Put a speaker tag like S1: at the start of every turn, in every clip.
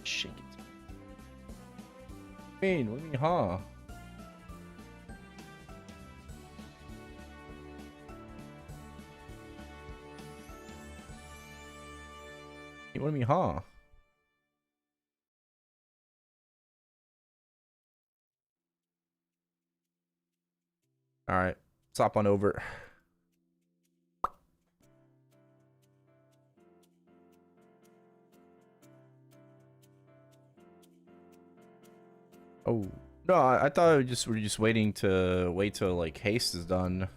S1: Shake it. What do you mean, huh? What do you mean, huh? All right, let's hop on over. Oh no, I thought we're just waiting to wait till like haste is done.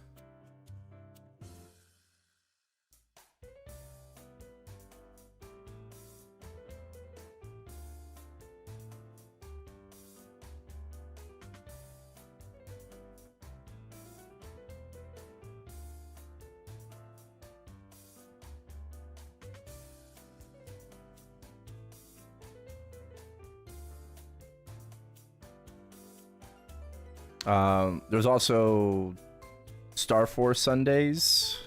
S1: There's also Star Force Sundays.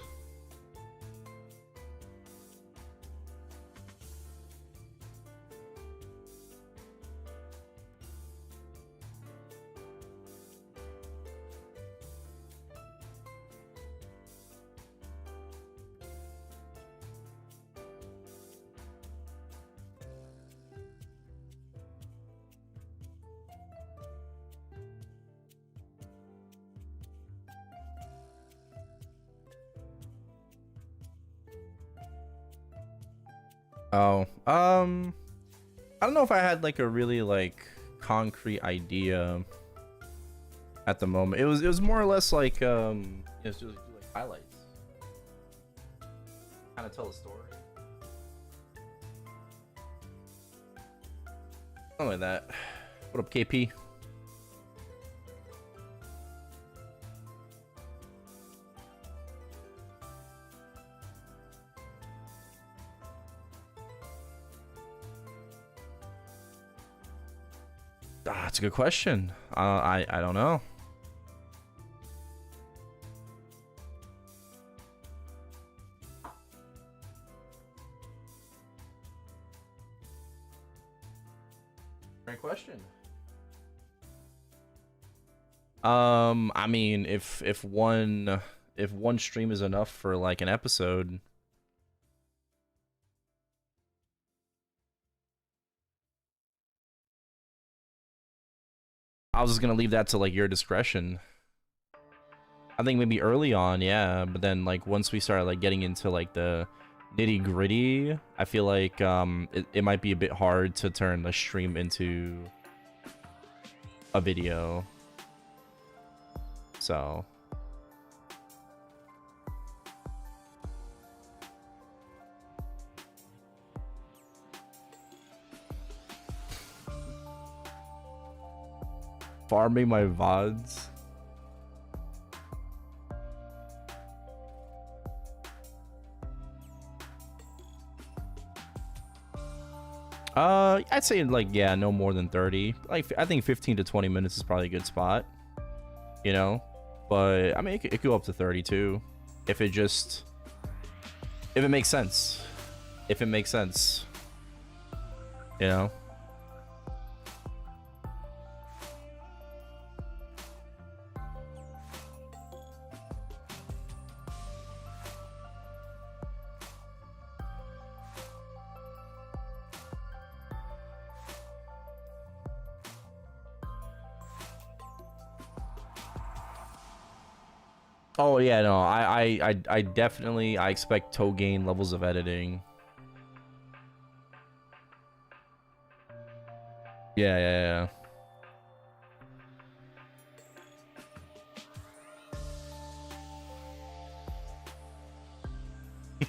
S1: Oh, I don't know if I had like a really like concrete idea at the moment. It was more or less like it was just like highlights, kind of tell a story, something like that. What up, KP? Ah, that's a good question. I don't know. Great question. I mean, if one stream is enough for like an episode. I was just gonna leave that to like your discretion. I think maybe early on, yeah, but then like once we start like getting into like the nitty gritty, I feel like it might be a bit hard to turn the stream into a video. So farming my VODs. I'd say like, yeah, no more than 30. Like, I think 15 to 20 minutes is probably a good spot, you know? But I mean, it could go up to 30 too, if it makes sense. If it makes sense, you know? Oh yeah, no, I definitely I expect toe gain levels of editing. Yeah, yeah,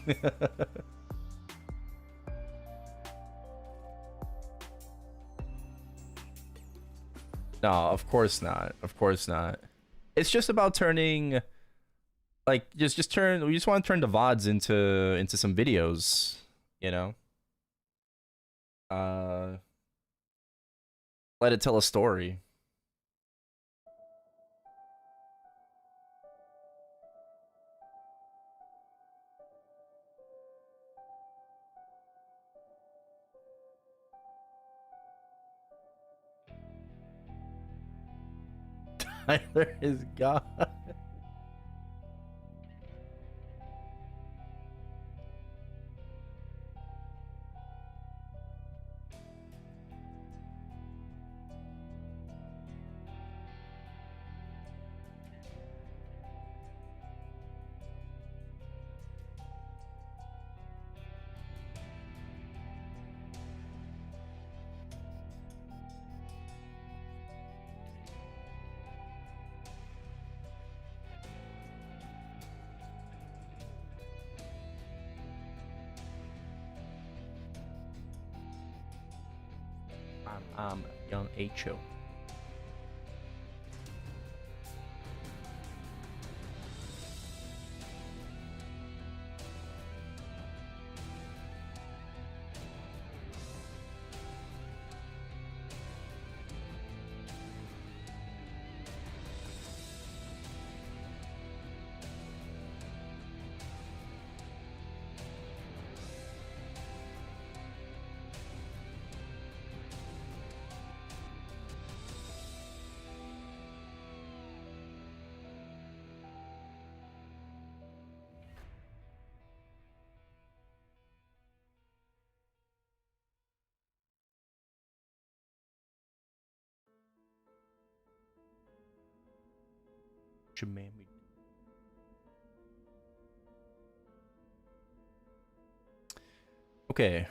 S1: yeah. No, of course not. Of course not. It's just about turning like just turn we just want to turn the VODs into some videos, you know? Uh Let it tell a story. Tyler is God. I'm young Ho. Jamami. Okay.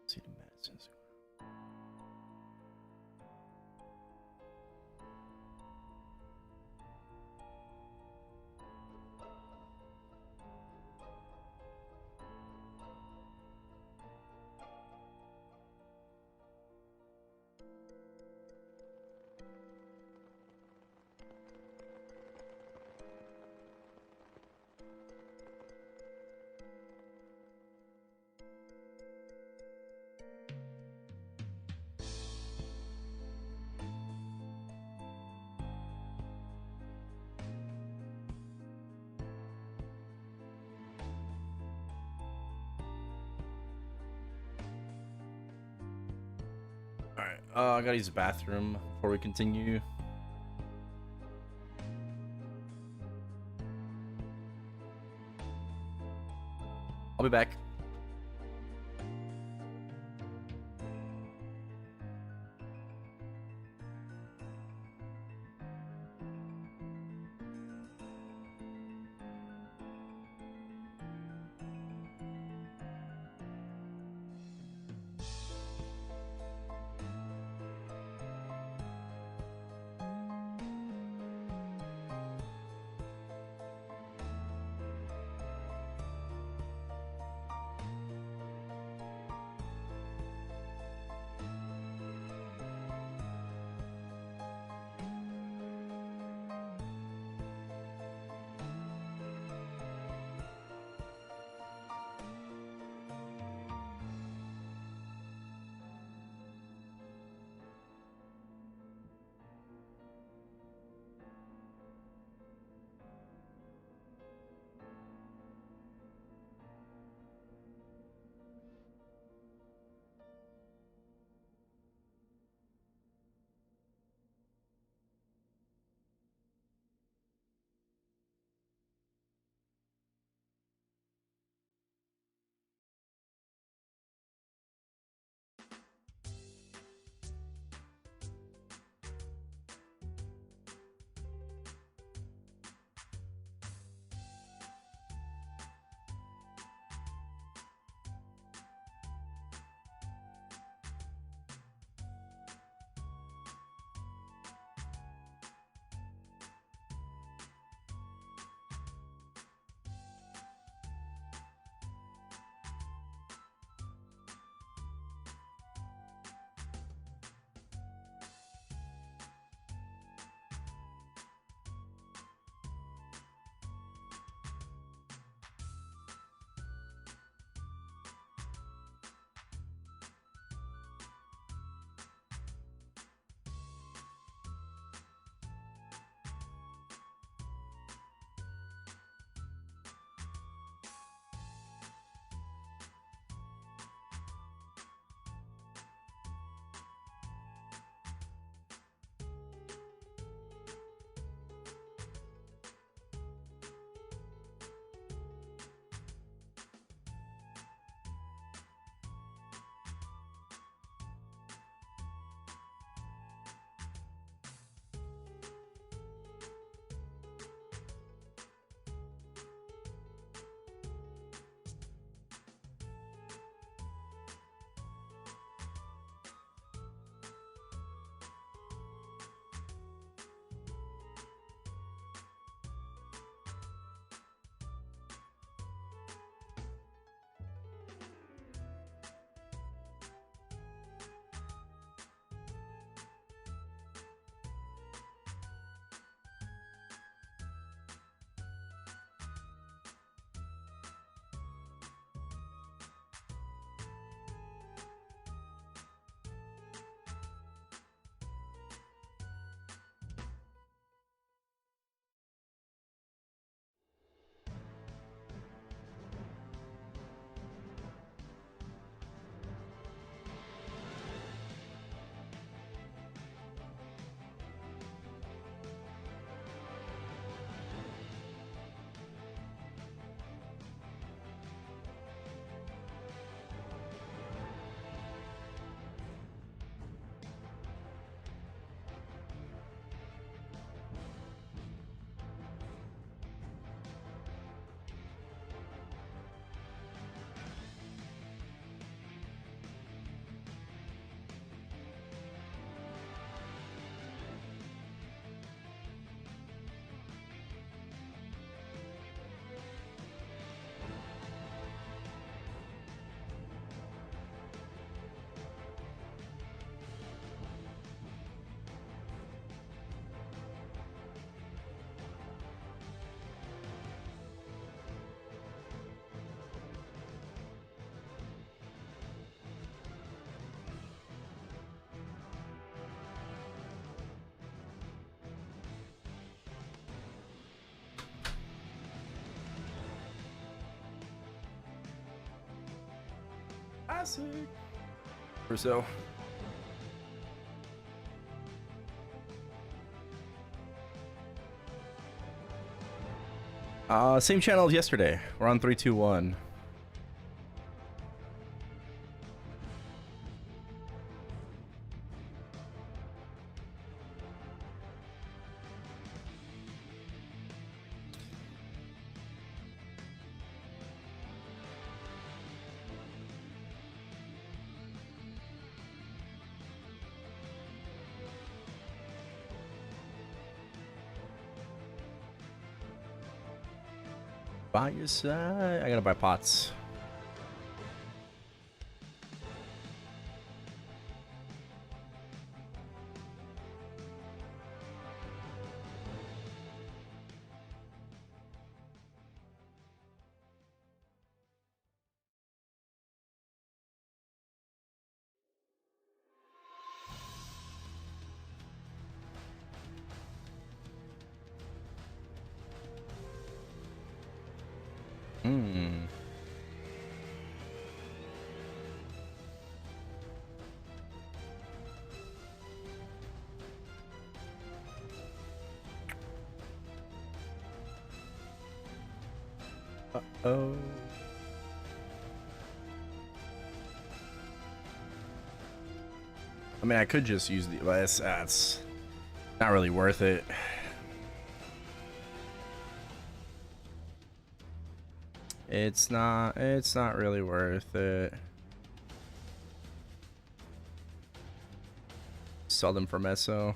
S1: Let's see the medicines. Alright, I gotta use the bathroom before we continue. I'll be back. Classic. Or so. Same channel as yesterday. We're on 3, 2, 1. Buy your side. I gotta buy pots. Hmm. Uh-oh. I mean, I could just use the... That's not really worth it. It's not really worth it. Sell them for meso.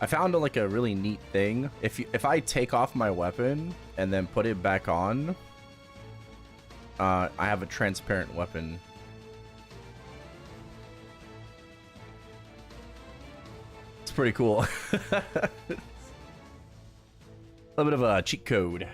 S1: I found like a really neat thing. If I take off my weapon and then put it back on, I have a transparent weapon. It's pretty cool. A little bit of a cheat code.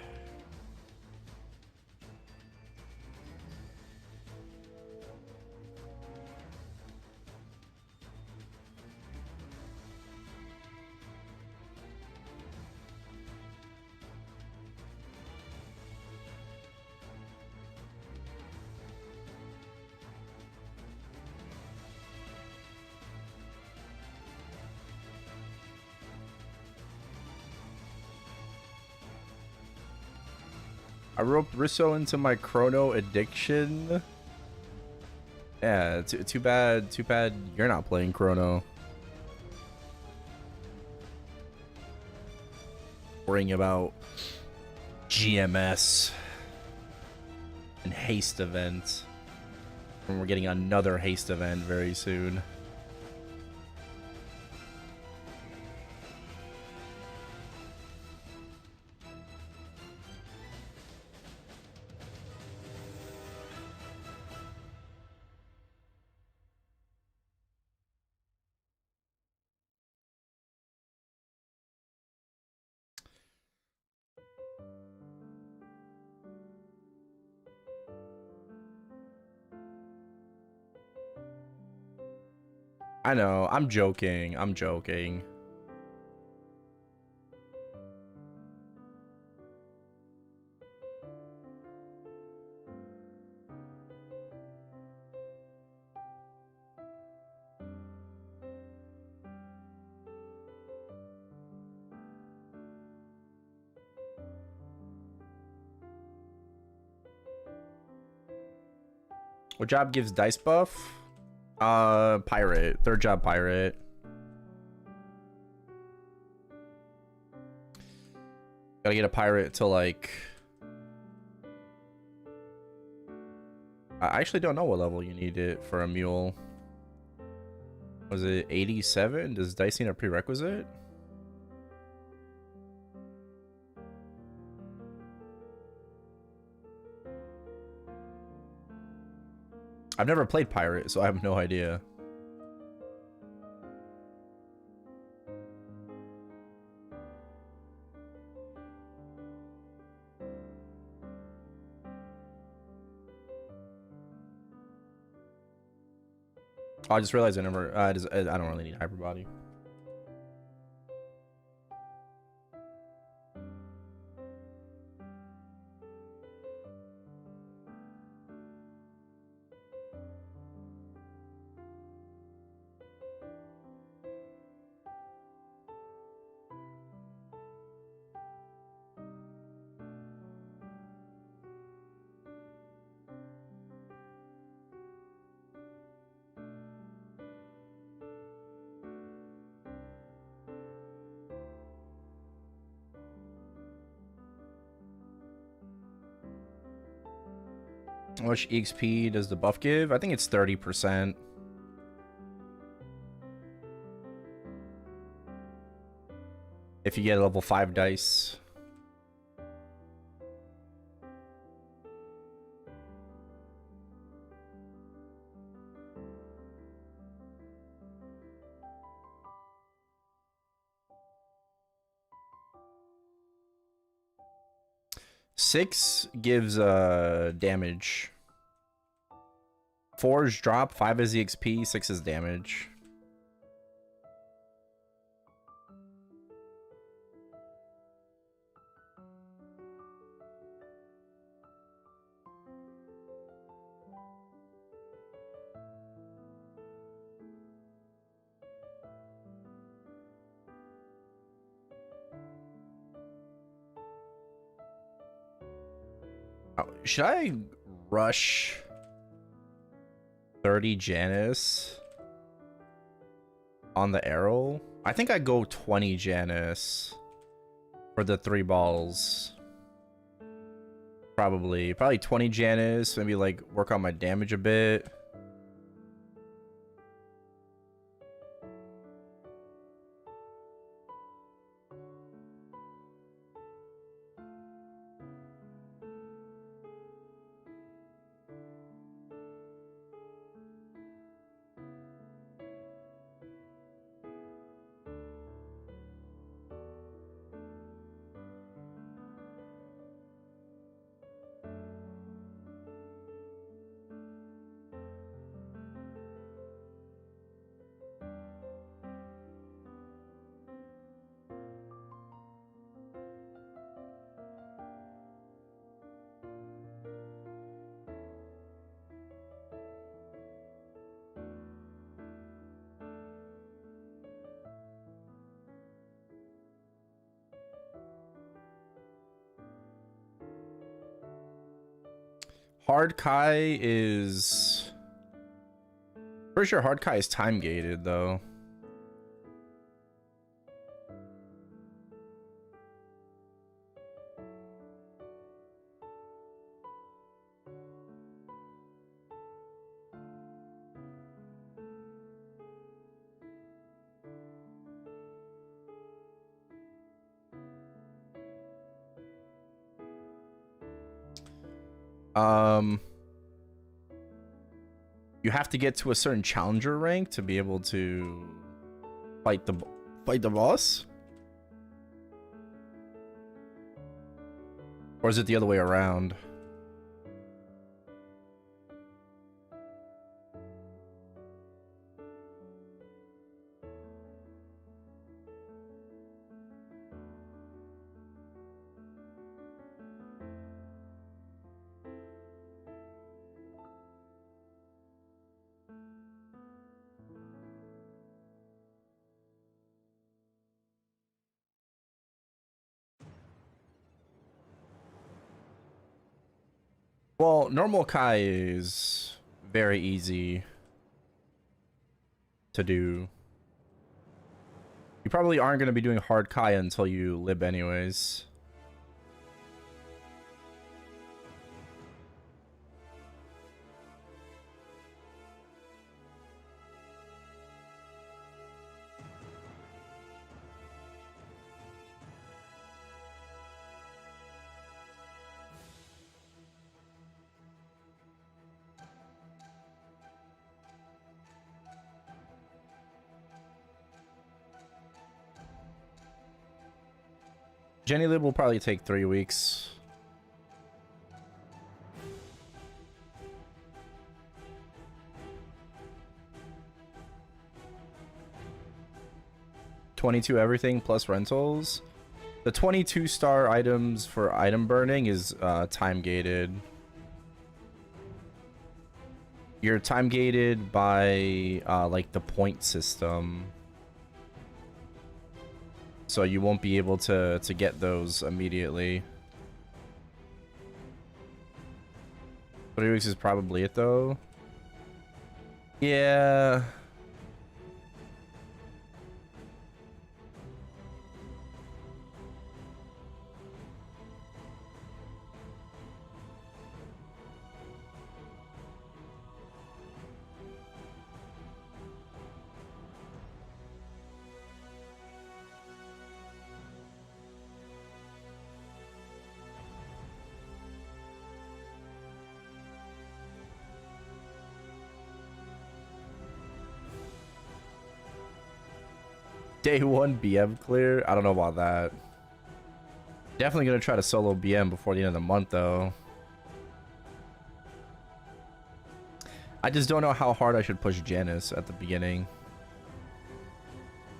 S1: I roped Risso into my chrono addiction. Yeah, too bad you're not playing chrono. Worrying about GMS and haste event. And we're getting another haste event very soon. I know, I'm joking. I'm joking. What job gives dice buff? Pirate. Third job pirate. Gotta get a pirate to like... I actually don't know what level you need it for a mule. Was it 87? Does dice need a prerequisite? I've never played pirate, so I have no idea. Oh, I just realized I never. I don't really need hyper body. How much EXP does the buff give? I think it's 30%. If you get a level 5 dice. Six gives damage. 4 is drop, 5 is EXP, 6 is damage. Should I rush 30 Janice on the arrow? I think I go 20 Janice for the 3 balls. Probably 20 Janice, maybe like work on my damage a bit. Hard Kai is... Pretty sure Hard Kai is time gated though. You have to get to a certain challenger rank to be able to fight the boss? Or is it the other way around? Well, normal Kai is very easy to do. You probably aren't going to be doing hard Kai until you lib anyways. Jenny Lib will probably take 3 weeks. $22 everything plus rentals. The 22-star items for item burning is time gated. You're time gated by like the point system. So you won't be able to get those immediately. 3 weeks is probably it though. Yeah. Day 1 BM clear? I don't know about that. Definitely gonna try to solo BM before the end of the month though. I just don't know how hard I should push Janice at the beginning.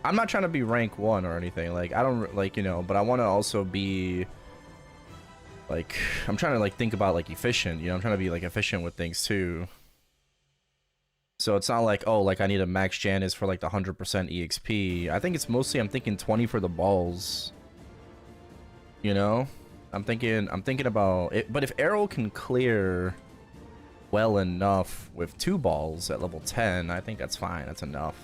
S1: I'm not trying to be rank 1 or anything. Like, I don't, like, you know, but I want to also be, like, I'm trying to, like, think about, like, efficient, you know? I'm trying to be, like, efficient with things, too. So it's not like, oh, like, I need a max Janice for, like, the 100% EXP. I think it's mostly, I'm thinking 20 for the balls. You know? I'm thinking about it. But if Arrow can clear well enough with 2 balls at level 10, I think that's fine. That's enough.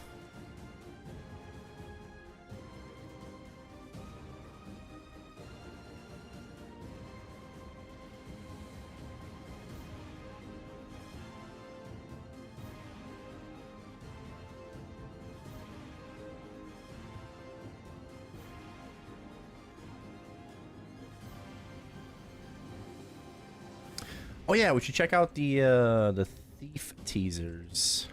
S1: Oh yeah, we should check out the thief teasers.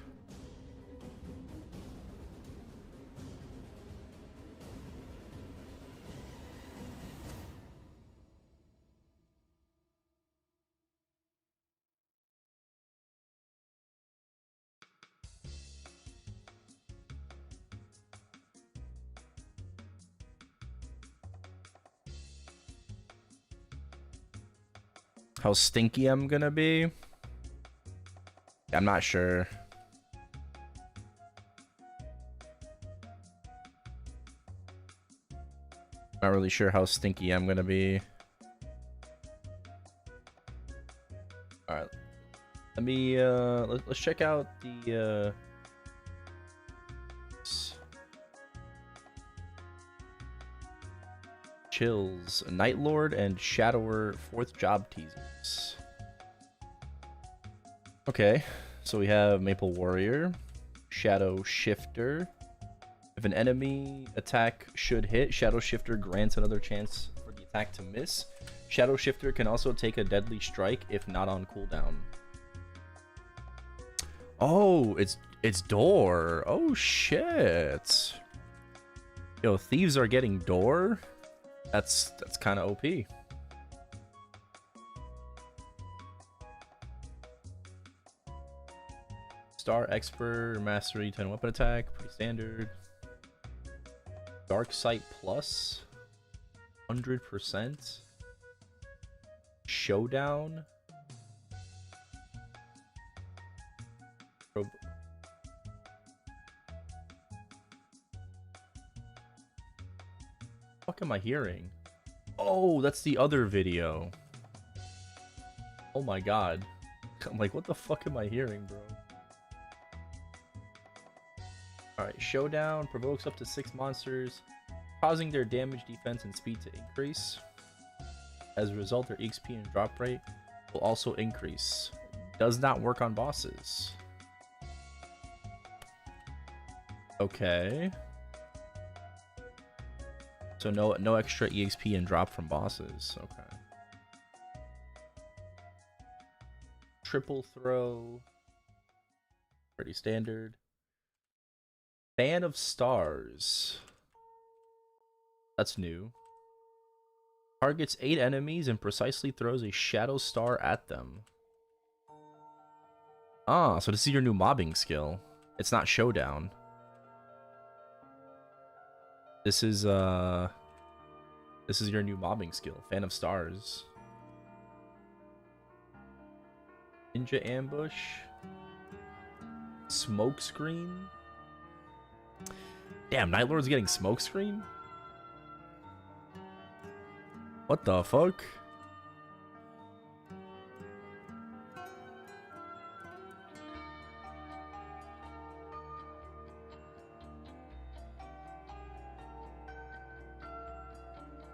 S1: How stinky I'm gonna be? I'm not sure. Not really sure how stinky I'm gonna be. Alright. Let me let's check out the Chills, Night Lord and Shadower 4th job teasers. Okay, so we have Maple Warrior, Shadow Shifter. If an enemy attack should hit, Shadow Shifter grants another chance for the attack to miss. Shadow Shifter can also take a deadly strike if not on cooldown. Oh, it's Door. Oh shit. Yo, thieves are getting Door? That's kind of OP. Star Expert, Mastery, 10 weapon attack, pretty standard. Dark Sight Plus, 100%. Showdown. What am I hearing? Oh, that's the other video. Oh my god. I'm like, what the fuck am I hearing, bro? Alright, Showdown provokes up to 6 monsters, causing their damage, defense, and speed to increase. As a result, their XP and drop rate will also increase. Does not work on bosses. Okay. So no extra EXP and drop from bosses. Okay. Triple throw. Pretty standard. Fan of Stars. That's new. Targets 8 enemies and precisely throws a shadow star at them. Ah, so this is your new mobbing skill. It's not showdown. This is your new mobbing skill, Fan of Stars. Ninja ambush. Smoke screen. Damn, Night Lord's getting smoke screen? What the fuck?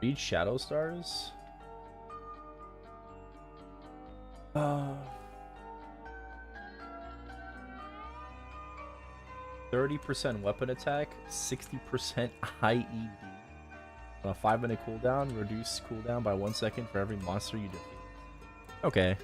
S1: Read Shadow Stars? 30% weapon attack, 60% IED. On a 5-minute cooldown, reduce cooldown by 1 second for every monster you defeat. Okay.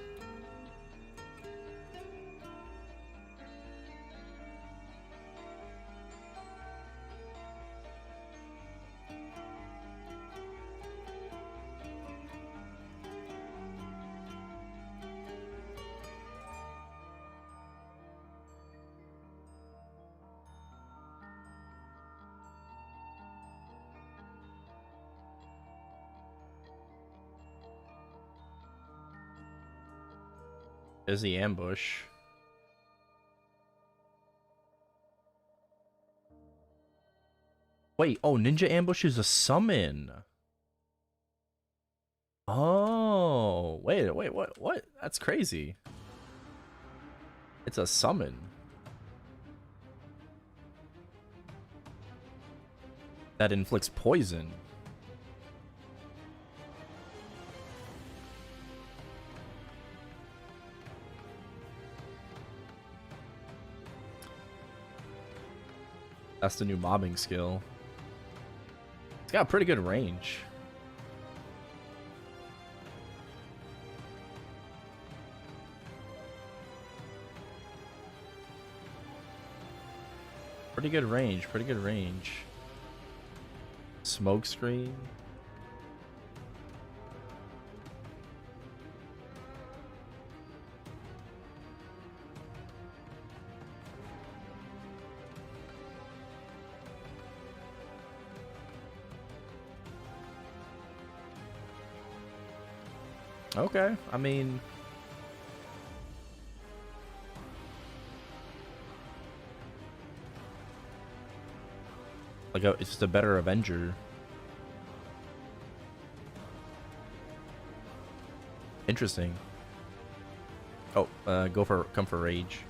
S1: There's the ambush. Wait, oh, Ninja Ambush is a summon. Oh, wait, what? That's crazy. It's a summon. That inflicts poison. That's the new mobbing skill. It's got pretty good range. Pretty good range, pretty good range. Smoke screen. Okay, I mean, like it's just a better Avenger. Interesting. Oh, come for Rage.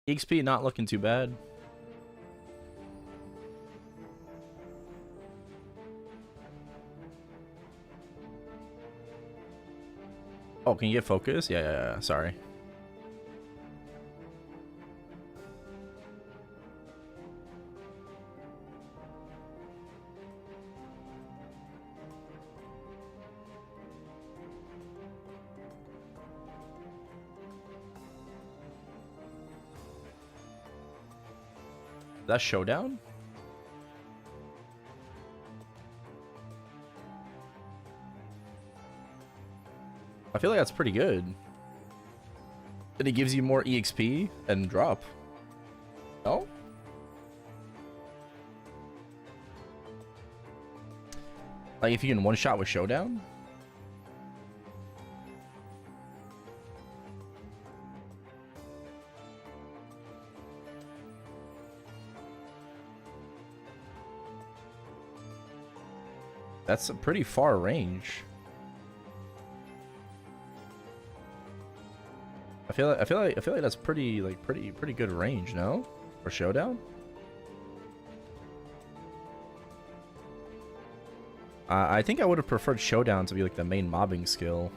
S1: XP not looking too bad. Oh, can you get focus? Yeah, sorry. That's showdown? I feel like that's pretty good. And it gives you more EXP and drop. No? Like if you can one shot with showdown? That's a pretty far range. I feel like that's pretty good range, no? For showdown? I think I would have preferred showdown to be like the main mobbing skill.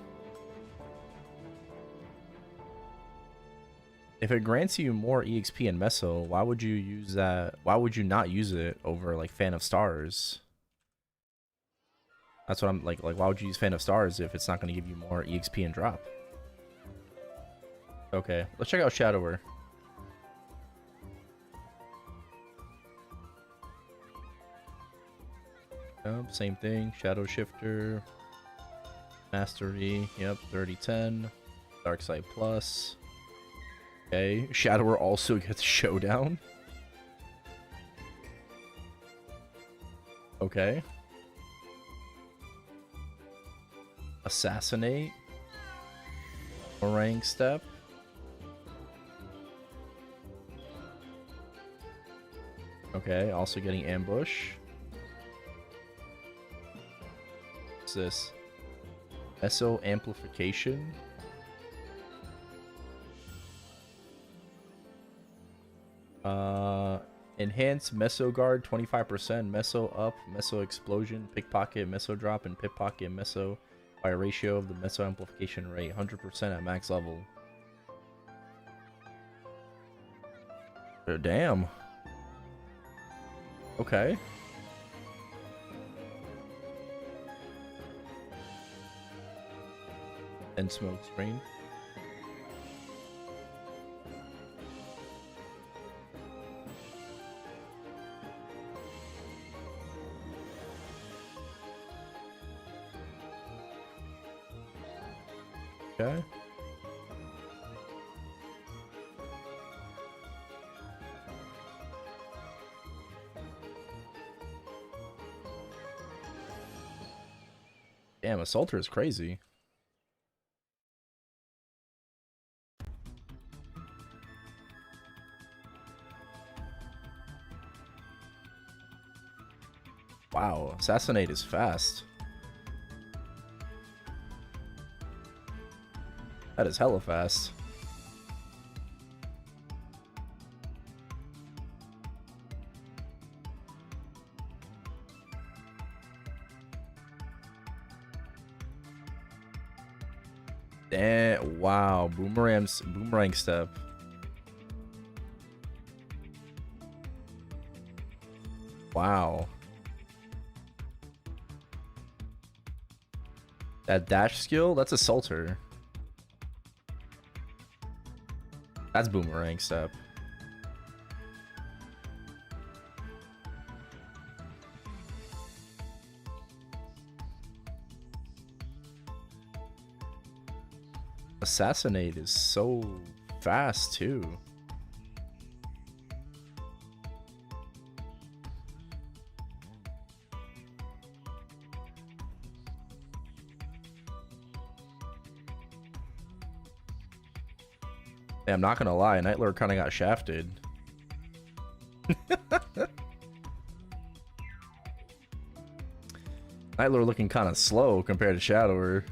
S1: If it grants you more EXP and Meso, why would you use that? Why would you not use it over like Fan of Stars? That's what I'm like. Why would you use Fan of Stars if it's not going to give you more EXP and drop? Okay, let's check out Shadower. Yep, same thing. Shadow Shifter. Mastery. Yep, 30-10. Dark Side Plus. Okay, Shadower also gets Showdown. Okay. Assassinate. Rank Step. Okay, also getting Ambush. What's this? Meso Amplification. Enhance Meso Guard 25%, Meso Up, Meso Explosion, Pickpocket, Meso Drop, and Pickpocket Meso by a ratio of the Meso Amplification rate, 100% at max level. Oh, damn. Okay. And smoke screen. Okay. Damn, Assaulter is crazy. Wow, Assassinate is fast. That is hella fast. Damn, wow, boomerang step. Wow. That dash skill, that's Assaulter. That's boomerang step. Assassinate is so fast too. Hey, I'm not gonna lie, Nightlord kind of got shafted. Nightlord looking kind of slow compared to Shadower.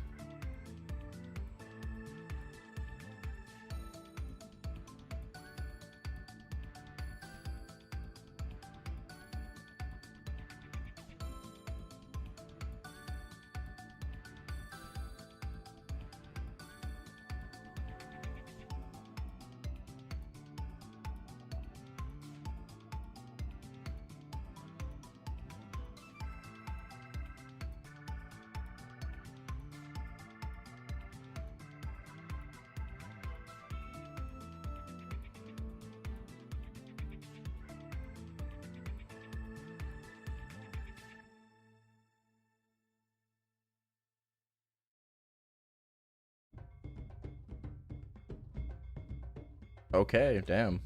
S1: Okay, damn.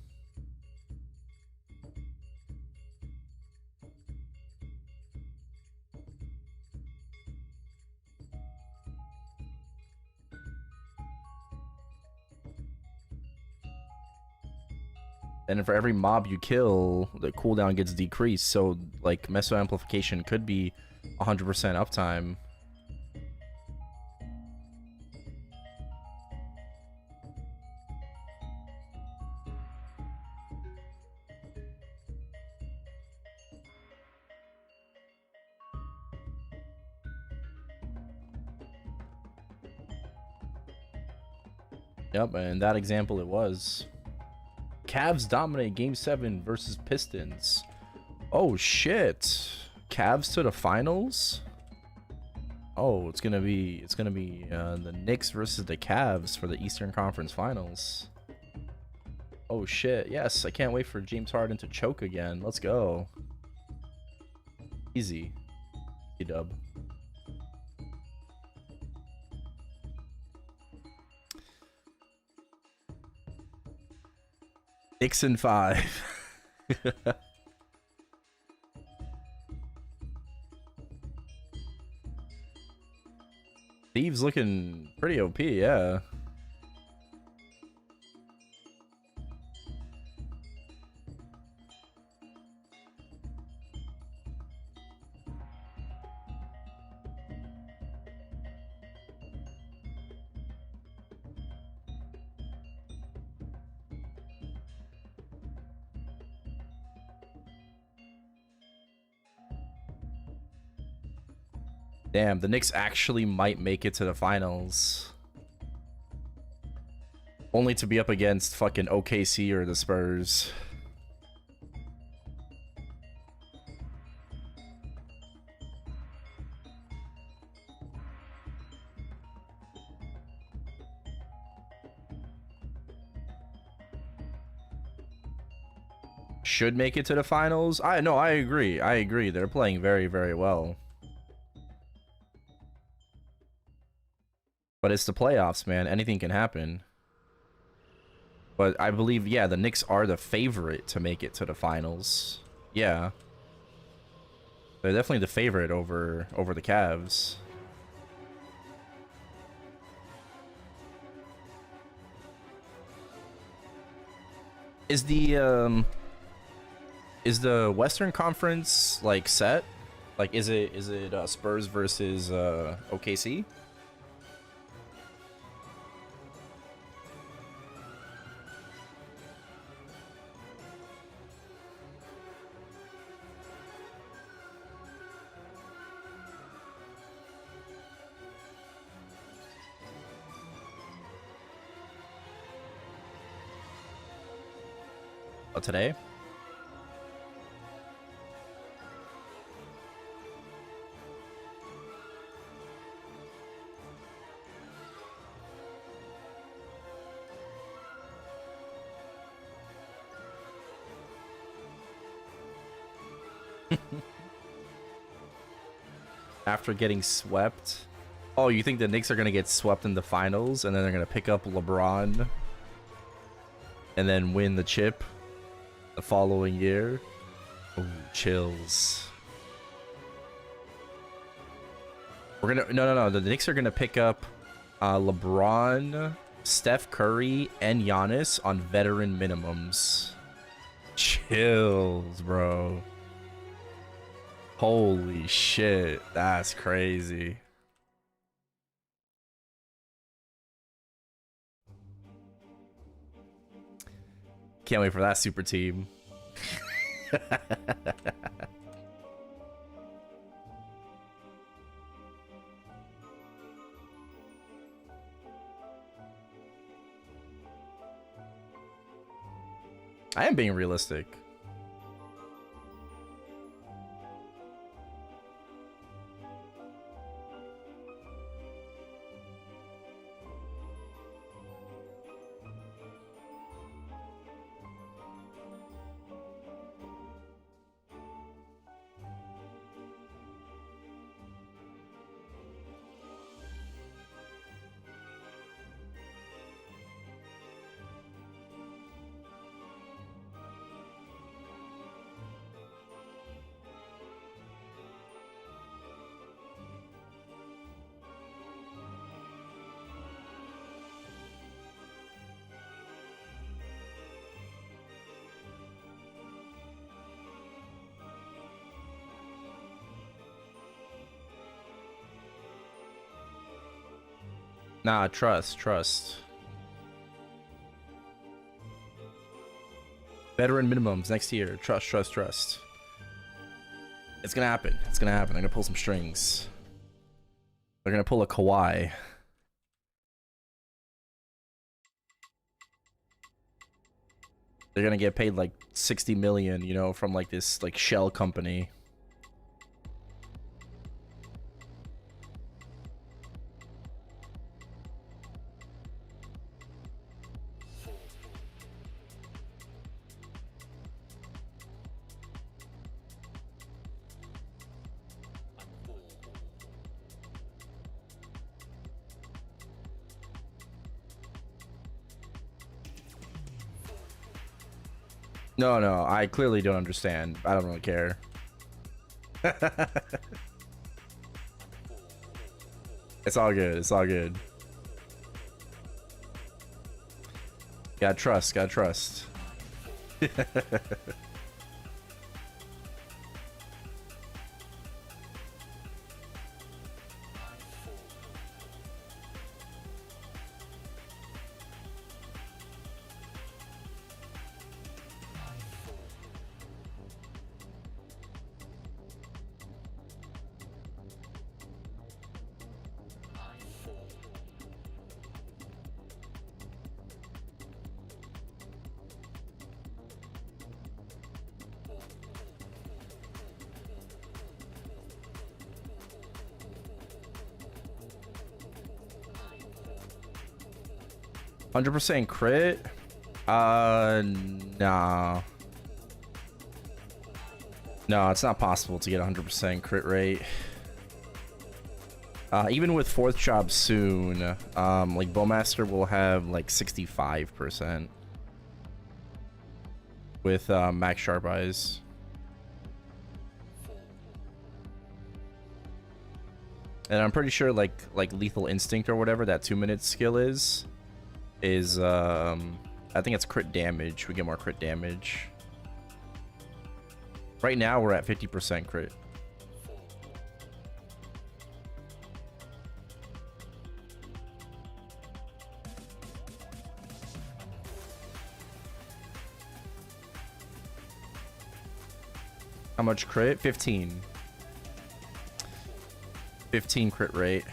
S1: And for every mob you kill, the cooldown gets decreased. So, like, Meso Amplification could be 100% uptime. Yep, and that example it was. Cavs dominate Game 7 versus Pistons. Oh shit. Cavs to the finals? Oh, it's gonna be the Knicks versus the Cavs for the Eastern Conference Finals. Oh shit, yes, I can't wait for James Harden to choke again. Let's go. Easy. Dub. Knicks in 5. Steve's looking pretty OP, yeah. Damn, the Knicks actually might make it to the finals. Only to be up against fucking OKC or the Spurs. Should make it to the finals. I agree. I agree. They're playing very, very well. But it's the playoffs, man. Anything can happen. But I believe, yeah, the Knicks are the favorite to make it to the finals. Yeah. They're definitely the favorite over the Cavs. Is the Western Conference like set? Like is it Spurs versus OKC? Oh, today? After getting swept. Oh, you think the Knicks are gonna get swept in the finals and then they're gonna pick up LeBron and then win the chip the following year? Oh, chills. We're gonna no. The Knicks are gonna pick up LeBron, Steph Curry, and Giannis on veteran minimums. Chills, bro. Holy shit, that's crazy. Can't wait for that super team. I am being realistic. Nah, trust. Veteran minimums next year. Trust. It's gonna happen. They're gonna pull some strings. They're gonna pull a Kawhi. They're gonna get paid like 60 million, you know, from like this like shell company. No, no, I clearly don't understand. I don't really care. It's all good. It's all good. Gotta trust. Gotta trust. 100% crit? Nah. No, it's not possible to get 100% crit rate. Even with 4th job soon, like Bowmaster will have like 65% with max sharp eyes. And I'm pretty sure like Lethal Instinct or whatever that 2-minute skill is I think it's crit damage. We get more crit damage. Right now we're at 50% crit. How much crit? 15. 15 crit rate.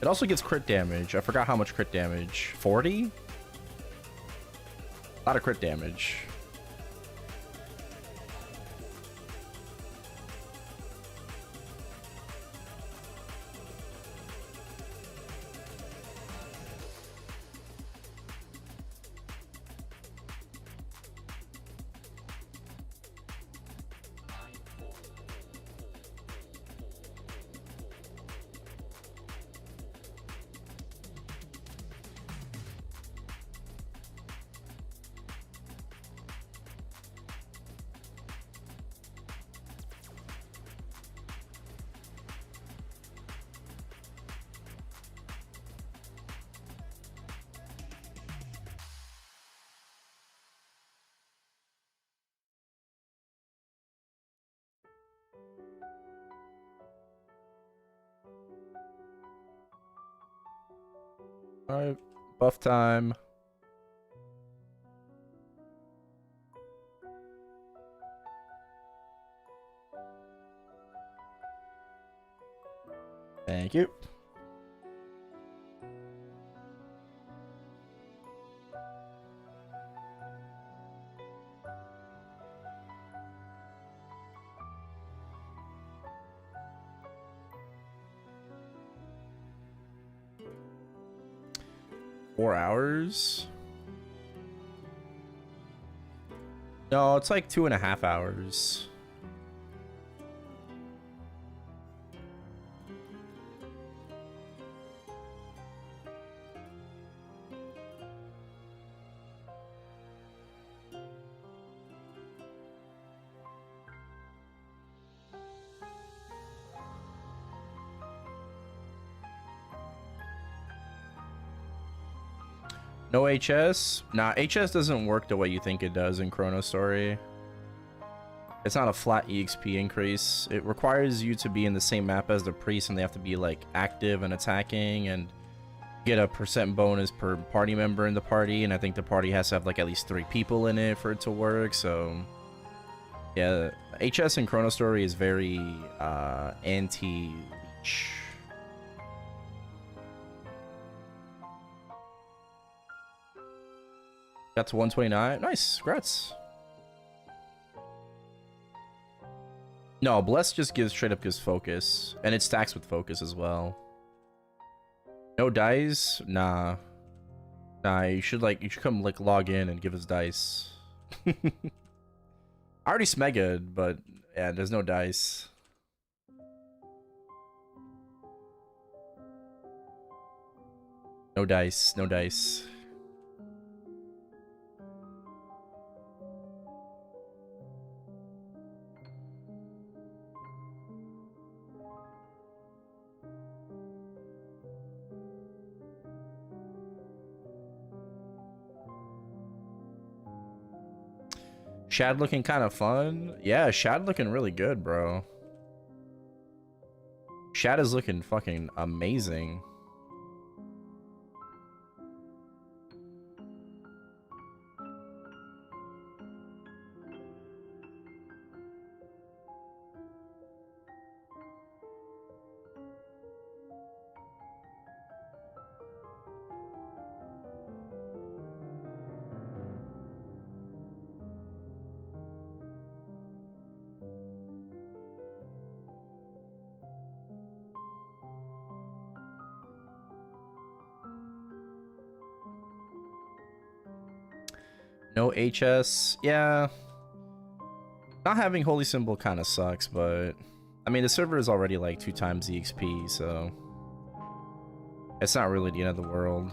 S1: It also gets crit damage. I forgot how much crit damage. 40? A lot of crit damage. Alright, buff time. Thank you. Four hours? No, it's like 2.5 hours. No HS? Nah, HS doesn't work the way you think it does in ChronoStory. It's not a flat EXP increase. It requires you to be in the same map as the priest, and they have to be like active and attacking and get a % bonus per party member in the party, and I think the party has to have like at least 3 people in it for it to work. So yeah, HS in ChronoStory is very anti-leech. Got to 129. Nice. Congrats. No, Bless just gives straight up gives focus. And it stacks with focus as well. No dice? Nah. Nah, you should come like log in and give us dice. I already smega'd, but yeah, there's no dice. No dice, no dice. Shad looking kind of fun. Yeah, Shad looking really good, bro. Shad is looking fucking amazing. No HS. Yeah. Not having Holy Symbol kind of sucks, but I mean, the server is already like 2 times the XP, so it's not really the end of the world.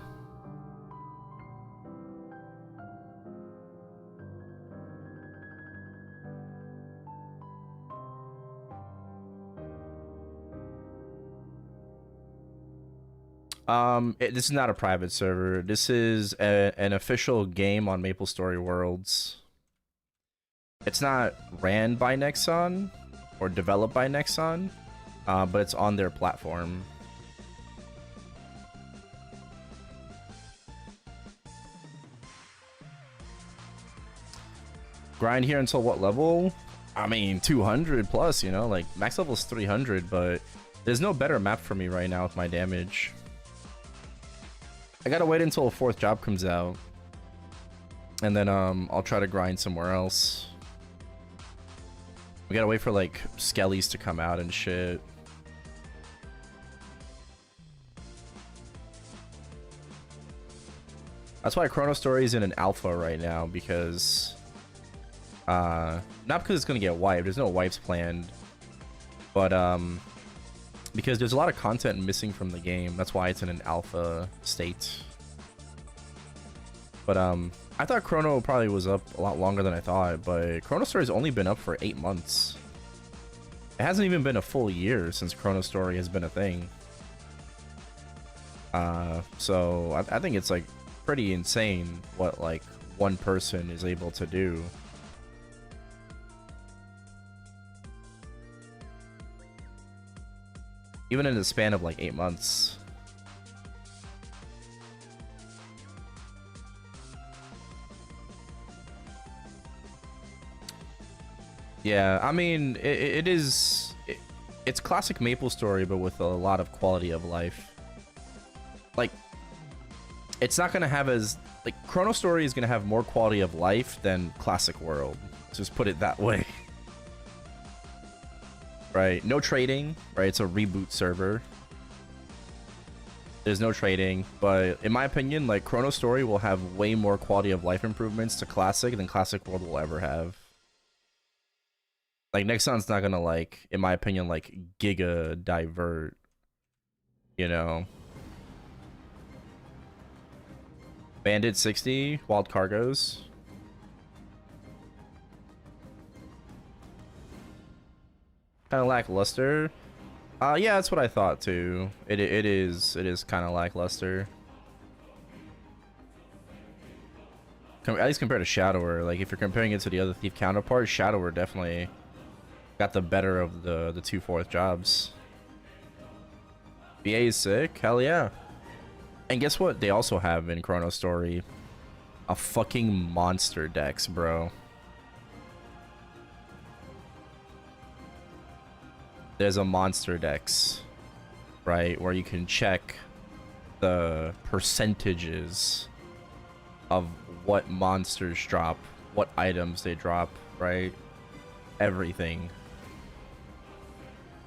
S1: This is not a private server. This is an official game on MapleStory Worlds. It's not ran by Nexon or developed by Nexon, but it's on their platform. Grind here until what level? I mean, 200 plus, you know, like max level is 300, but there's no better map for me right now with my damage. I gotta wait until a 4th job comes out, and then I'll try to grind somewhere else. We gotta wait for like skellies to come out and shit. That's why ChronoStory is in an alpha right now, because not because it's gonna get wiped, there's no wipes planned, but because there's a lot of content missing from the game. That's why it's in an alpha state. But I thought Chrono probably was up a lot longer than I thought, but ChronoStory's only been up for 8 months. It hasn't even been a full year since ChronoStory has been a thing. So I think it's like pretty insane what like one person is able to do. Even in the span of like 8 months. Yeah, I mean, it's classic MapleStory, but with a lot of quality of life. Like, it's not gonna have as like ChronoStory is gonna have more quality of life than Classic World. Let's just put it that way. Right, no trading, right? It's a reboot server. There's no trading, but in my opinion, like ChronoStory will have way more quality of life improvements to Classic than Classic World will ever have. Like Nexon's not gonna like, in my opinion, like giga divert, you know. Bandit 60, wild cargoes. Kind of lackluster. Yeah, that's what I thought too. It is kind of lackluster. At least compared to Shadower. Like if you're comparing it to the other Thief counterparts, Shadower definitely got the better of the 2 4th jobs. BA is sick. Hell yeah. And guess what? They also have in ChronoStory a fucking monster dex, bro. There's a monster dex, right, where you can check the percentages of what monsters drop, what items they drop, right? Everything.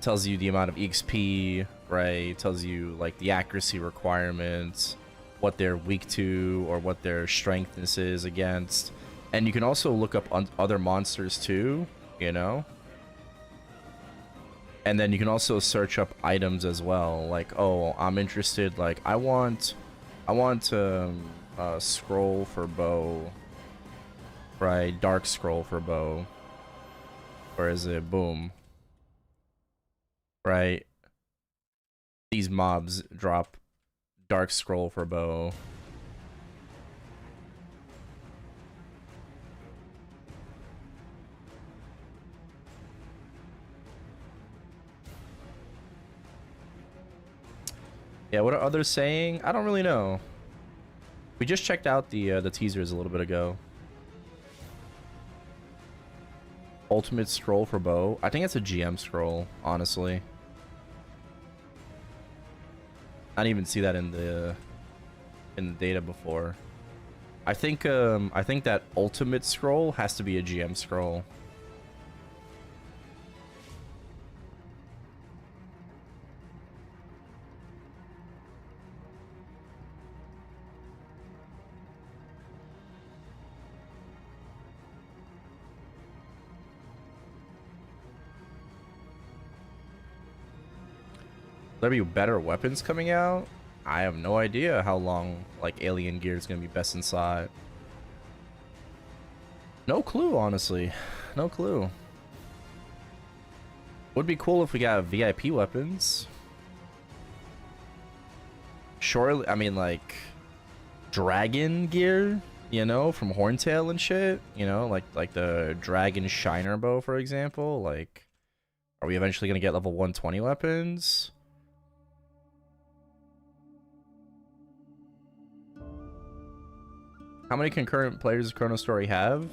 S1: Tells you the amount of EXP, right? Tells you like the accuracy requirements, what they're weak to, or what their strengthness is against. And you can also look up on other monsters too, you know? And then you can also search up items as well. Like, oh, I'm interested, like, I want a scroll for bow, right? Dark scroll for bow. Where is it? Boom. Right? These mobs drop dark scroll for bow. Yeah, what are others saying? I don't really know. We just checked out the teasers a little bit ago. Ultimate scroll for bow. I think it's a GM scroll, honestly. I didn't even see that in the data before. I think that ultimate scroll has to be a GM scroll. There be better weapons coming out? I have no idea how long like alien gear is gonna be best inside. No clue, honestly. No clue. Would be cool if we got VIP weapons. Surely, I mean, like dragon gear, you know, from Horntail and shit. You know, like the dragon shiner bow, for example. Like, are we eventually gonna get level 120 weapons? How many concurrent players does ChronoStory have?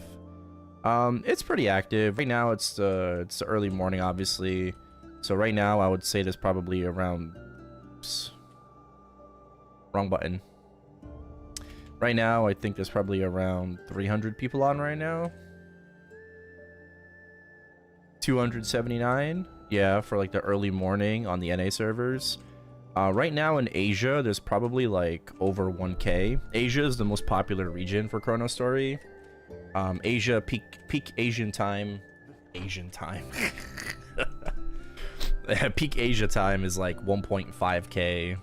S1: It's pretty active. Right now it's the early morning, obviously. So right now I would say there's probably around... Oops. Wrong button. Right now I think there's probably around 300 people on right now. 279? Yeah, for like the early morning on the NA servers. Right now in Asia, there's probably like over 1K. Asia is the most popular region for ChronoStory. Asia, peak Asian time. Asian time. Peak Asia time is like 1.5K.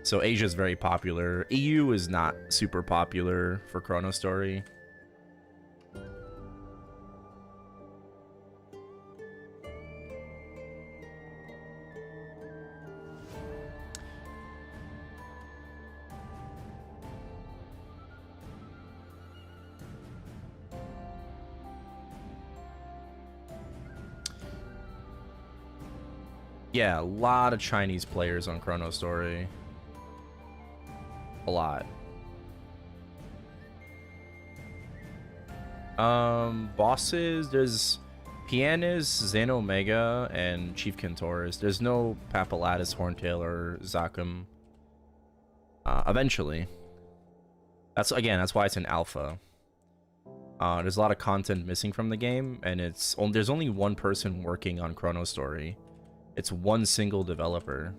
S1: So Asia is very popular. EU is not super popular for ChronoStory. Yeah, a lot of Chinese players on ChronoStory. A lot. Bosses, there's Pianist, Xenomega, and Chief Kentoris. There's no Papalatus, Horntail, or Zakum. Eventually. That's why it's an alpha. There's a lot of content missing from the game, and there's only one person working on ChronoStory. It's one single developer.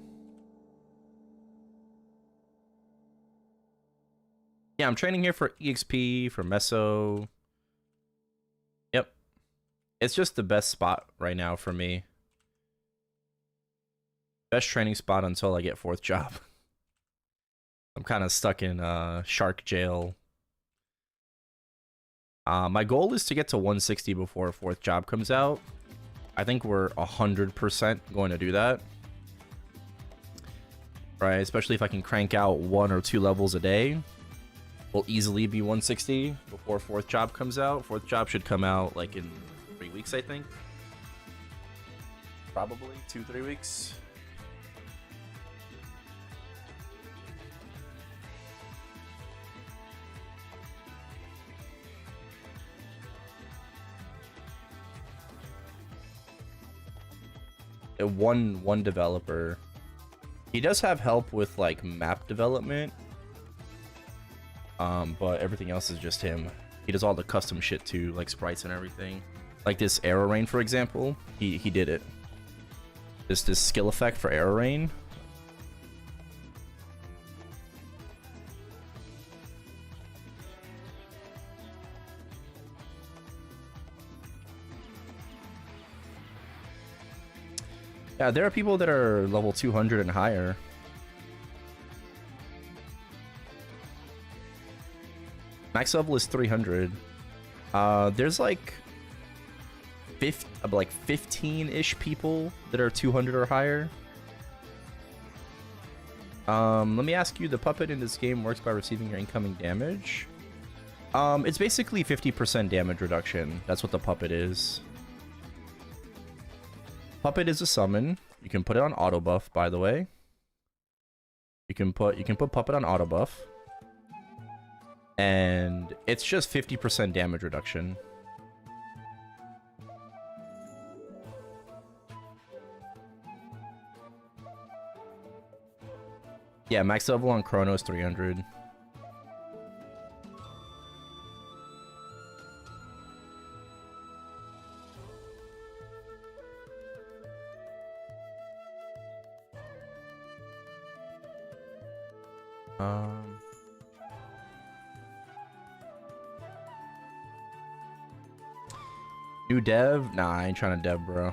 S1: Yeah, I'm training here for EXP, for Meso. Yep. It's just the best spot right now for me. Best training spot until I get 4th job. I'm kind of stuck in shark jail. My goal is to get to 160 before 4th job comes out. I think we're 100% going to do that. Right, especially if I can crank out 1 or 2 levels a day. We'll easily be 160 before 4th job comes out. 4th job should come out like in 3 weeks, I think. Probably 2-3 weeks. One developer. He does have help with like map development, but everything else is just him. He does all the custom shit too, like sprites and everything. Like this arrow rain, for example, he did it. This skill effect for arrow rain. Yeah, there are people that are level 200 and higher. Max level is 300. There's like 15-ish people that are 200 or higher. Let me ask you, the puppet in this game works by receiving your incoming damage? It's basically 50% damage reduction. That's what the puppet is. Puppet is a summon. You can put it on auto buff, by the way. You can put puppet on auto buff. And it's just 50% damage reduction. Yeah, max level on Chrono is 300. New dev? Nah, I ain't trying to dev, bro.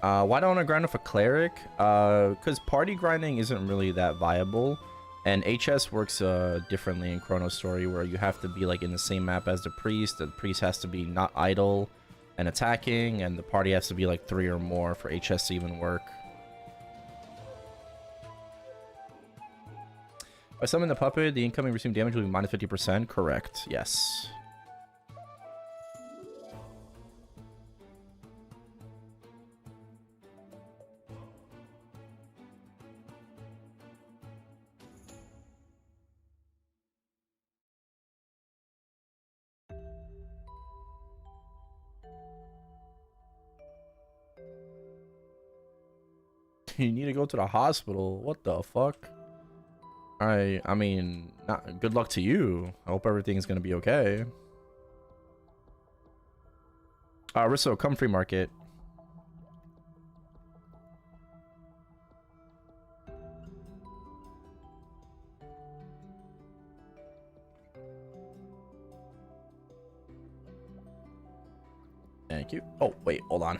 S1: Why don't I grind with a cleric? Because party grinding isn't really that viable, and HS works differently in ChronoStory, where you have to be like in the same map as the priest. The priest has to be not idle and attacking, and the party has to be like 3 or more for HS to even work. If I summon the puppet, the incoming received damage will be minus 50%. Correct. Yes. You need to go to the hospital. What the fuck? I mean, good luck to you. I hope everything's gonna be okay. Risso, come free market. Thank you. Oh, wait, hold on.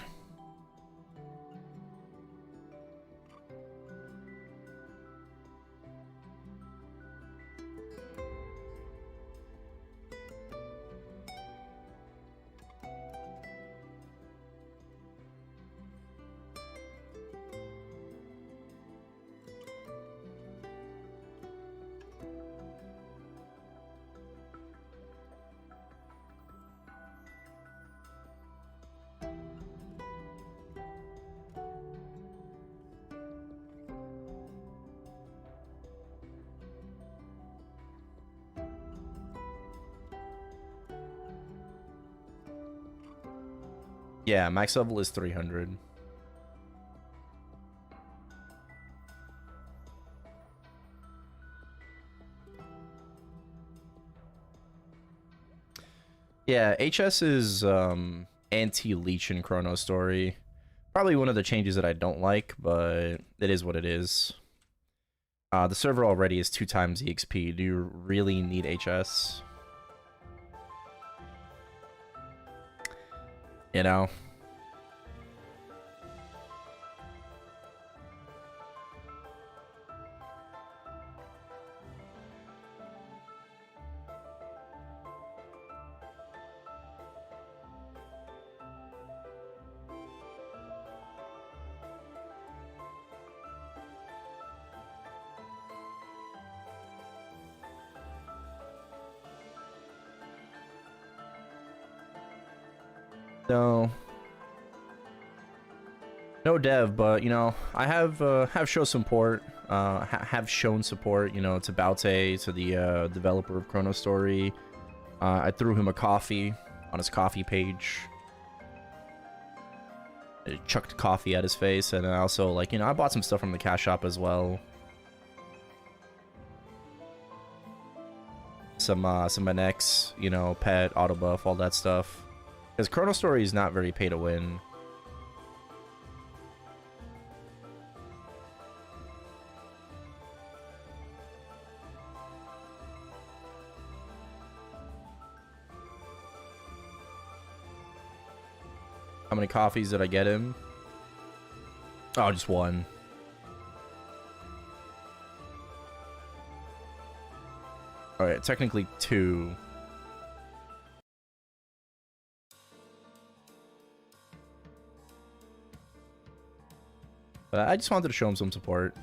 S1: Yeah, max level is 300. Yeah, HS is anti-leech in ChronoStory. Probably one of the changes that I don't like, but it is what it is. The server already is 2 times EXP. Do you really need HS? You know? No dev, but you know, I have shown support. Have shown support. You know, to Baute, to the developer of ChronoStory. I threw him a coffee on his coffee page. chucked coffee at his face, and I also, like, you know, I bought some stuff from the cash shop as well. Some NX, you know, pet, auto buff, all that stuff. Because ChronoStory is not very pay to win. How many coffees did I get him? Oh, just one. Alright, technically two. But I just wanted to show him some support.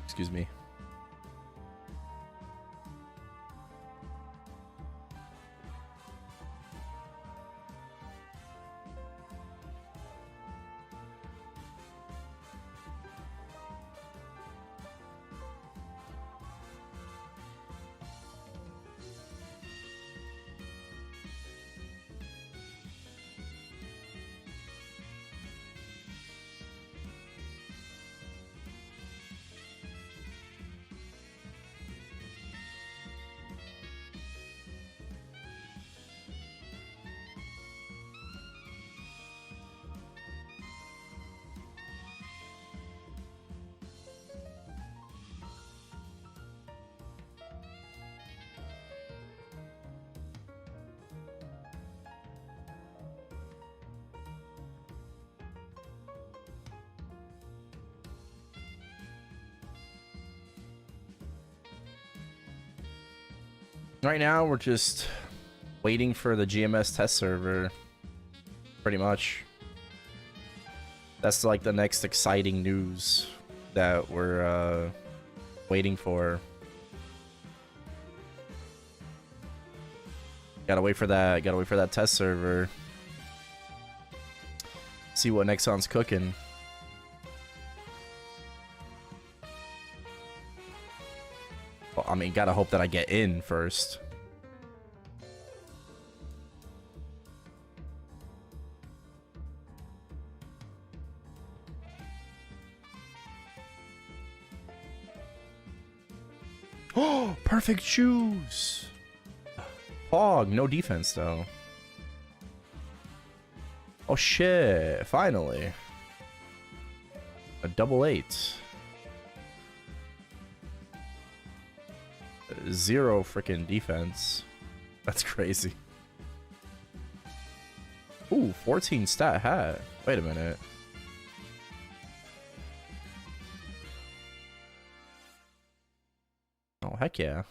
S1: Excuse me. Right now, we're just waiting for the GMS test server, pretty much. That's like the next exciting news that we're waiting for. Gotta wait for that. Gotta wait for that test server. See what Nexon's cooking. Well, I mean, gotta hope that I get in first. Oh, perfect shoes. Fog, no defense though. Oh shit, finally. A double 8. 0 freaking defense. That's crazy. Ooh, 14 stat hat. Wait a minute. Oh, heck yeah.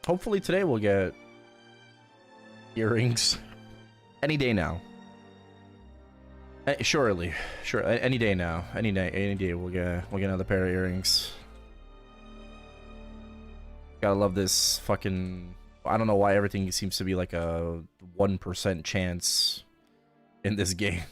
S1: Hopefully today we'll get earrings. Any day now. Surely, sure. Any day now. Any day we'll get another pair of earrings. Gotta love this fucking. I don't know why everything seems to be like a 1% chance in this game.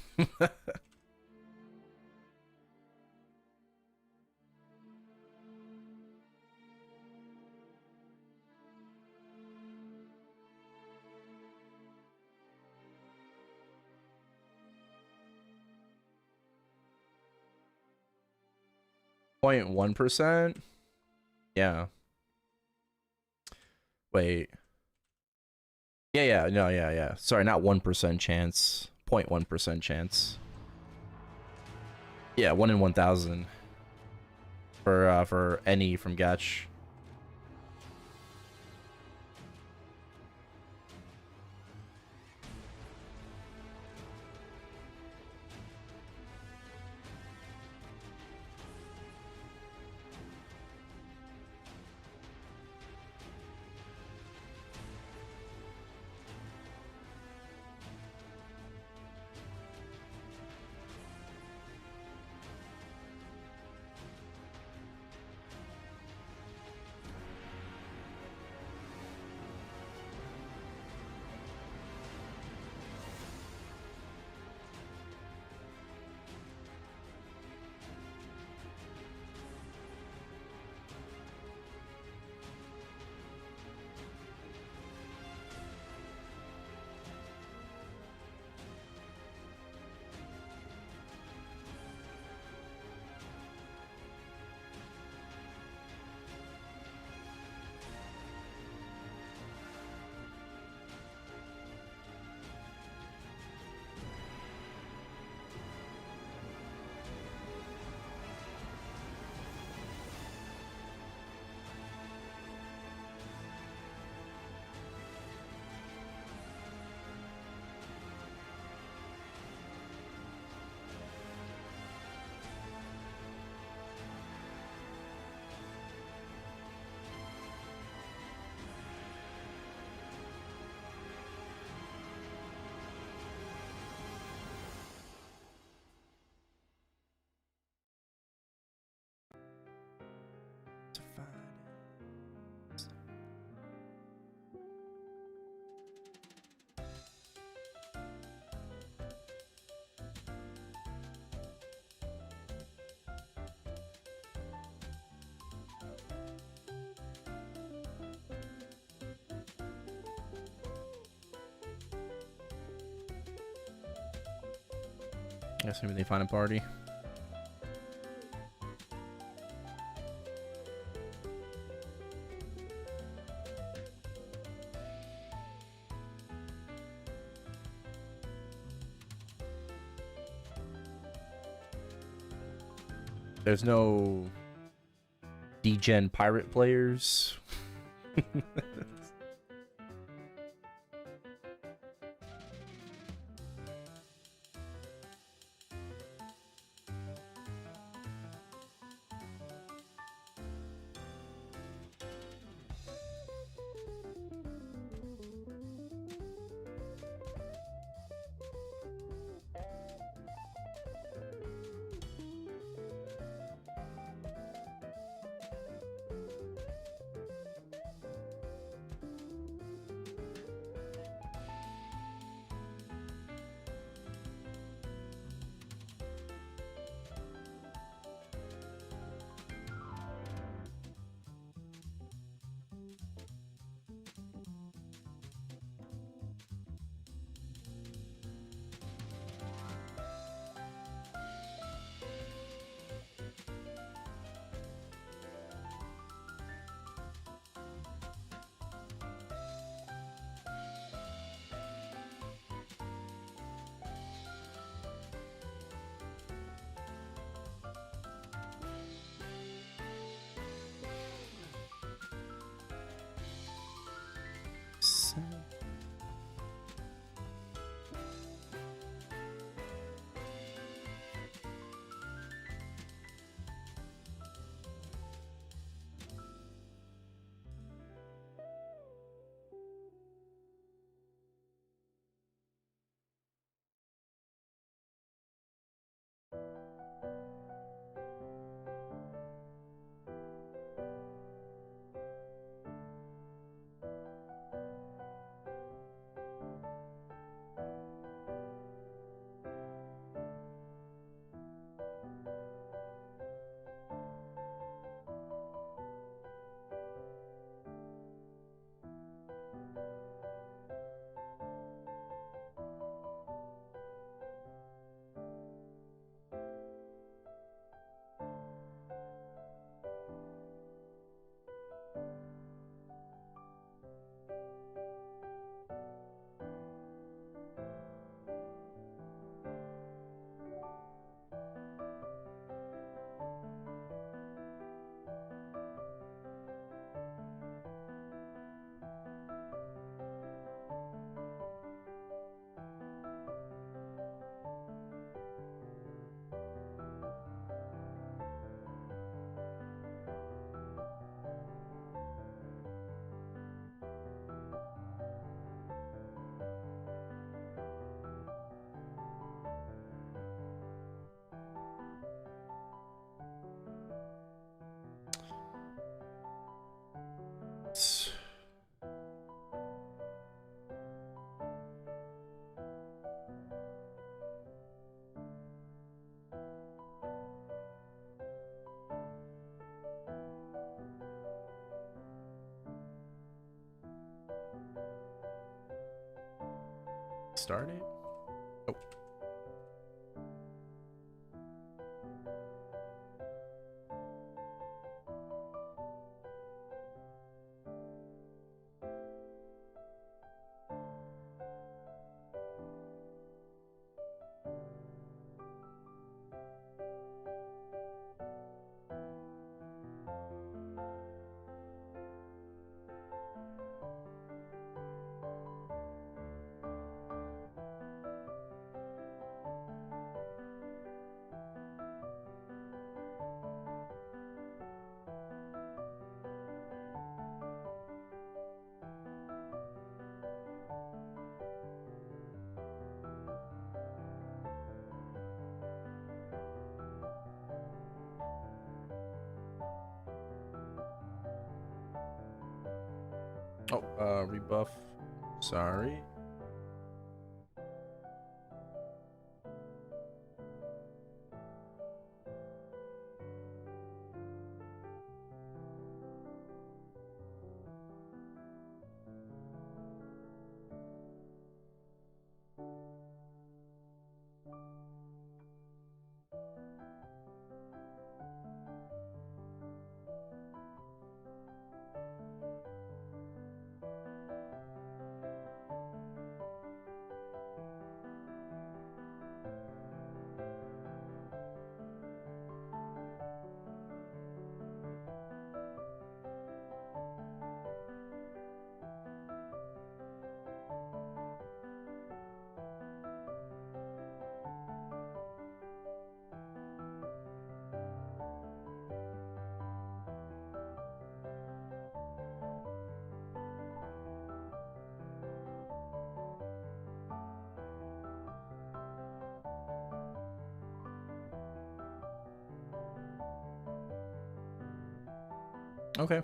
S1: 0.1%? Yeah. Wait. Yeah, no, yeah. Sorry, not 1% chance. 0.1% chance. Yeah, 1 in 1,000. For any from Gacha. I guess maybe they find a party. There's no degen pirate players. stardate? Oh. Oh, rebuff. Sorry. Okay.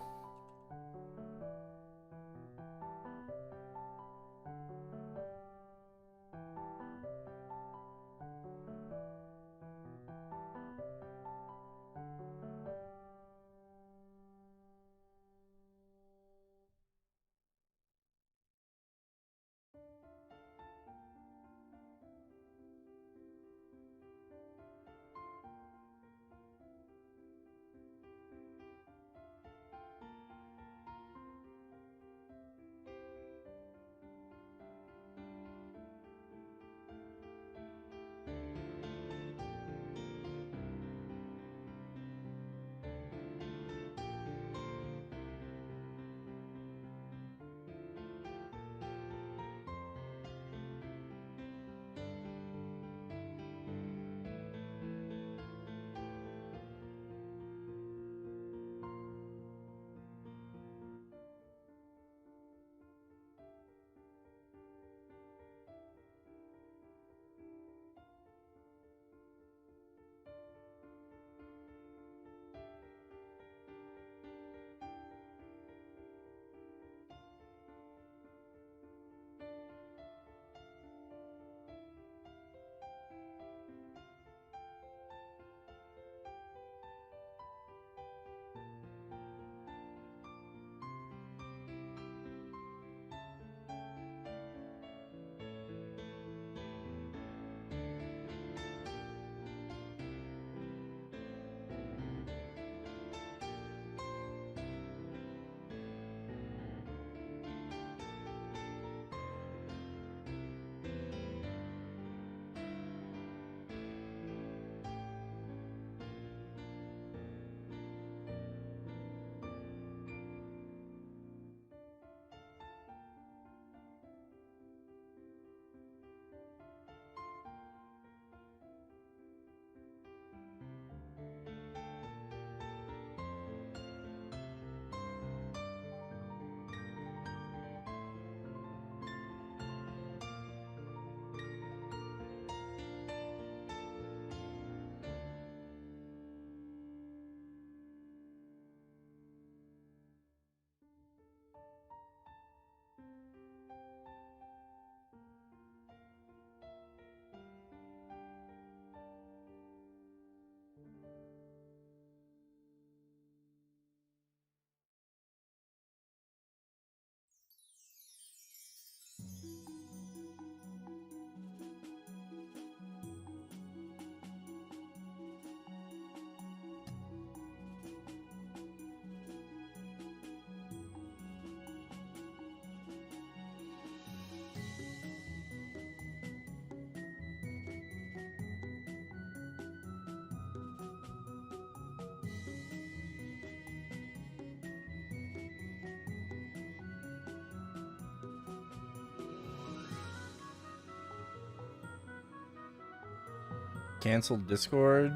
S1: canceled Discord.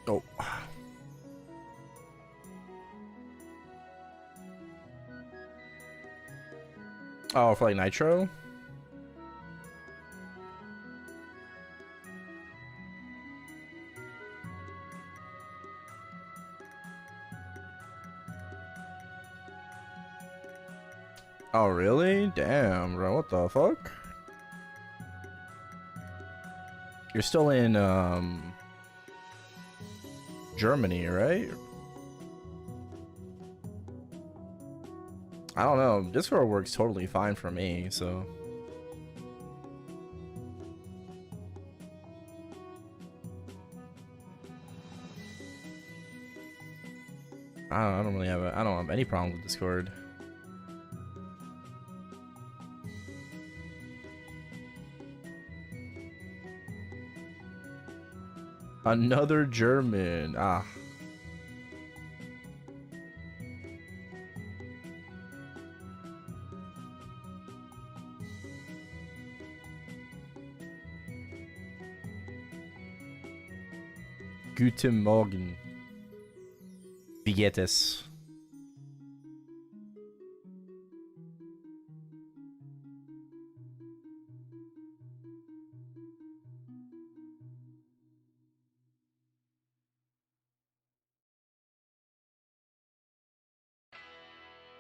S1: Oh. Oh, for like Nitro? Oh, really? Damn, bro. What the fuck? You're still in, Germany, right? I don't know. Discord works totally fine for me, so. I don't really have I don't have any problem with Discord. Another German. Ah. Guten Morgen. Wie geht es?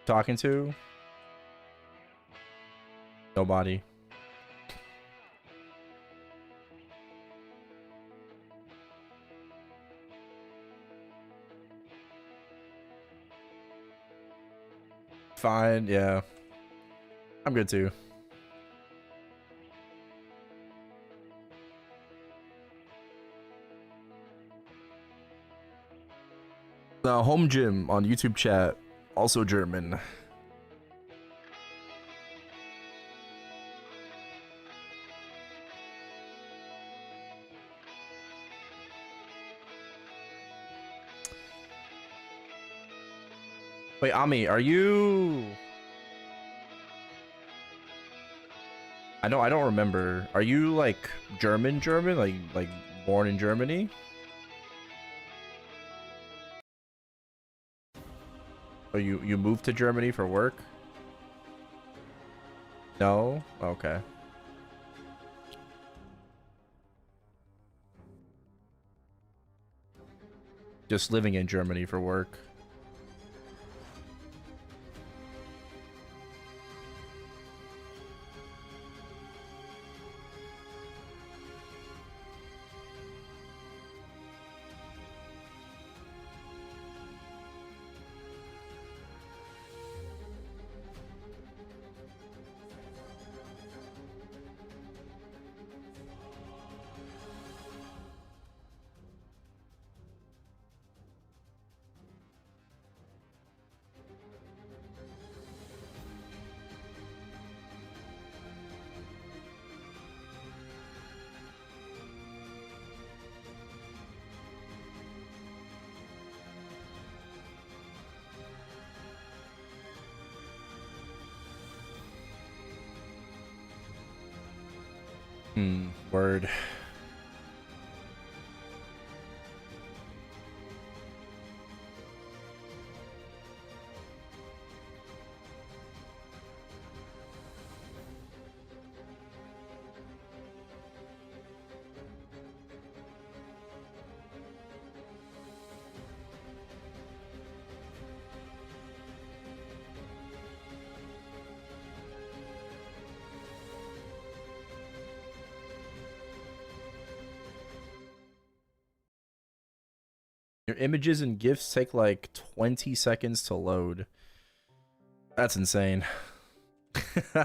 S1: Talking to? Nobody. Fine, yeah. I'm good too. The home gym on YouTube chat, also German. Wait, Ami, are you... I don't remember. Are you like German? Like born in Germany? Or you moved to Germany for work? No? Okay. Just living in Germany for work. Word. Your images and GIFs take like 20 seconds to load. That's insane. You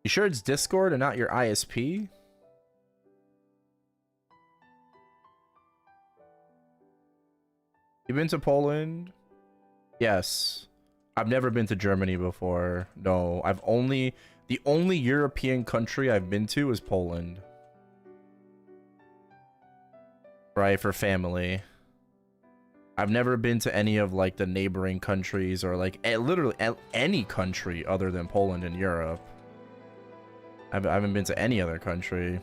S1: sure it's Discord and not your ISP? You been to Poland? Yes. I've never been to Germany before. No, the only European country I've been to is Poland. right, for family. I've never been to any of like the neighboring countries or like literally any country other than Poland and Europe. I haven't been to any other country.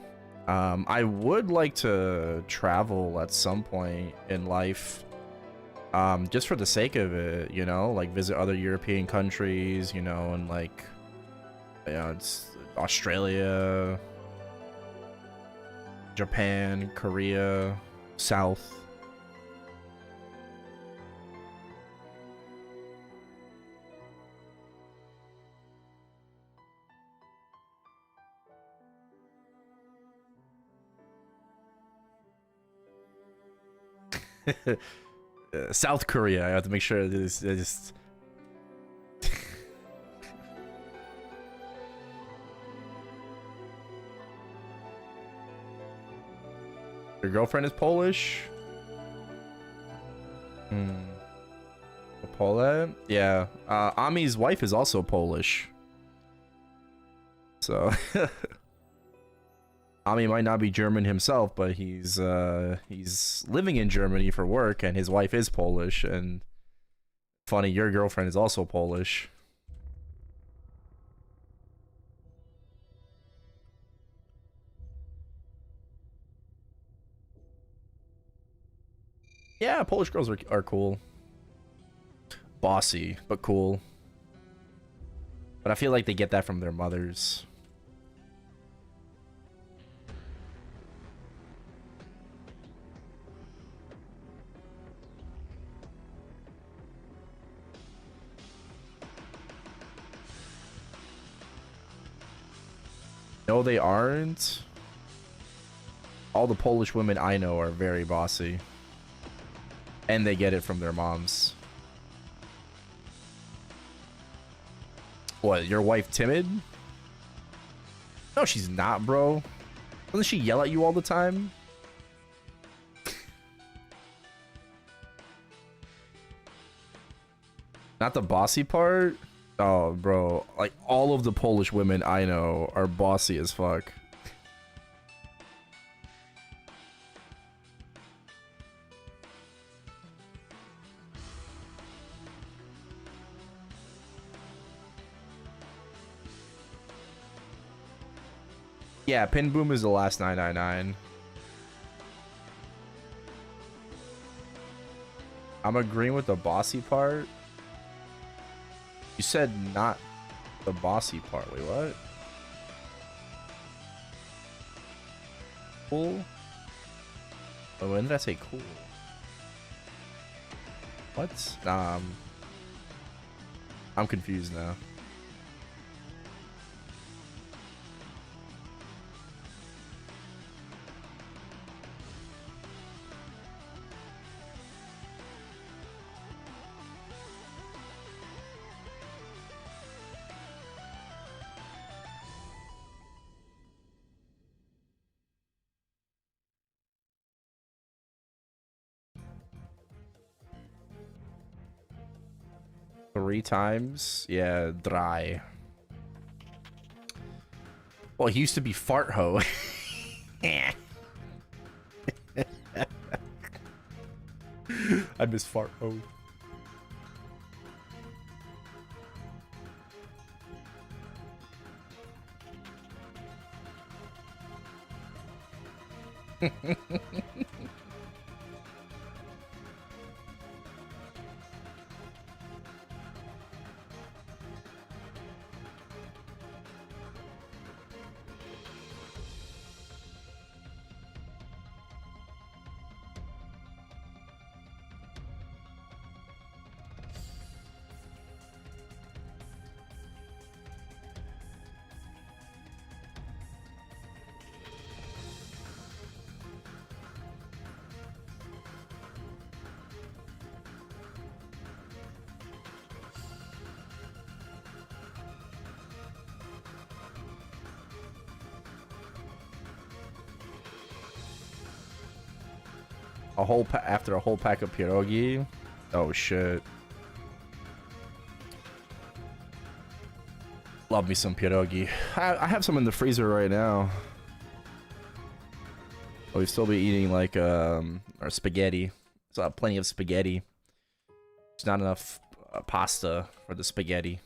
S1: I would like to travel at some point in life, just for the sake of it, you know, like visit other European countries, you know, and like, you know, it's Australia, Japan, Korea, South. South Korea. I have to make sure this just. Your girlfriend is Polish? Poland? Yeah. Ami's wife is also Polish. So Ami might not be German himself, but he's living in Germany for work, and his wife is Polish. And funny, your girlfriend is also Polish. Yeah, Polish girls are cool. Bossy, but cool. But I feel like they get that from their mothers. No, they aren't. All the Polish women I know are very bossy. And they get it from their moms. What, your wife timid? No, she's not, bro. Doesn't she yell at you all the time? Not the bossy part? Oh, bro. Like, all of the Polish women I know are bossy as fuck. Yeah, Pin Boom is the last 999. I'm agreeing with the bossy part. You said not the bossy part. Wait, what? Cool? Oh, when did I say cool? What? I'm confused now. Three times? Yeah, dry. Well, he used to be fart ho. I miss fart ho. After a whole pack of pierogi. Oh shit. Love me some pierogi. I have some in the freezer right now. We'll still be eating like our spaghetti. So plenty of spaghetti. There's not enough pasta for the spaghetti.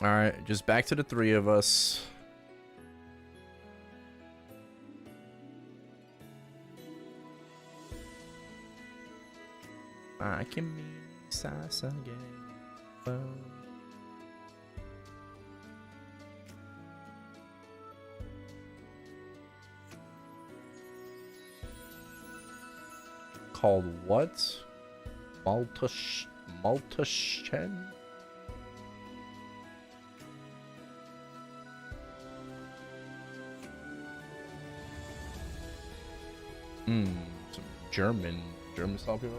S1: All right, just back to the three of us. I can be Sasa again. Called what? Maltashen? Some German style people.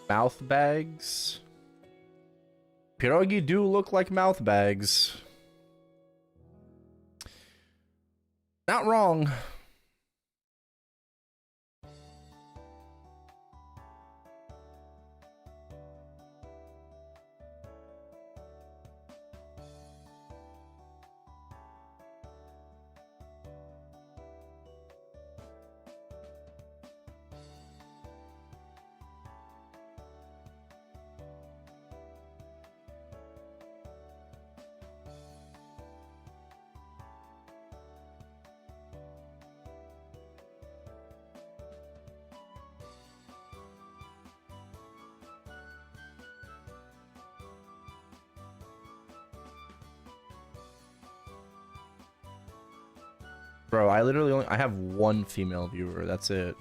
S1: Mouth bags. Pierogi do look like mouth bags. Not wrong. Bro, I literally I have one female viewer. That's it.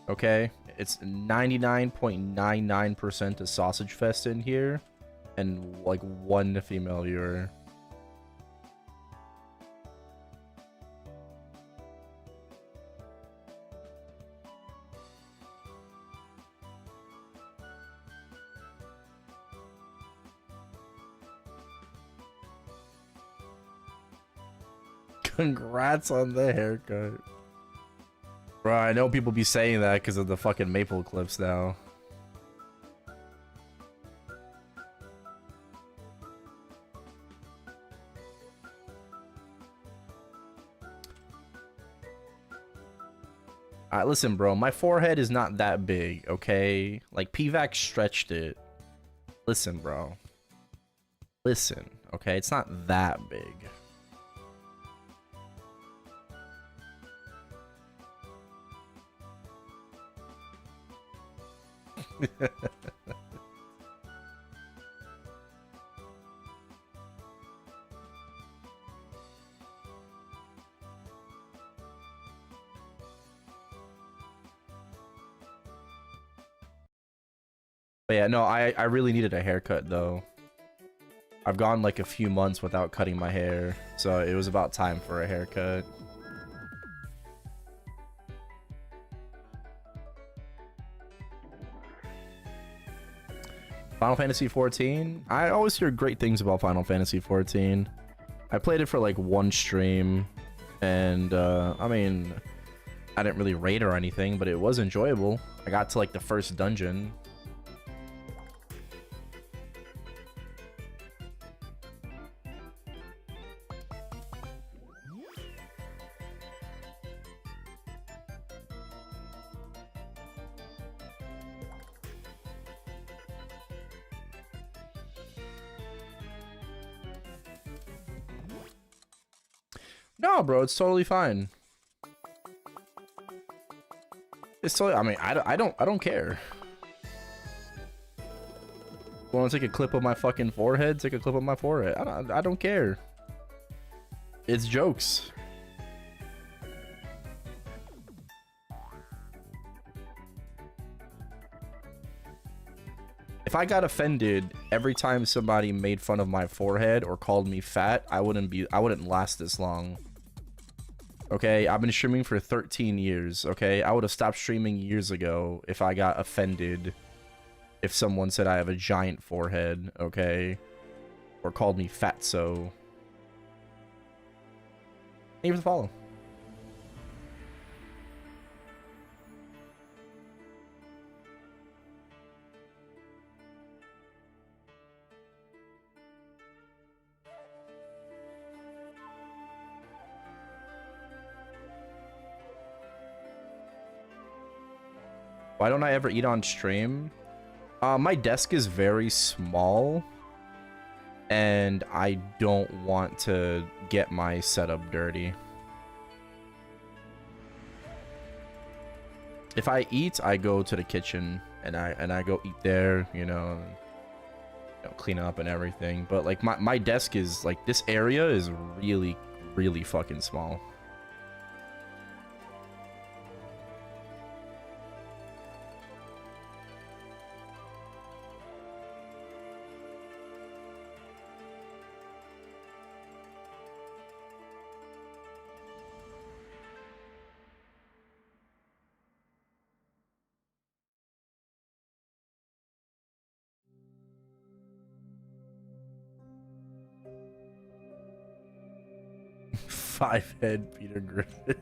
S1: Okay? It's 99.99% a sausage fest in here. And like one female viewer. Congrats on the haircut. Bro, I know people be saying that because of the fucking maple clips now. Alright, listen, bro. My forehead is not that big, okay? Like, PVAC stretched it. Listen, bro. Listen, okay? It's not that big. But yeah, no, I really needed a haircut though. I've gone like a few months without cutting my hair, so it was about time for a haircut. Final Fantasy 14? I always hear great things about Final Fantasy 14. I played it for like one stream, and I mean, I didn't really rate or anything, but it was enjoyable. I got to like the first dungeon. No, bro, it's totally fine. It's totally, I mean, I don't care. Want to take a clip of my fucking forehead? Take a clip of my forehead. I don't care. It's jokes. If I got offended every time somebody made fun of my forehead or called me fat, I wouldn't last this long. Okay, I've been streaming for 13 years, okay? I would have stopped streaming years ago if I got offended if someone said I have a giant forehead, okay? Or called me fatso. Thank you for the follow. Why don't I ever eat on stream? My desk is very small, and I don't want to get my setup dirty. If I eat, I go to the kitchen and I go eat there, you know, clean up and everything. But like my desk is like, this area is really, really fucking small. Five-head Peter Griffin.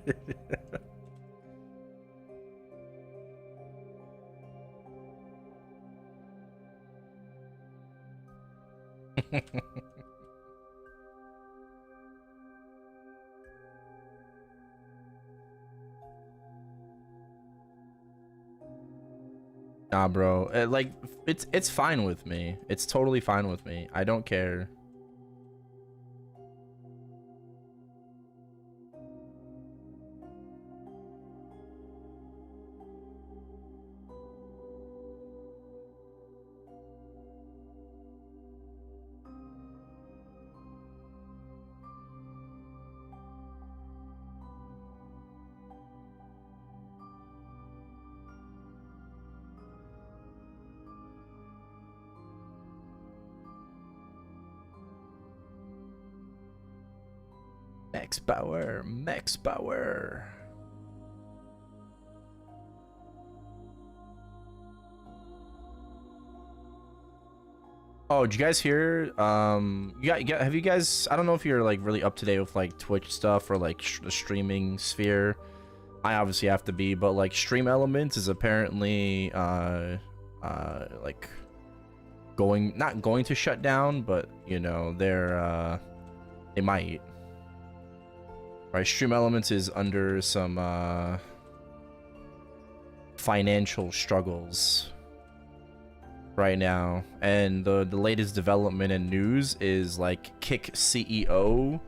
S1: Nah, bro. Like, it's fine with me. It's totally fine with me. I don't care. Max power. Oh, did you guys hear? Have you guys? I don't know if you're like really up to date with like Twitch stuff or like the streaming sphere. I obviously have to be, but like Stream Elements is apparently like not going to shut down, but you know they might. Right, Stream Elements is under some financial struggles right now, and the latest development and news is like Kick CEO.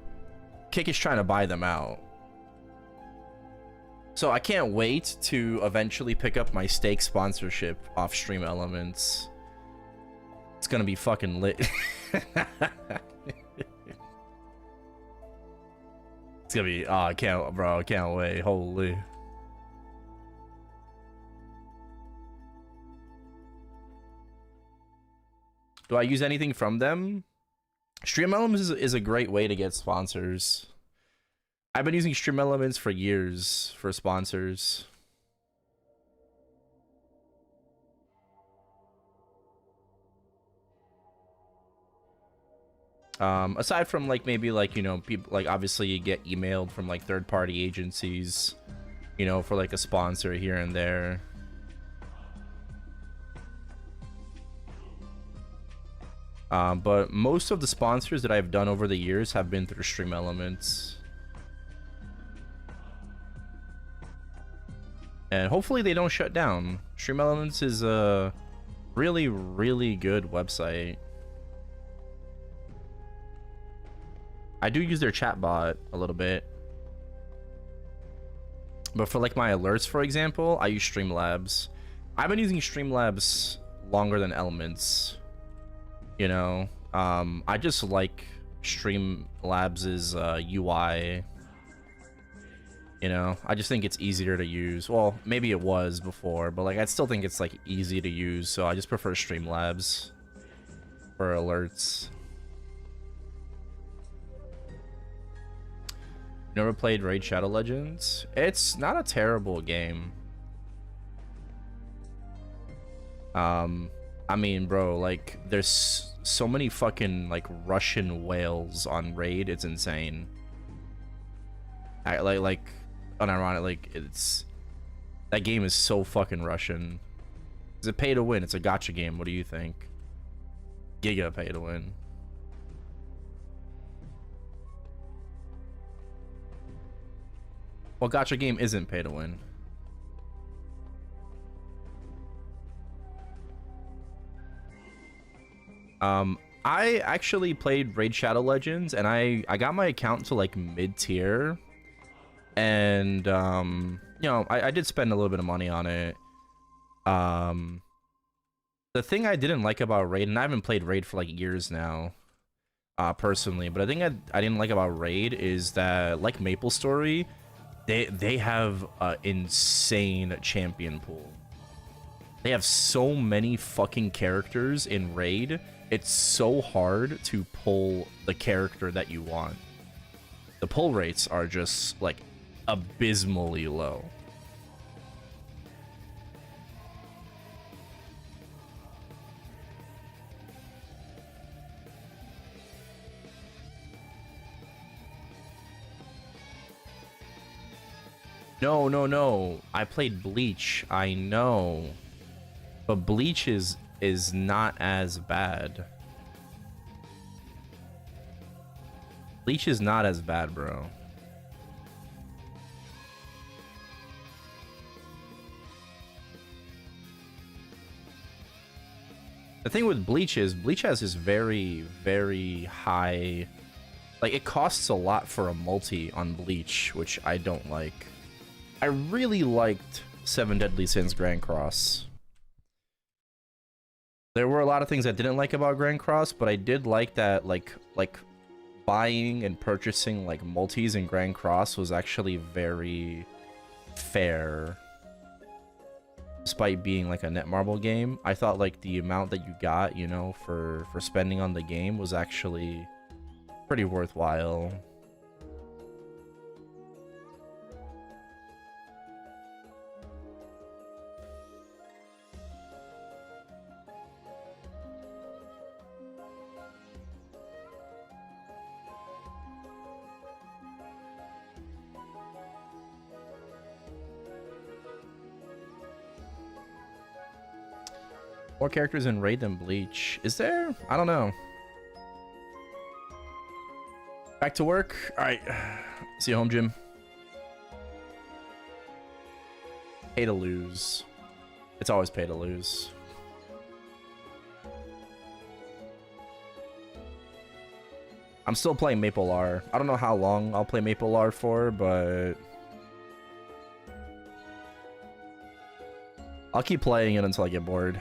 S1: Kick is trying to buy them out. So I can't wait to eventually pick up my stake sponsorship off Stream Elements. It's gonna be fucking lit. It's gonna be, oh, I can't wait. Holy. Do I use anything from them? Stream Elements is a great way to get sponsors. I've been using Stream Elements for years for sponsors. Aside from like maybe like, you know, people like obviously you get emailed from like third-party agencies, you know, for like a sponsor here and there. But most of the sponsors that I've done over the years have been through Stream Elements. And hopefully they don't shut down. Stream Elements is a really, really good website. I do use their chatbot a little bit. But for like my alerts, for example, I use Streamlabs. I've been using Streamlabs longer than Elements. You know, I just like Streamlabs' UI. You know, I just think it's easier to use. Well, maybe it was before, but like I still think it's like easy to use, so I just prefer Streamlabs for alerts. Never played Raid Shadow Legends? It's not a terrible game. I mean, bro, like there's so many fucking like Russian whales on Raid, it's insane. Like unironic, like it's that game is so fucking Russian. Is it pay to win? It's a gacha game. What do you think? Giga pay to win. Well, gacha game isn't pay to win. I actually played Raid Shadow Legends, and I got my account to like mid tier, and you know, I did spend a little bit of money on it. The thing I didn't like about Raid, and I haven't played Raid for like years now, personally, but I think I didn't like about Raid is that like MapleStory, they have an insane champion pool. They have so many fucking characters in Raid. It's so hard to pull the character that you want. The pull rates are just like abysmally low. No. I played Bleach. I know. But Bleach is not as bad. Bleach is not as bad, bro. The thing with Bleach is Bleach has this very, very high... Like, it costs a lot for a multi on Bleach, which I don't like. I really liked Seven Deadly Sins Grand Cross. There were a lot of things I didn't like about Grand Cross, but I did like that, like buying and purchasing like multis in Grand Cross was actually very fair. Despite being like a Netmarble game, I thought like the amount that you got, you know, for spending on the game was actually pretty worthwhile. More characters in Raid than Bleach. Is there? I don't know. Back to work? Alright. See you home, Jim. Pay to lose. It's always pay to lose. I'm still playing Maple R. I don't know how long I'll play Maple R for, but... I'll keep playing it until I get bored.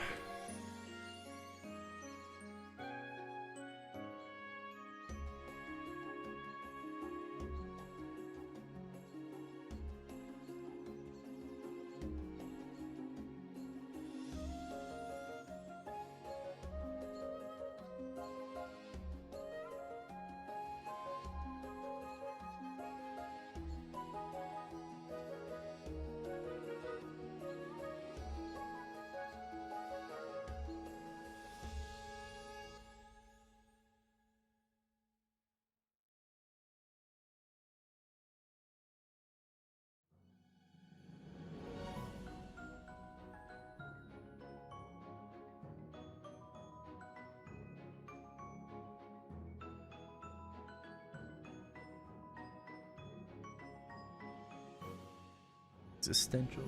S1: Existential.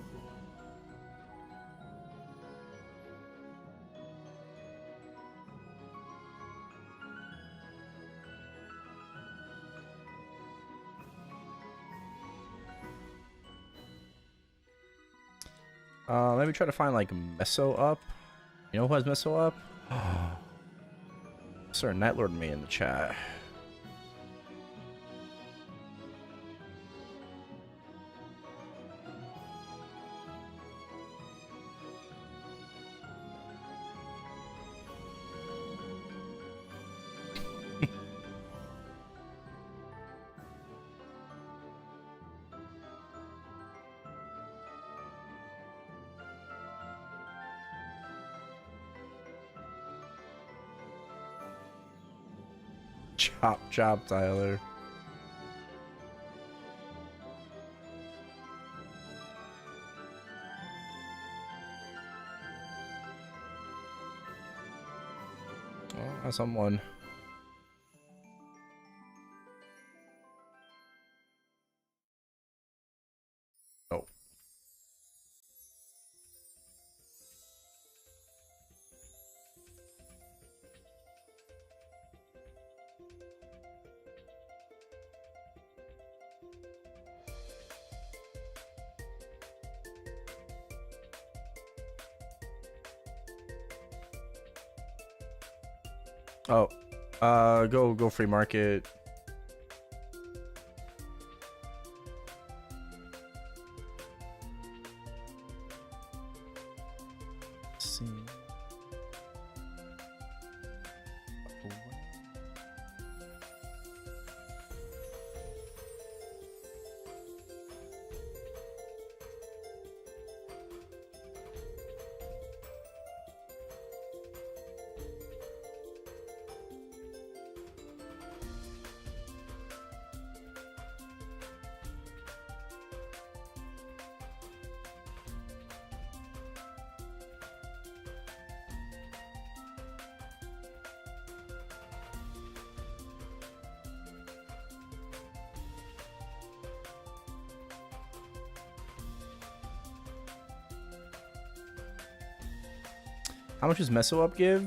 S1: Let me try to find like Meso up. You know who has Meso up? Sir Nightlord me in the chat. Chop, chop, Tyler. Oh, someone. Oh. Oh, go free market. Let's see. How much does Meso up give?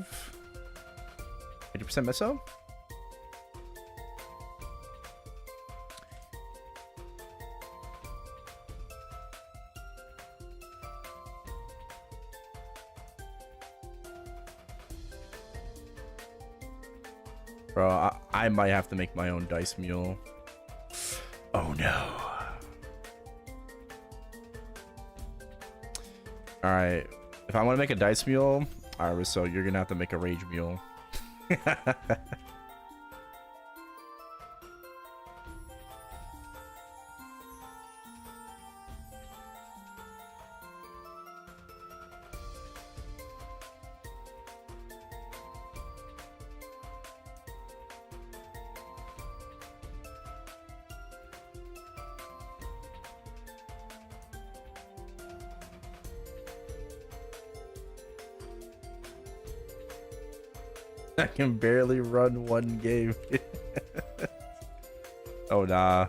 S1: 50% Meso? Bro, I might have to make my own dice mule. Oh no. Alright. If I want to make a dice mule, alright, so you're gonna have to make a rage mule. I can barely run one game. Oh nah.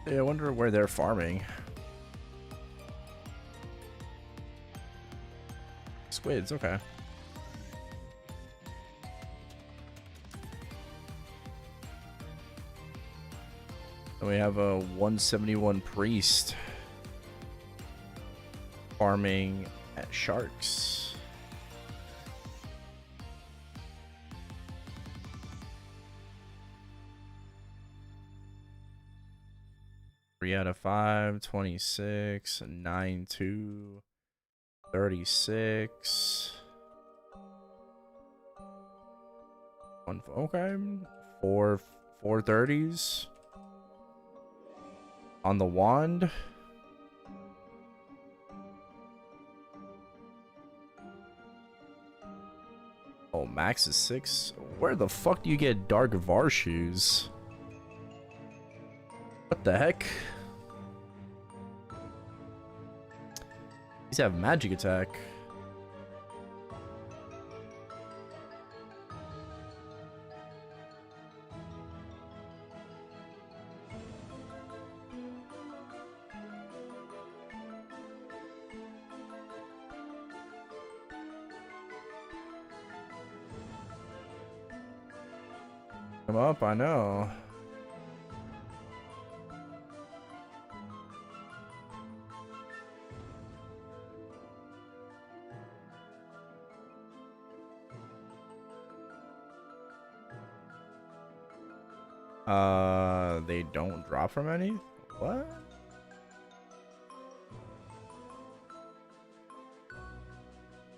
S1: Yeah, I wonder where they're farming. Squids, okay. And we have a 171 priest farming at sharks. 3 out of 5, 26, 9, 2, 36. Okay, four 30s on the wand. Oh, max is 6. Where the fuck do you get dark var shoes? What the heck? These have magic attack. Come up, I know. They don't drop from any? What?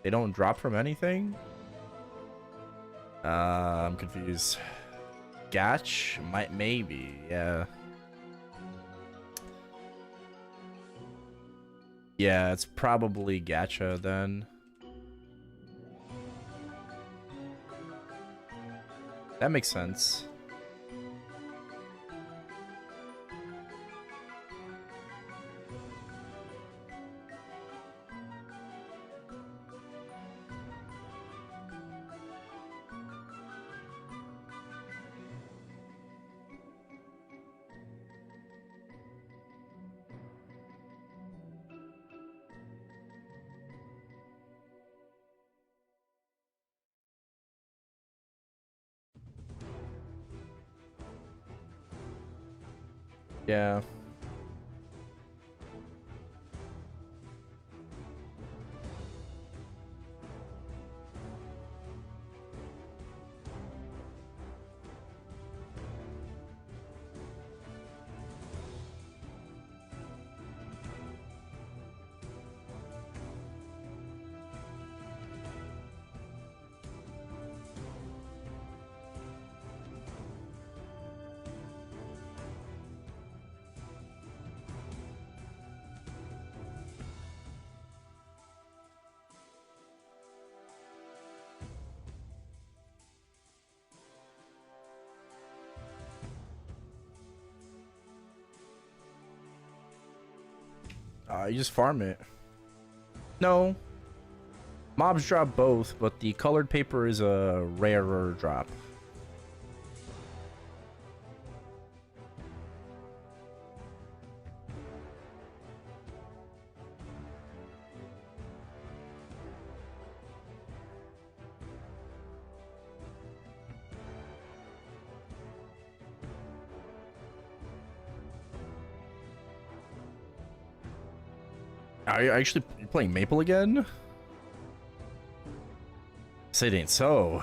S1: They don't drop from anything? I'm confused. Gach? Maybe, yeah. Yeah, it's probably Gacha then. That makes sense. Yeah. You just farm it. No. Mobs drop both, but the colored paper is a rarer drop. Are you actually playing Maple again? Say it ain't so.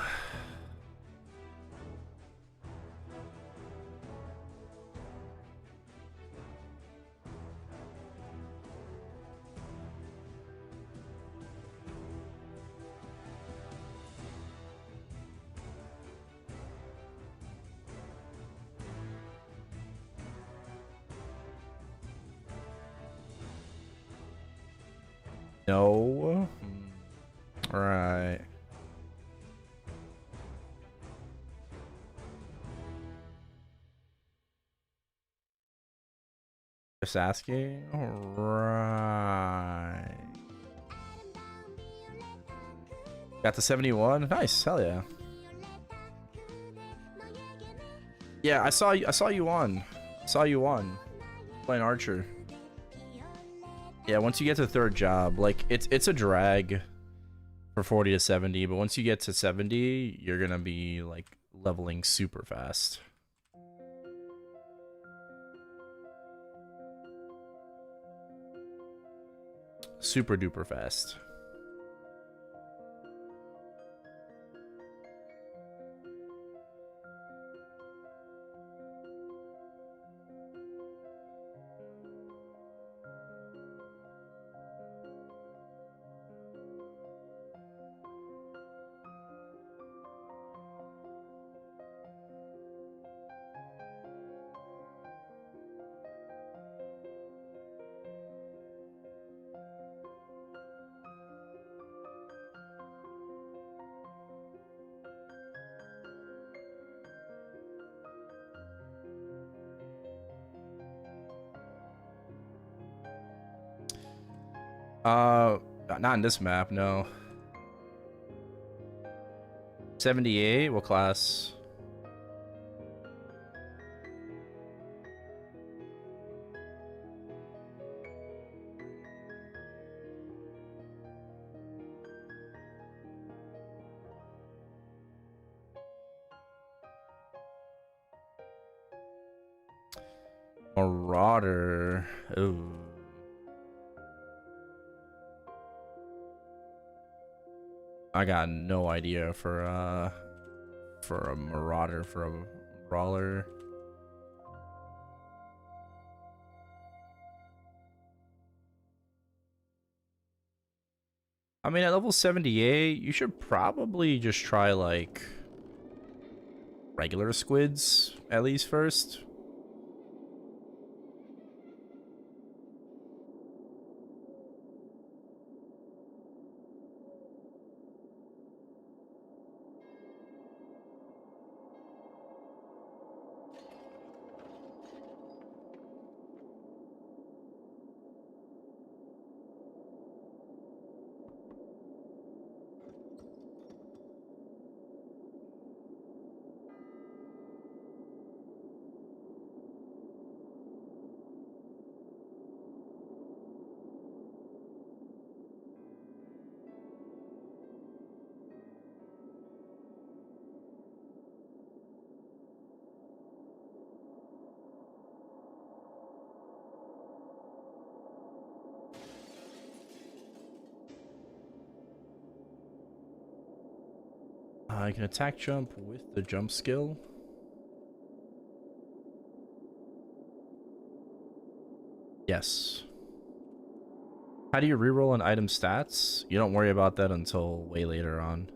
S1: No. All right. Just asking. All right. Got the 71. Nice. Hell yeah. Yeah, I saw you. I saw you on. Saw you on playing Archer. Yeah, once you get to the third job, like it's a drag for 40 to 70, but once you get to 70, you're gonna be like leveling super fast. Super duper fast. Not in this map, no. 78, what class? Marauder. Ooh. I got no idea for a Marauder, for a brawler. I mean, at level 78, you should probably just try, like, regular squids, at least first. I can attack jump with the jump skill. Yes. How do you reroll an item stats? You don't worry about that until way later on.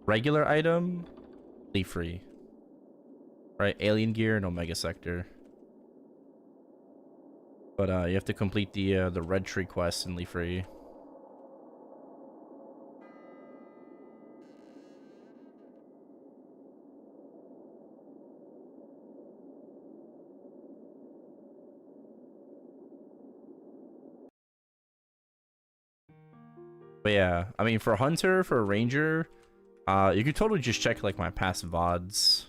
S1: Regular item, leave free. Right, alien gear and Omega Sector. But you have to complete the red tree quest and leave free. But yeah, I mean, for Hunter, for Ranger, you could totally just check, like, my past VODs.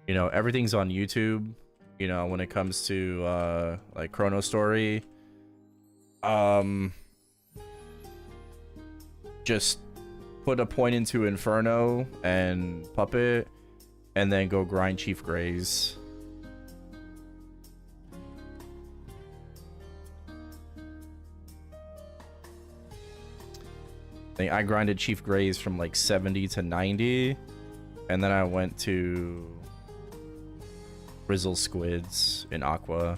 S1: You know, everything's on YouTube, you know, when it comes to, like, ChronoStory. Just put a point into Inferno and Puppet, and then go grind Chief Grays. I grinded Chief Grays from like 70 to 90, and then I went to Frizzle Squids in Aqua.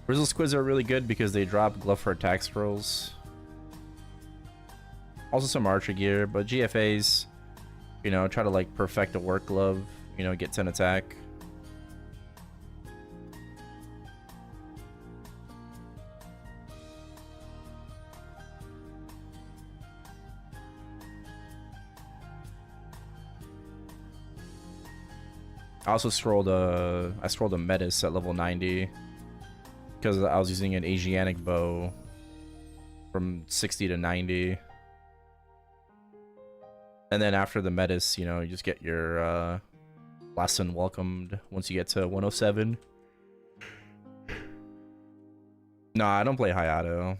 S1: Frizzle Squids are really good because they drop glove for attack scrolls. Also some archer gear, but GFAs, you know, try to like perfect a work glove, you know, get 10 attack. I also scrolled a Metis at level 90 because I was using an Asiatic bow from 60 to 90. And then after the Metis, you know, you just get your lesson welcomed once you get to 107. No, I don't play Hayato.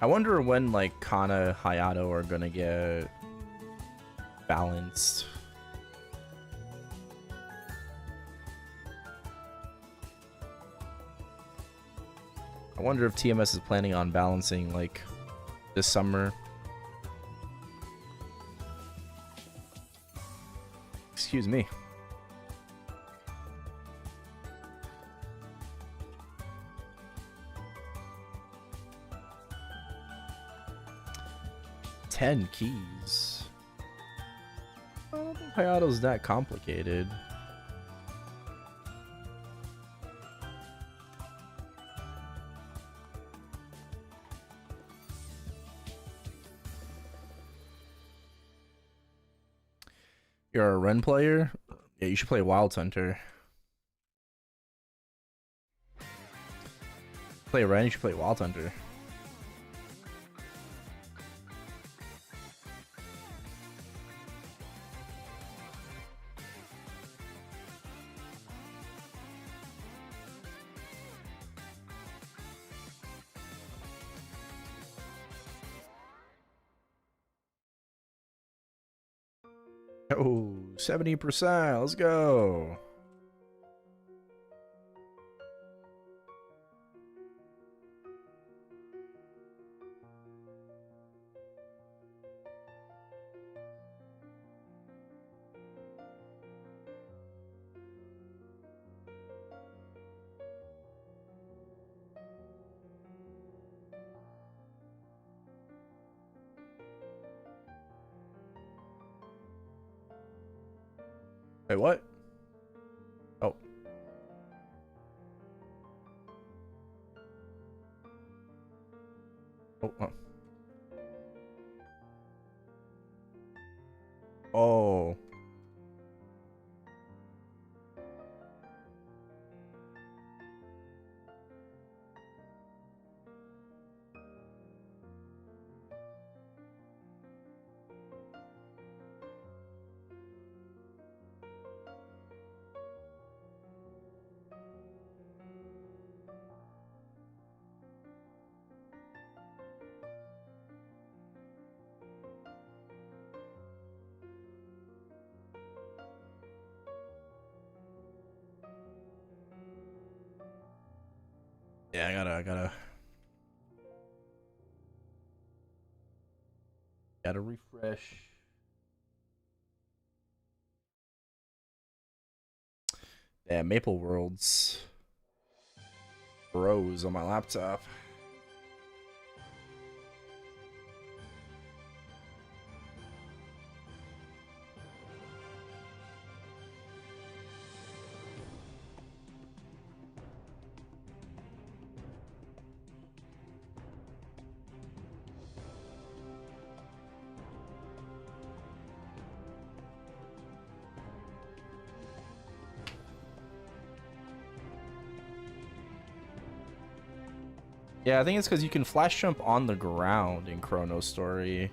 S1: I wonder when like Kana Hayato are gonna get balanced. I wonder if TMS is planning on balancing like this summer. Excuse me. Ten keys. I don't think Hayato's that complicated. You're a Ren player? Yeah, you should play Wild Hunter. Play Ren, you should play Wild Hunter. Oh, 70%. Let's go. Wait, what? Oh. Oh. Oh. Yeah, gotta refresh. Yeah, Maple Worlds froze on my laptop. Yeah, I think it's because you can flash jump on the ground in ChronoStory.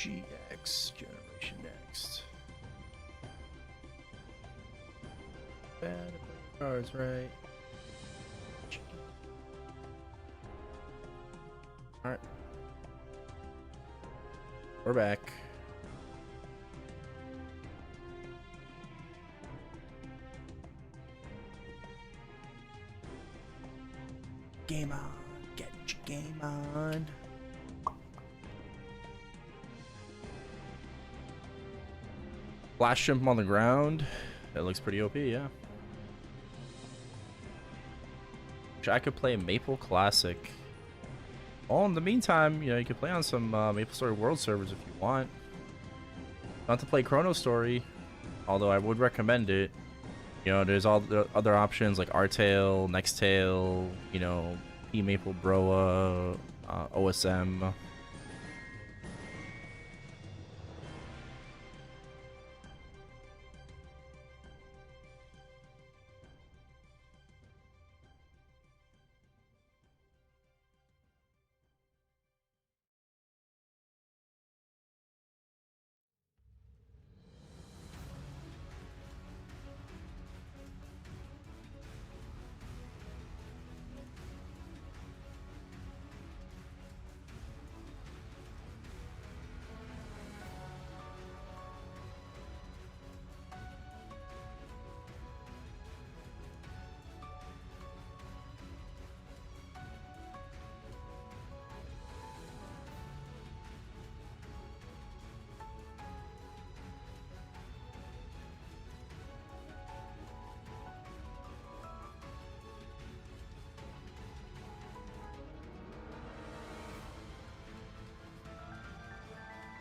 S1: GX, Generation Next. Bad cards, right? Alright. We're back. Game on. Get your game on. Flash jump on the ground. That looks pretty OP, yeah. Wish I could play Maple Classic. Well, in the meantime, you know, you could play on some MapleStory World servers if you want. Not to play ChronoStory, although I would recommend it. You know, there's all the other options like Artail, Nextail, you know, P Maple Broa, OSM.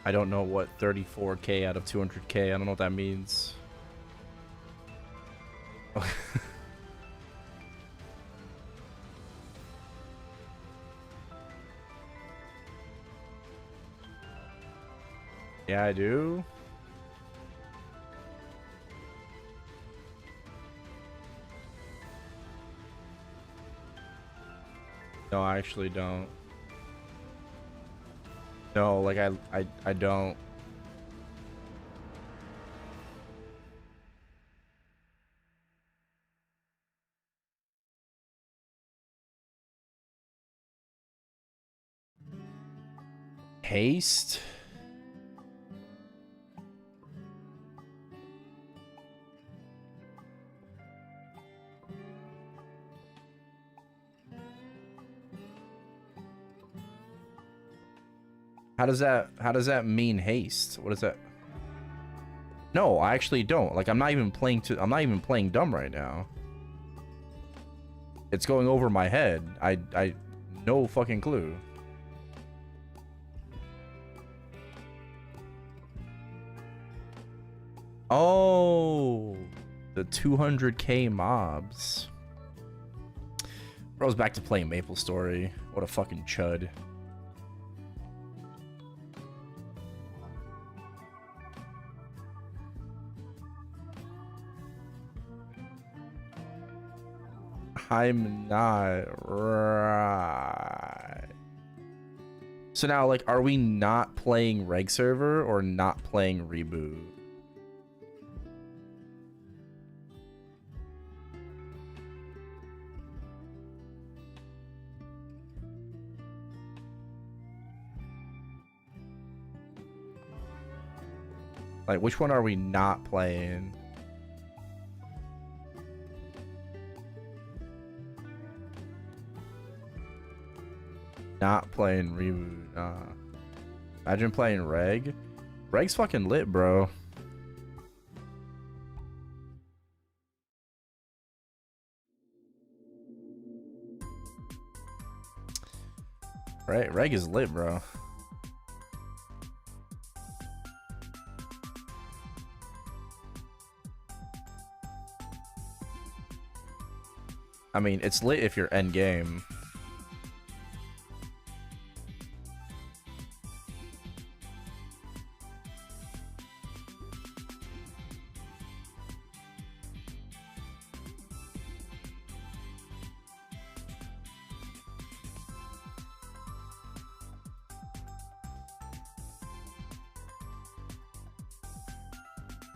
S1: I don't know what 34k out of 200k. I don't know what that means. Yeah, I do. No, I actually don't. No, like I don't. Haste? How does that mean haste? What is that? No, I actually don't. Like I'm not even playing dumb right now. It's going over my head. I no fucking clue. Oh, the 200k mobs. Bro's back to playing MapleStory. What a fucking chud. I'm not right. So now, like, are we not playing reg server or not playing reboot? Like, which one are we not playing? Not playing reboot. Imagine playing reg. Reg's fucking lit, bro. Right, reg is lit, bro. I mean, it's lit if you're endgame.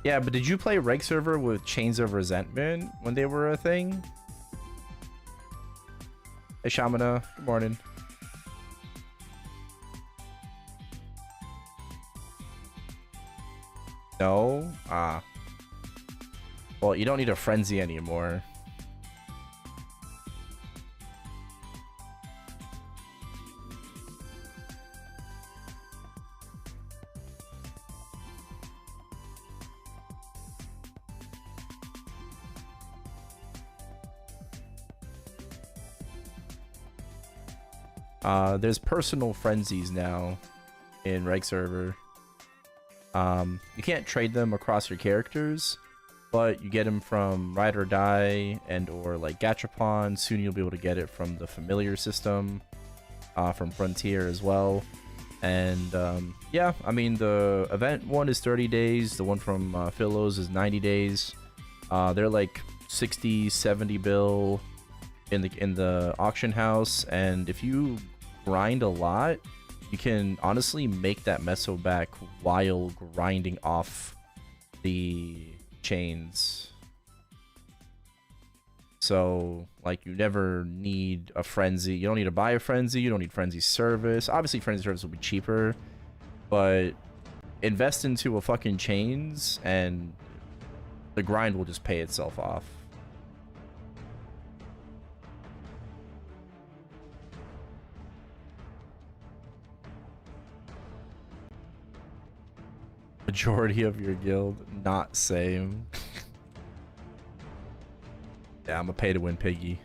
S1: Yeah, but did you play reg server with Chains of Resentment when they were a thing? Hey, Shamana. Good morning. No? Ah. Well, you don't need a frenzy anymore. There's personal frenzies now in reg server. You can't trade them across your characters, but you get them from Ride or Die and or like Gachapon. Soon you'll be able to get it from the familiar system, from Frontier as well. And yeah, I mean the event one is 30 days. The one from Philos is 90 days. They're like 60, 70 bill in the auction house, and if you grind a lot, you can honestly make that meso back while grinding off the chains. So like you never need a frenzy. You don't need to buy a frenzy. You don't need frenzy service. Obviously frenzy service will be cheaper, but invest into a fucking chains and the grind will just pay itself off. Majority of your guild, not same. Yeah, I'm a pay to win piggy.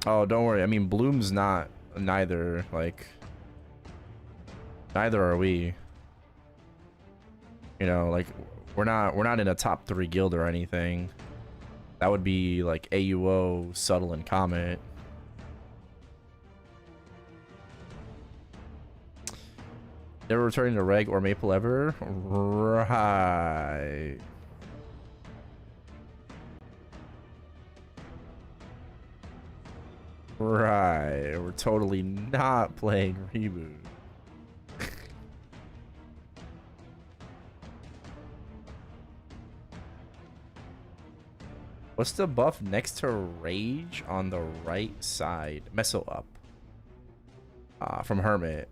S1: Oh, don't worry. I mean, Bloom's not neither. Like, neither are we. You know, like we're not in a top 3 guild or anything. That would be like AUO, Subtle, and Comet. Never returning to Reg or Maple ever? Right. Right. We're totally not playing Reboot. What's the buff next to Rage on the right side? Meso up. From Hermit.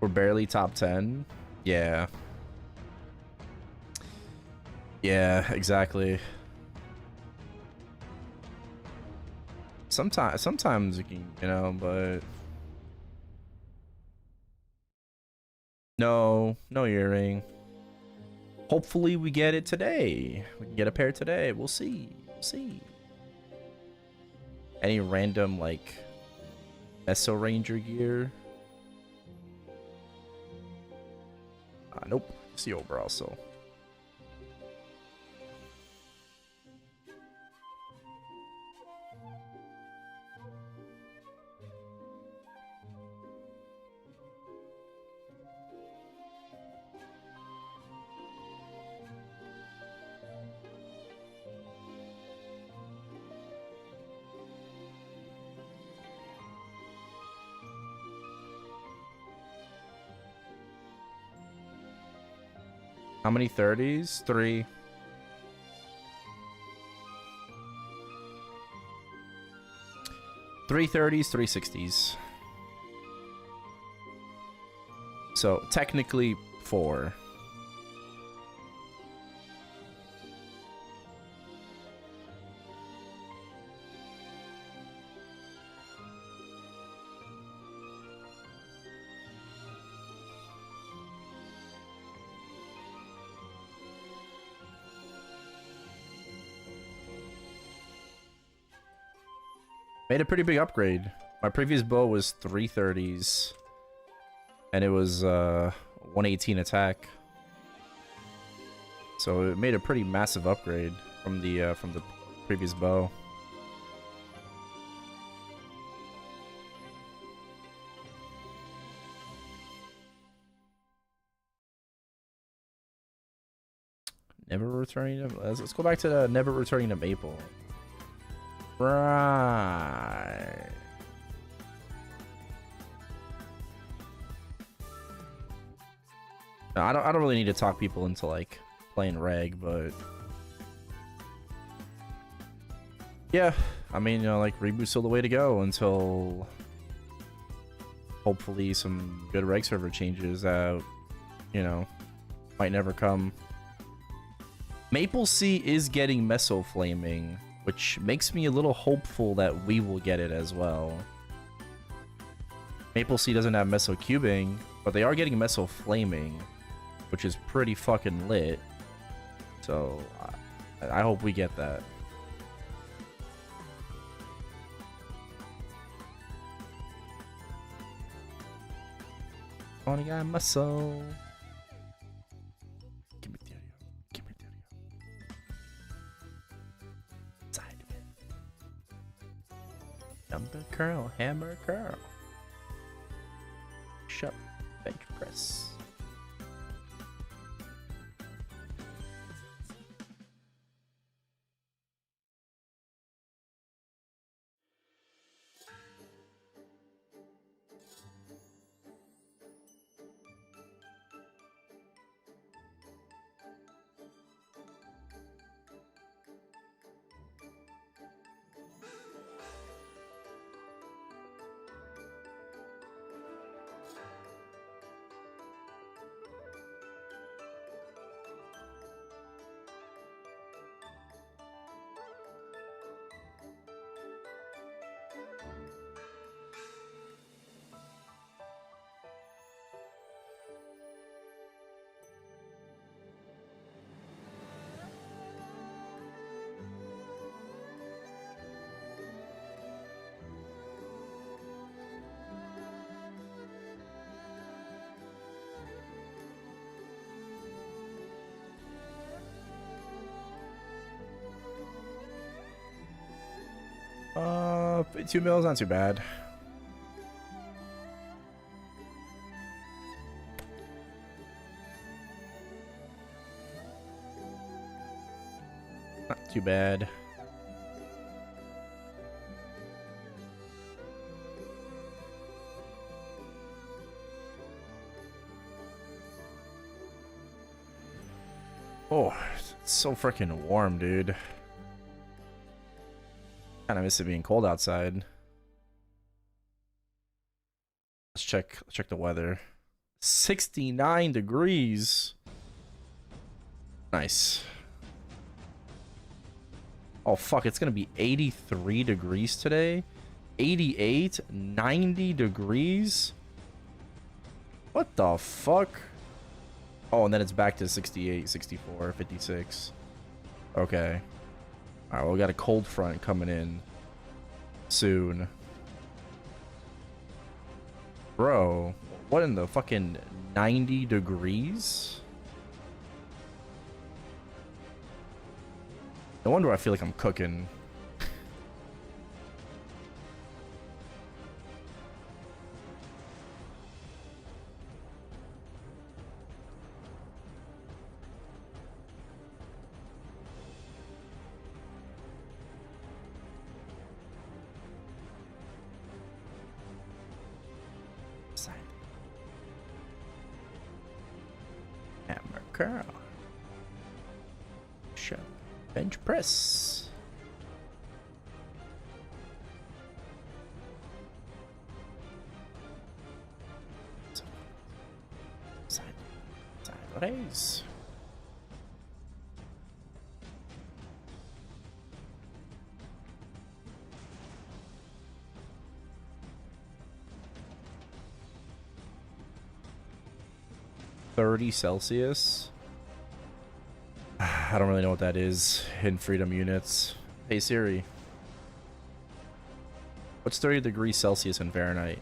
S1: We're barely top 10. Yeah. Yeah, exactly. Sometimes you can, you know, but no earring. Hopefully we get it today. We can get a pair today. We'll see. We'll see. Any random like Meso Ranger gear? Nope. See over also. How many 30s? 3. Three 30s, 3 60s. So technically 4. Made a pretty big upgrade. My previous bow was 330s, and it was 118 attack. So it made a pretty massive upgrade from the previous bow. Never returning to. Let's go back to the never returning to Maple. Right. No, I don't really need to talk people into like playing Reg, but yeah, I mean, you know, like Reboot's still the way to go until hopefully some good Reg server changes that, you know, might never come. Maple Sea is getting Meso Flaming, which makes me a little hopeful that we will get it as well. Maple Sea doesn't have Meso Cubing, but they are getting Meso Flaming, which is pretty fucking lit. So I hope we get that. Only got Meso. Give me theory. Give me theory. Side Number curl, hammer curl. Shut bench press. 2 mils, not too bad. Not too bad. Oh, it's so freaking warm, dude. Kind of miss it being cold outside. Let's check the weather. 69 degrees. Nice. Oh fuck, it's gonna be 83 degrees today. 88, 90 degrees. What the fuck? Oh, and then it's back to 68, 64, 56. Okay. Alright, well, we got a cold front coming in soon. Bro, what in the fucking 90 degrees? No wonder I feel like I'm cooking. Hammer curl. Shut. Bench press. Sideways. Celsius. I don't really know what that is in freedom units. Hey Siri, what's 30 degrees Celsius in Fahrenheit?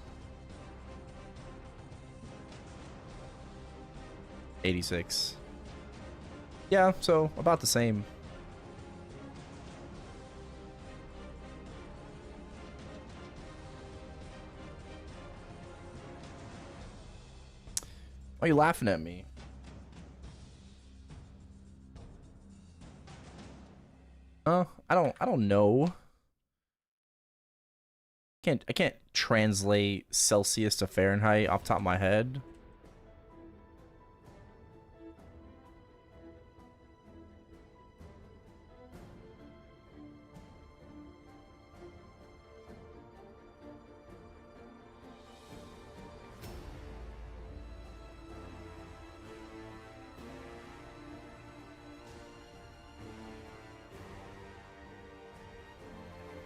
S1: 86. Yeah, so about the same. Why are you laughing at me? I don't know. I can't translate Celsius to Fahrenheit off the top of my head.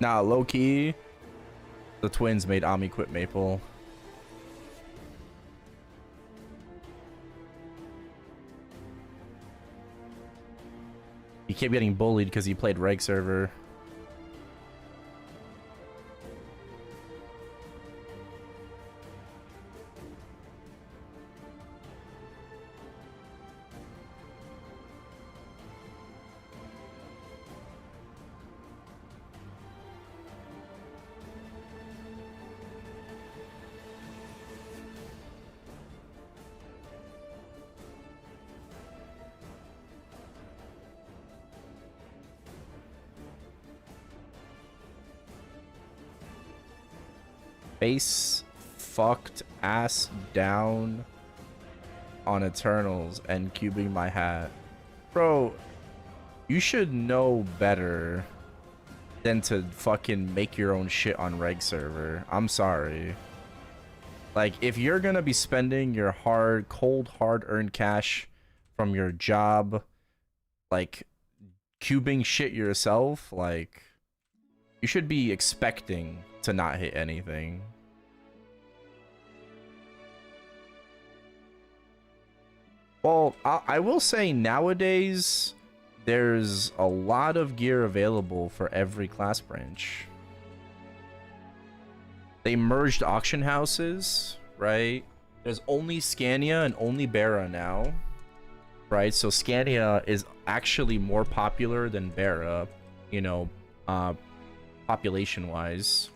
S1: Nah, low key, the twins made Ami quit Maple. He kept getting bullied because he played reg server. Face fucked ass down on Eternals and cubing my hat. Bro, you should know better than to fucking make your own shit on reg server. I'm sorry. Like, if you're gonna be spending your hard-earned cash from your job, like, cubing shit yourself, like, you should be expecting to not hit anything. Well, I will say nowadays there's a lot of gear available for every class branch. They merged auction houses, right? There's only Scania and only Bara now, right? So Scania is actually more popular than Bara, you know, population-wise.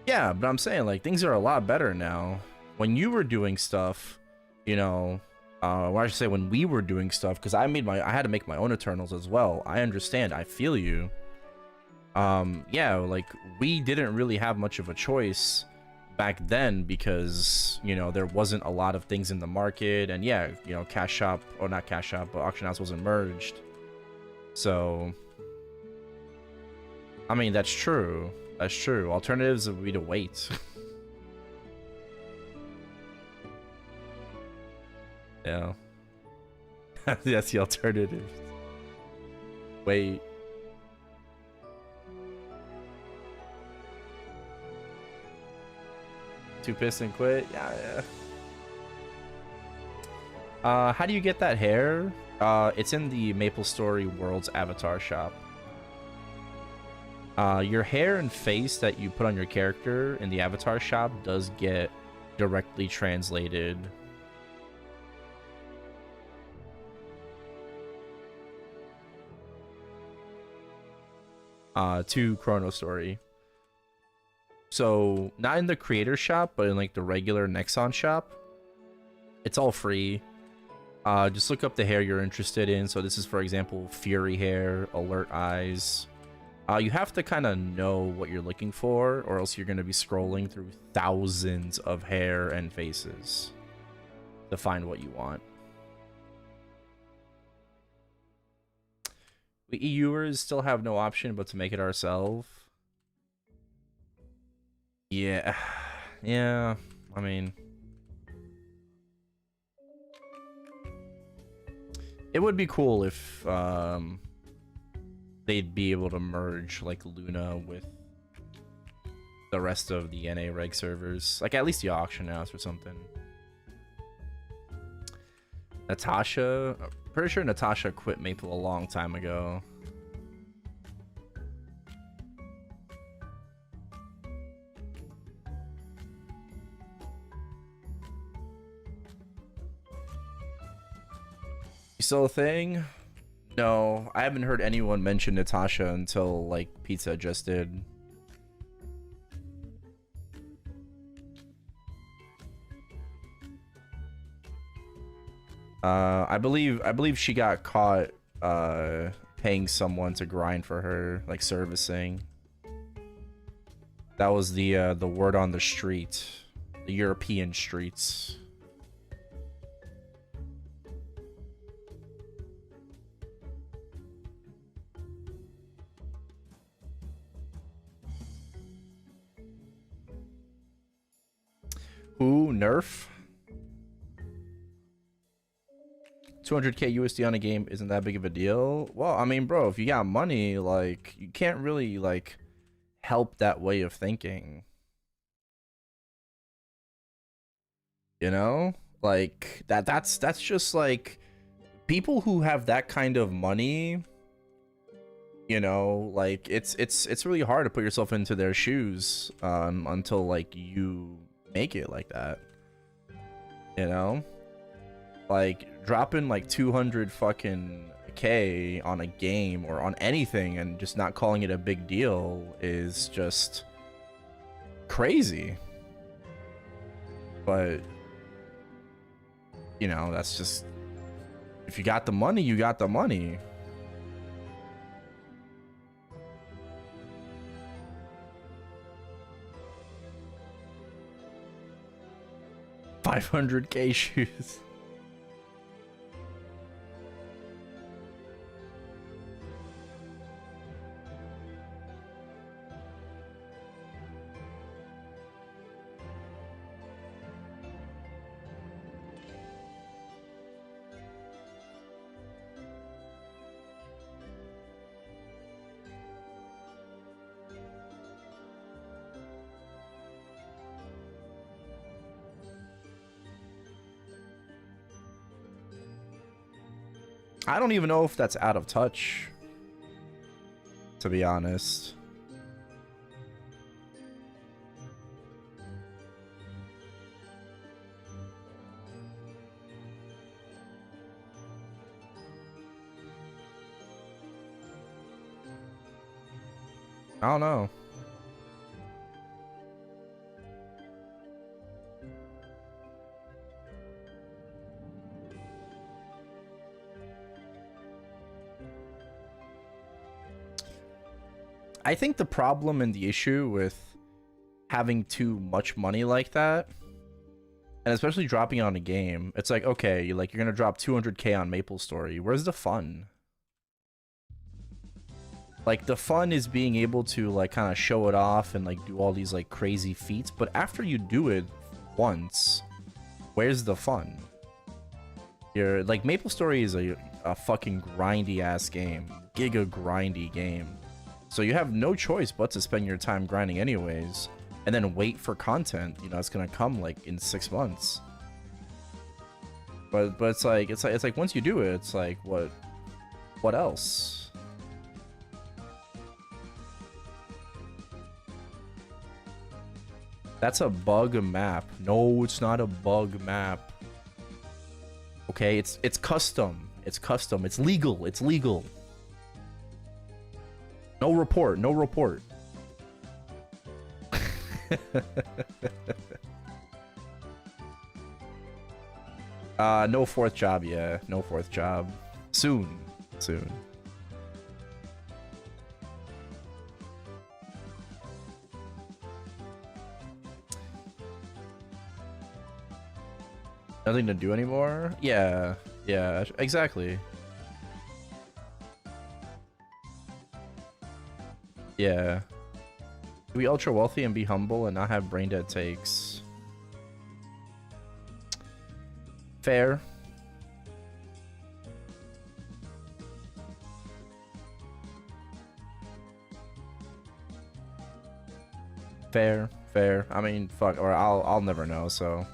S1: Yeah, but I'm saying like things are a lot better now. When you were doing stuff, you know, well, I should say when we were doing stuff, because I had to make my own Eternals as well. I understand, I feel you. Yeah, like we didn't really have much of a choice back then because you know there wasn't a lot of things in the market, and yeah, you know, cash shop or not cash shop, but auction house wasn't merged. So, I mean, that's true. That's true. Alternatives would be to wait. Yeah. That's the alternative. Wait. Too pissed and quit? Yeah, yeah. How do you get that hair? It's in the MapleStory World's avatar shop. Your hair and face that you put on your character in the avatar shop does get directly translated. To ChronoStory. So, not in the creator shop, but in like the regular Nexon shop. It's all free. Just look up the hair you're interested in. So this is, for example, Fury hair, Alert Eyes. You have to kind of know what you're looking for, or else you're going to be scrolling through thousands of hair and faces to find what you want. We EUers still have no option but to make it ourselves. Yeah. Yeah. I mean, it would be cool if they'd be able to merge like Luna with the rest of the NA reg servers, like at least the auction house or something. Natasha, pretty sure Natasha quit Maple a long time ago. Still a thing? No, I haven't heard anyone mention Natasha until like Pizza just did. I believe she got caught paying someone to grind for her, like servicing. That was the word on the street, the European streets. Who? Nerf? 200k USD on a game isn't that big of a deal. Well, I mean, bro, if you got money, like, you can't really, like, help that way of thinking. You know? Like, that's just, like, people who have that kind of money, you know, like, it's really hard to put yourself into their shoes, until, like, you make it like that. You know? Like, dropping like 200 fucking K on a game or on anything and just not calling it a big deal is just crazy. But, you know, that's just, if you got the money, you got the money. $500K shoes. I don't even know if that's out of touch, to be honest. I don't know. I think the problem and the issue with having too much money like that, and especially dropping on a game, it's like, okay, you're gonna drop 200k on MapleStory. Where's the fun? Like, the fun is being able to like kind of show it off and like do all these like crazy feats, but after you do it once, where's the fun? You're like, MapleStory is a fucking grindy ass game, giga grindy game. So you have no choice but to spend your time grinding anyways, and then wait for content. You know, it's gonna come like in 6 months. But it's like once you do it, it's like what else? That's a bug map. No, it's not a bug map. Okay, it's custom. It's custom. It's legal. It's legal. No report. No report. No fourth job. Yeah, no fourth job. Soon. Soon. Nothing to do anymore? Yeah, yeah, exactly. Yeah. Be ultra wealthy and be humble and not have brain dead takes. Fair. Fair, fair. I mean, fuck, or I'll never know, so.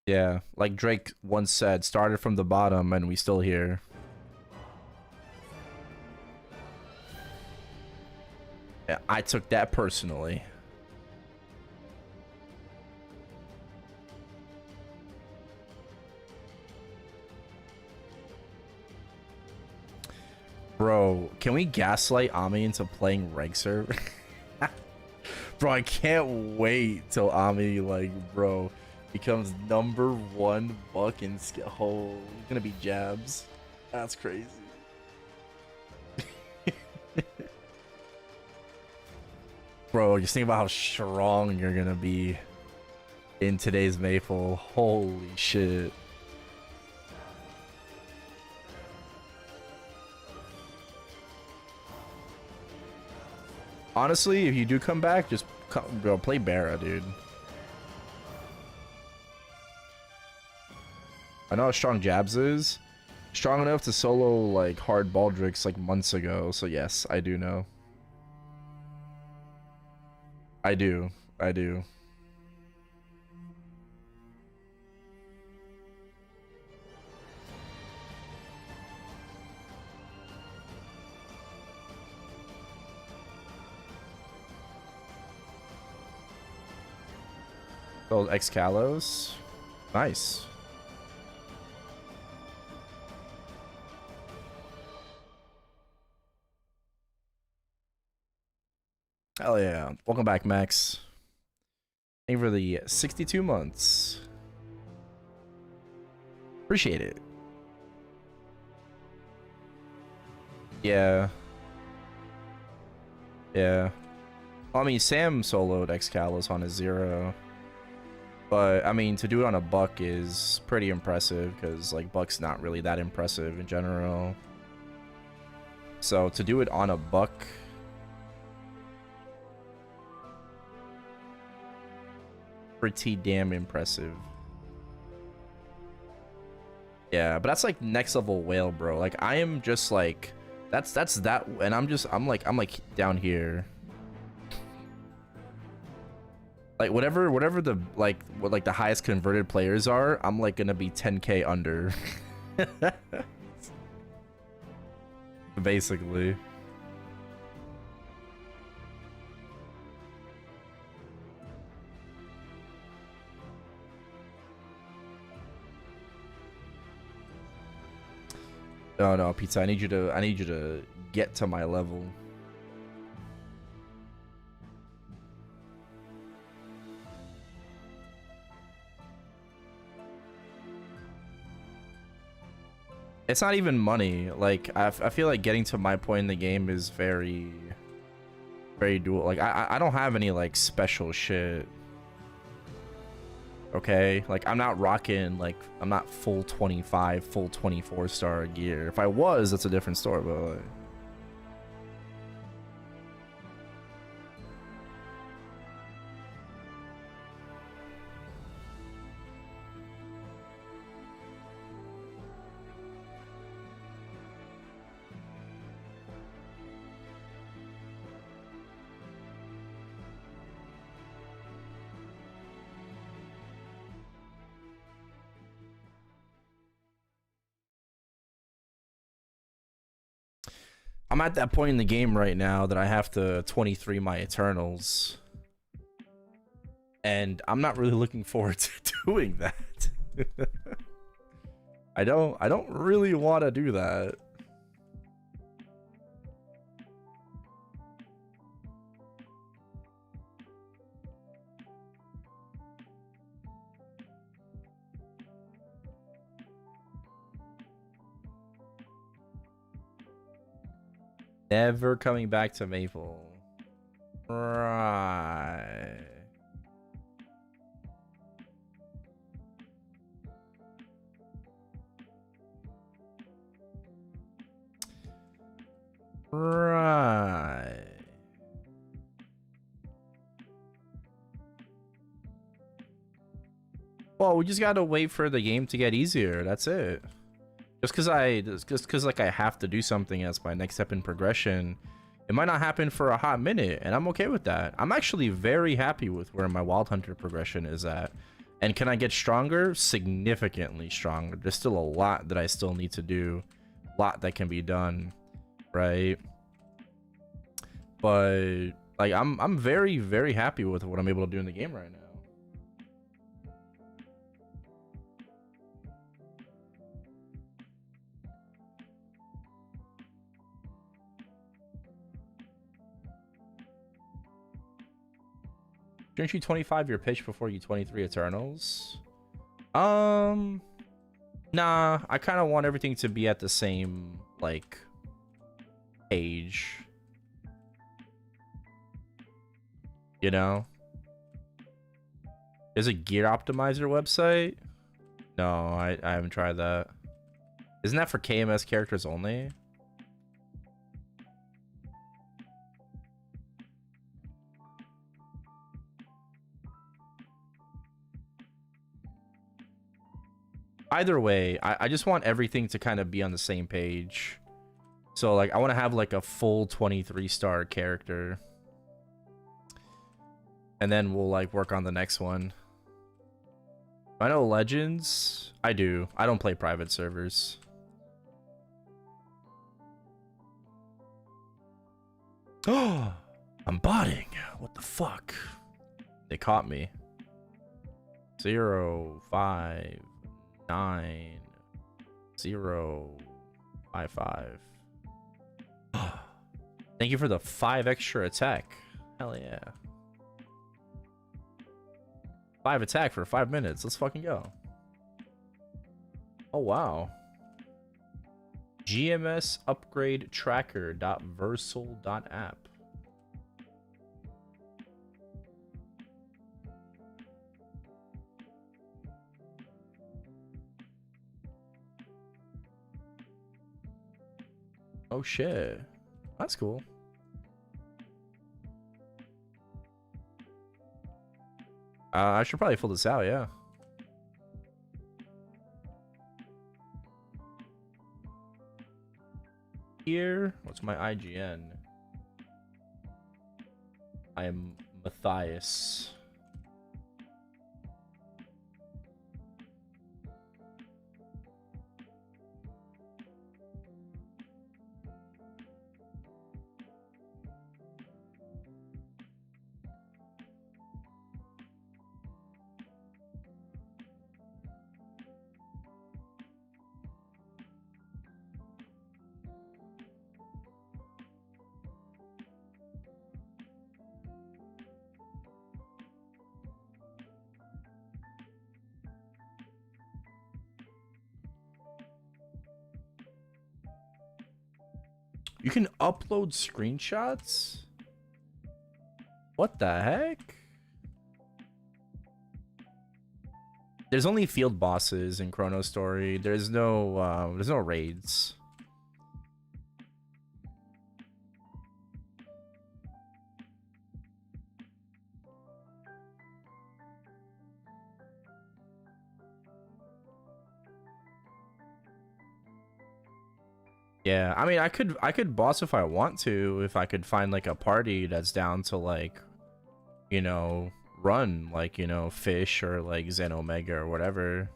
S1: Yeah, like Drake once said, started from the bottom and we still here. Yeah, I took that personally. Bro, can we gaslight Ami into playing reg serve? Bro, I can't wait till Ami, like, bro, becomes #1 buck in skill. Oh, it's gonna be jabs. That's crazy. Bro, just think about how strong you're gonna be in today's Maple. Holy shit. Honestly, if you do come back, just bro, play Barra, dude. I know how strong Jabs is. Strong enough to solo like hard Baldricks like months ago, so yes, I do know. I do. I do. Those Excalos. Nice. Hell yeah. Welcome back, Max. Thank you for the 62 months. Appreciate it. Yeah. Yeah. Well, I mean, Sam soloed Excalos on a 0. But, I mean, to do it on a buck is pretty impressive, because, like, buck's not really that impressive in general. So, to do it on a buck... pretty damn impressive. Yeah, but that's, like, next level whale, bro. Like, I am just, like... That's that... And I'm like down here. Like whatever the what the highest converted players are, I'm like gonna be 10k under. Basically. Oh no, pizza, I need you to get to my level. It's not even money. Like I feel like getting to my point in the game is very dual. Like I don't have any like special shit. Okay, like I'm not rocking, like I'm not full 25, full 24 star gear. If I was, that's a different story, but like, I'm at that point in the game right now that I have to 23 my Eternals. And I'm not really looking forward to doing that. I don't really want to do that. Never coming back to Maple. Right. Right. Well, we just gotta wait for the game to get easier. That's it. Just cause like I have to do something as my next step in progression, it might not happen for a hot minute, and I'm okay with that. I'm actually very happy with where my Wild Hunter progression is at. And can I get stronger? Significantly stronger. There's still a lot that I still need to do. A lot that can be done, right? But like I'm very, very happy with what I'm able to do in the game right now. Shouldn't you 25 your pitch before you 23 Eternals? Nah, I kind of want everything to be at the same, like, age. You know? There's a gear optimizer website? No, I haven't tried that. Isn't that for KMS characters only? Either way, I just want everything to kind of be on the same page. So, like, I want to have, like, a full 23-star character. And then we'll, like, work on the next one. I know Legends. I do. I don't play private servers. Oh, I'm botting. What the fuck? They caught me. 0, 5, 9, 0, 5, 5. Thank you for the 5 extra attack. Hell yeah. 5 attack for 5 minutes. Let's fucking go. Oh, wow. GMS upgrade tracker.versal.app. Oh shit. That's cool. I should probably fill this out, yeah. Here, what's my IGN? I am Matthias. You can upload screenshots? What the heck? There's only field bosses in ChronoStory. There's no raids. Yeah, I mean, I could boss if I want to, if I could find like a party that's down to like, you know, run like, you know, Fish or like Zen Omega or whatever.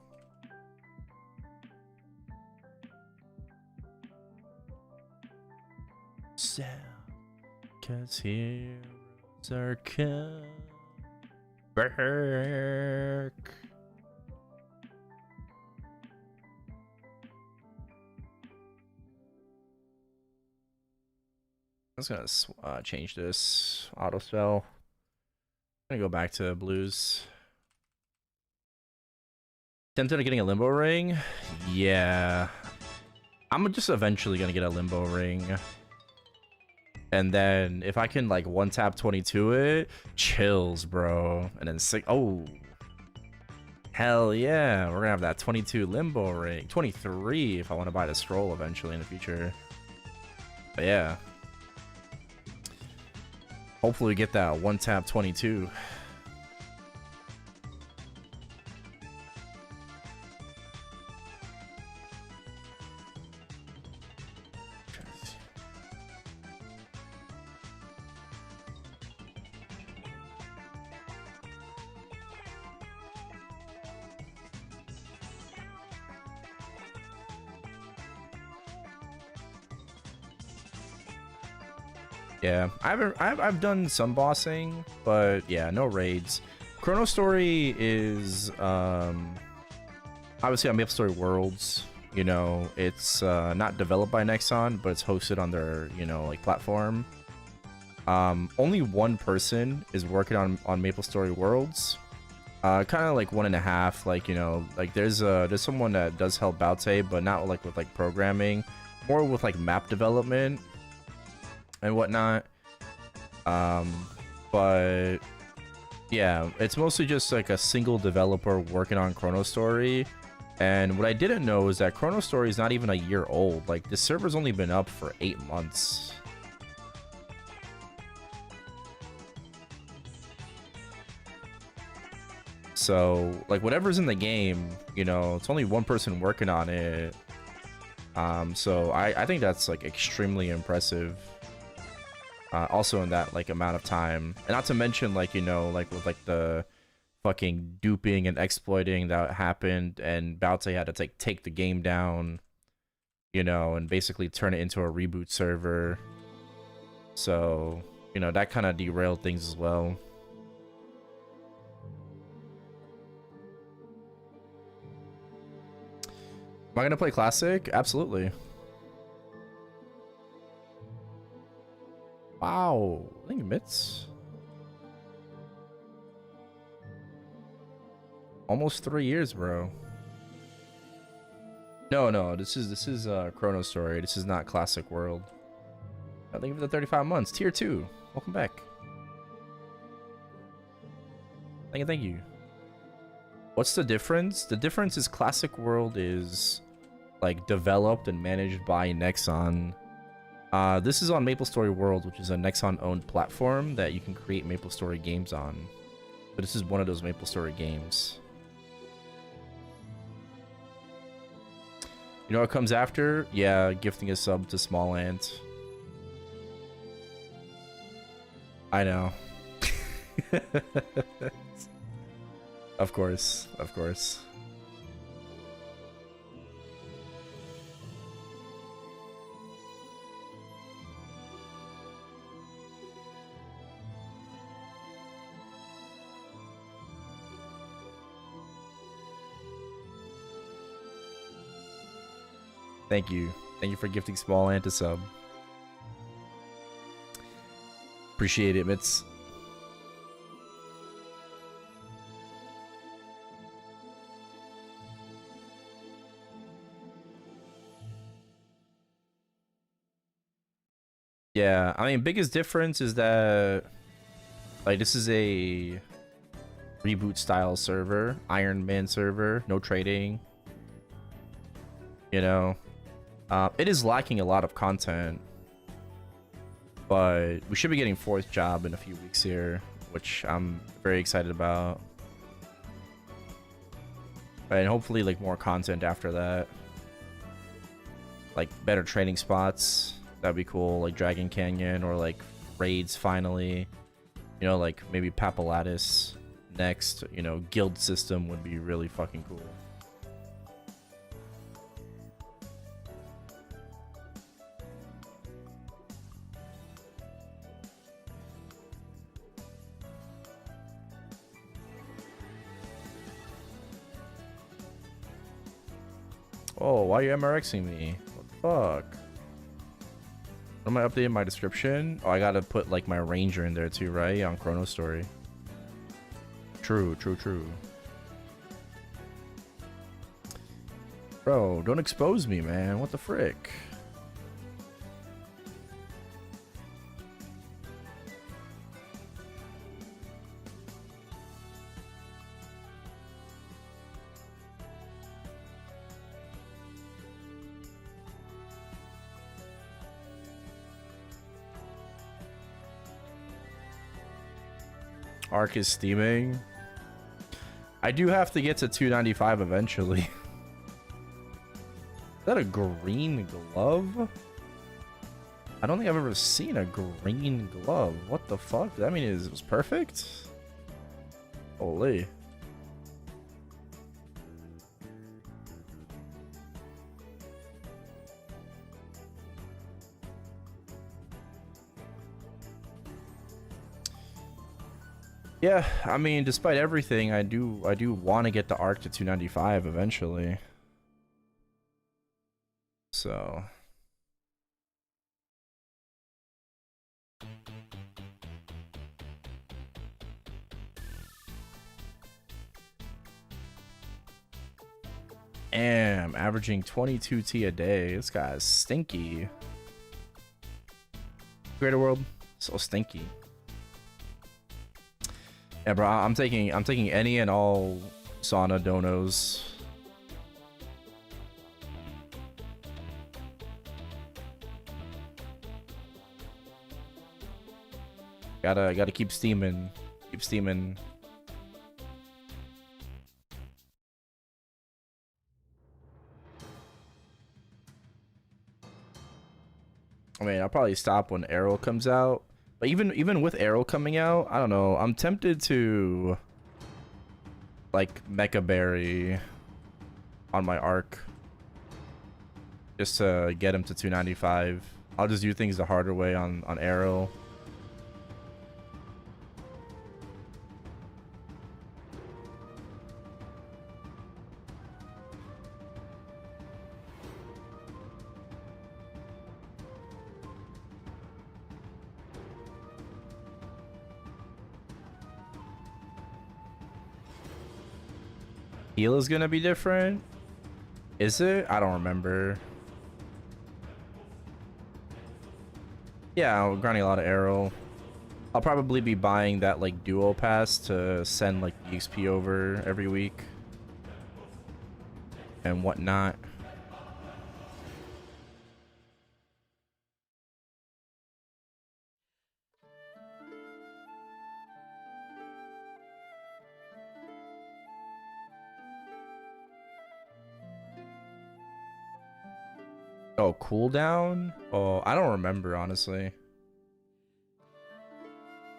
S1: So, 'cause heroes are come back. I'm just gonna change this auto spell. I'm gonna go back to blues. Tempted on getting a limbo ring? Yeah. I'm just eventually gonna get a limbo ring. And then if I can like one tap 22 it, chills, bro. And then six. Oh, hell yeah. We're gonna have that 22 limbo ring. 23 if I want to buy the scroll eventually in the future. But yeah. Hopefully we get that one tap 22. Yeah, I've done some bossing, but yeah, no raids. ChronoStory is obviously on maplestory Worlds. You know, it's not developed by Nexon, but it's hosted on their, you know, like platform. Only one person is working on maplestory Worlds. Kind of like 1.5. Like, you know, like there's someone that does help Baute, but not like with like programming, more with like map development and whatnot. But yeah, it's mostly just like a single developer working on ChronoStory. And what I didn't know is that ChronoStory is not even a year old. Like, the server's only been up for 8 months. So, like, whatever's in the game, you know, it's only one person working on it. So I think that's like extremely impressive. Also in that like amount of time, and not to mention like, you know, like with like the fucking duping and exploiting that happened, and Baute had to take the game down, you know, and basically turn it into a reboot server. So, you know, that kind of derailed things as well. Am I gonna play classic? Absolutely. Wow, I think Mitz. Almost 3 years, bro. No, this is ChronoStory. This is not Classic World. I think for the 35 months. Tier 2. Welcome back. Thank you. What's the difference? The difference is Classic World is like developed and managed by Nexon. This is on MapleStory World, which is a Nexon-owned platform that you can create MapleStory games on. But this is one of those MapleStory games. You know what comes after? Yeah, gifting a sub to Small Ant. I know. Of course, of course. Thank you. Thank you for gifting Small Ant a sub. Appreciate it, Mitz. Yeah, I mean, biggest difference is that like this is a reboot style server, Iron Man server, no trading. You know, it is lacking a lot of content, but we should be getting fourth job in a few weeks here, which I'm very excited about. And hopefully like more content after that, like better training spots. That'd be cool, like Dragon Canyon or like raids finally. You know, like maybe Papalatus next. You know, guild system would be really fucking cool. Oh, why are you MRXing me? What the fuck? Am I updating my description? Oh, I gotta put like my ranger in there too, right? On ChronoStory. True, true, true. Bro, don't expose me, man. What the frick? Arc is steaming. I do have to get to 295 eventually. Is that a green glove? I don't think I've ever seen a green glove. What the fuck? Does that mean it was perfect? Holy. Yeah, I mean, despite everything, I do want to get the arc to 295 eventually. So damn, averaging 22 T a day. This guy's stinky. Greater world, so stinky. Yeah, bro, I'm taking any and all sauna donos. Gotta keep steaming. Keep steaming. I mean, I'll probably stop when Arrow comes out. But even with Arrow coming out, I don't know. I'm tempted to like Mecha Berry on my arc just to get him to 295. I'll just do things the harder way on Arrow. Heal is gonna be different. Is it? I don't remember. Yeah, I'm grinding a lot of Arrow. I'll probably be buying that like duo pass to send like the XP over every week and whatnot. Oh, cooldown? Oh, I don't remember, honestly.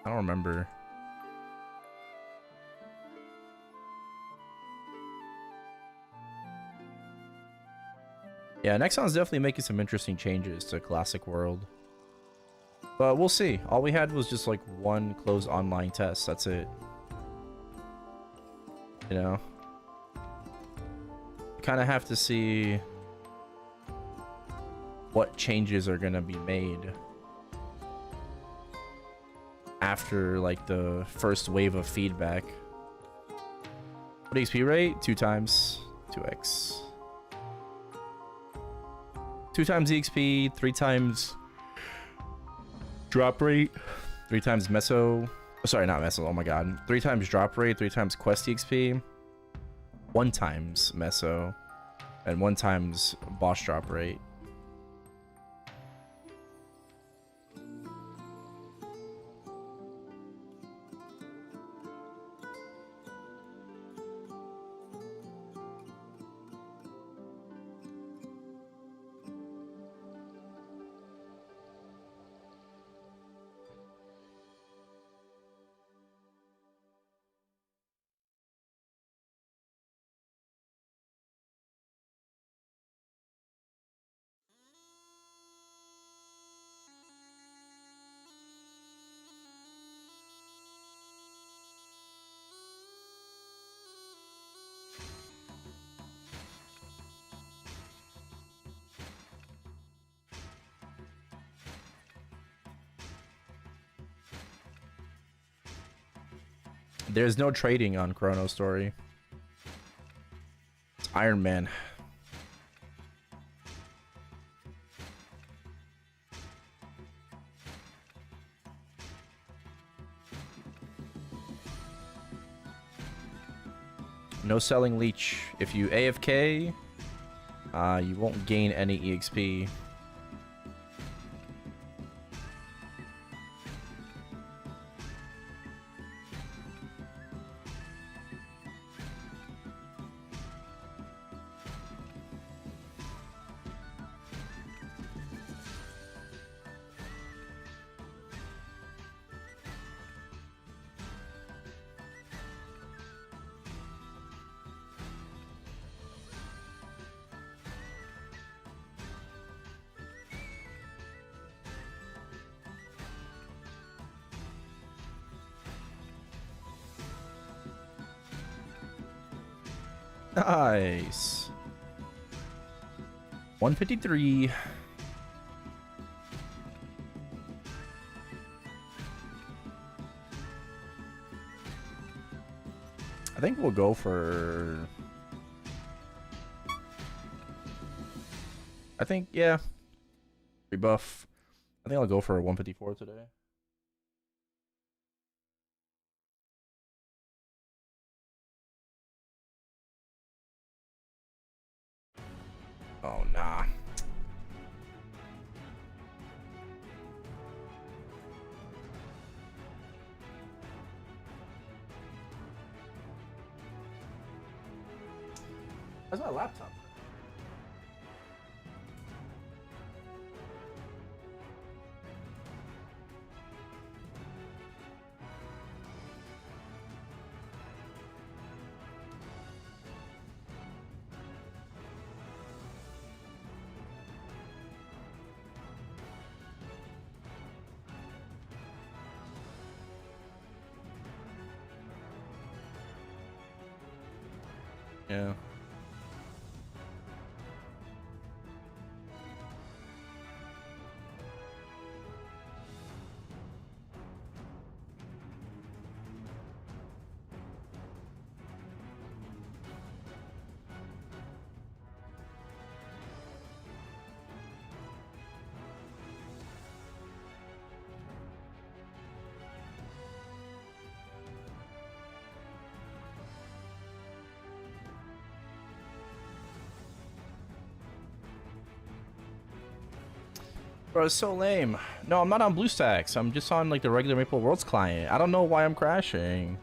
S1: I don't remember. Yeah, Nexon's definitely making some interesting changes to Classic World. But we'll see. All we had was just like one closed online test. That's it. You know? Kind of have to see what changes are gonna be made after like the first wave of feedback. What XP rate? 2 times 2x. 2 times EXP, 3 times Drop rate, 3 times meso. Oh, sorry, not meso. Oh my god. 3 times drop rate, 3 times quest exp, 1 times meso, and 1 times boss drop rate. There's no trading on ChronoStory. It's Iron Man. No selling leech. If you AFK, you won't gain any EXP. Nice. 153. I think we'll go for... I think, yeah. Rebuff. I think I'll go for 154 today. Oh, nah. Where's my laptop? Yeah. Bro, it's so lame. No, I'm not on BlueStacks. I'm just on like the regular Maple Worlds client. I don't know why I'm crashing.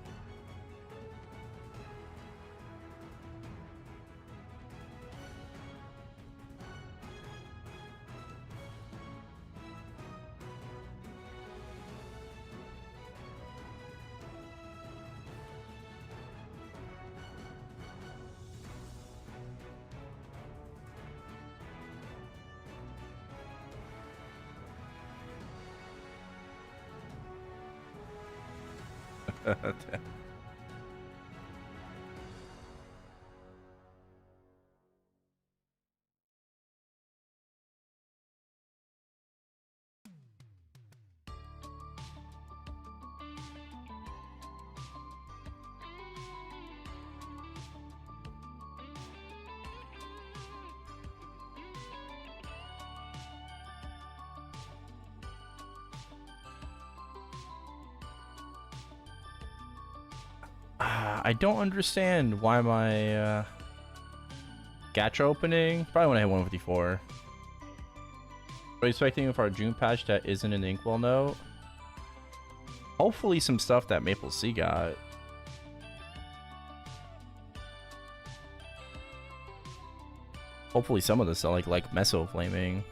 S1: I don't understand why my Gacha opening. Probably when I hit 154. But expecting with our June patch that isn't an Inkwell note. Hopefully some stuff that Maple C got. Hopefully some of this like Meso Flaming.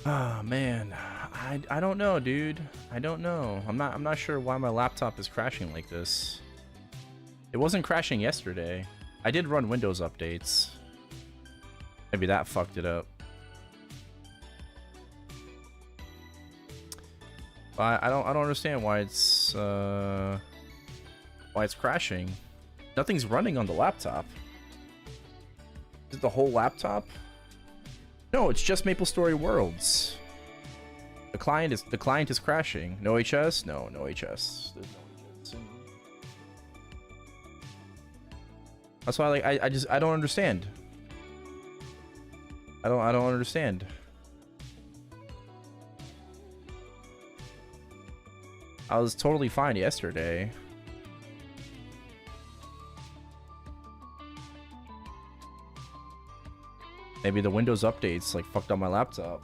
S1: Oh man, I don't know, dude. I don't know. I'm not sure why my laptop is crashing like this. It wasn't crashing yesterday. I did run Windows updates. Maybe that fucked it up. But I don't understand why it's crashing. Nothing's running on the laptop. Is it the whole laptop? No, it's just MapleStory Worlds. The client is crashing. No HS? No HS. There's no HS. That's why like I don't understand. I don't understand. I was totally fine yesterday. Maybe the Windows updates like fucked up my laptop.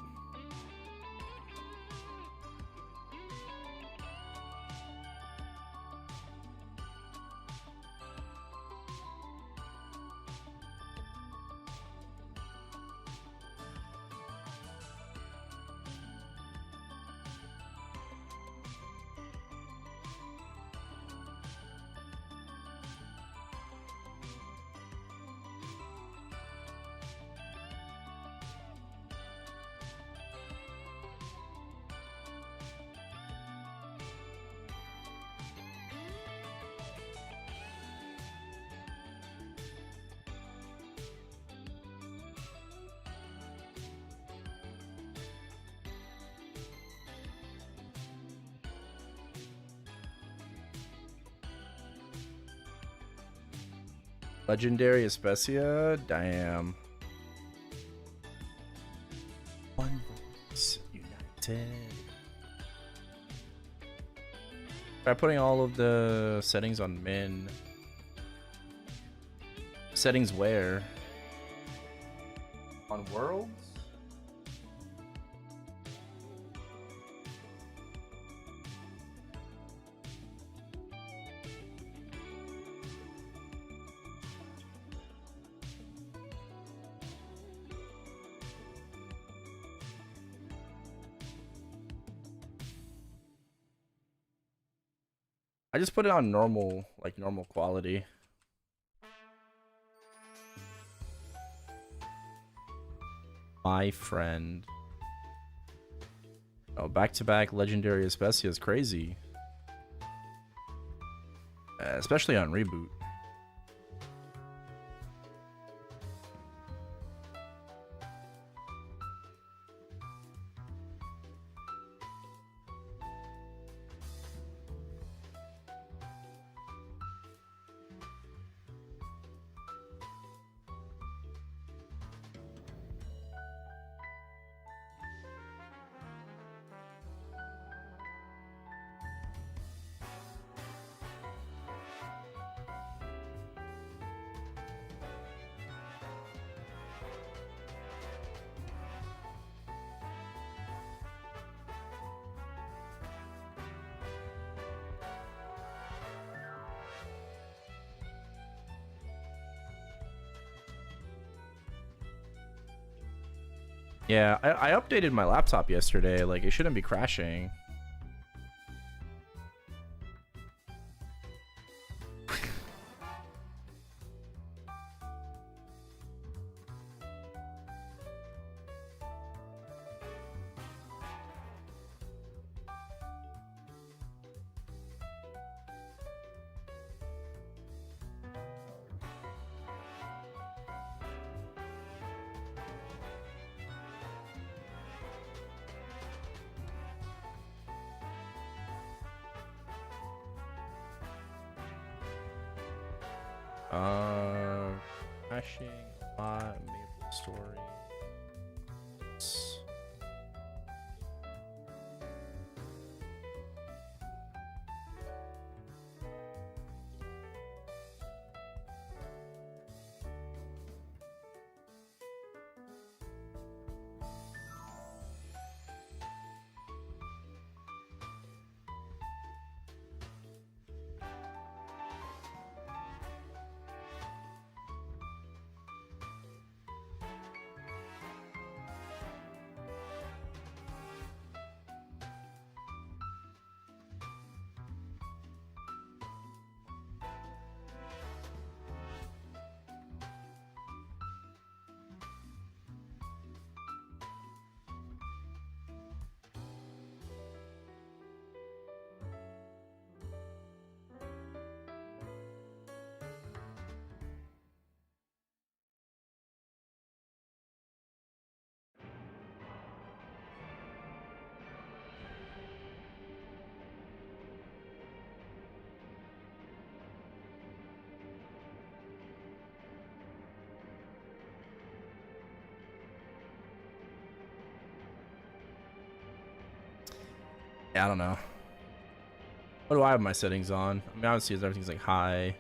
S1: Legendary Especia? Damn. One voice united. By putting all of the settings on min. Settings where? On worlds? I just put it on normal, like normal quality. My friend. Oh, back-to-back Legendary Especia is crazy. Especially on reboot. Yeah, I updated my laptop yesterday. Like, it shouldn't be crashing. Crashing a lot, MapleStory. Yeah, I don't know. What do I have my settings on? I mean, obviously everything's like high.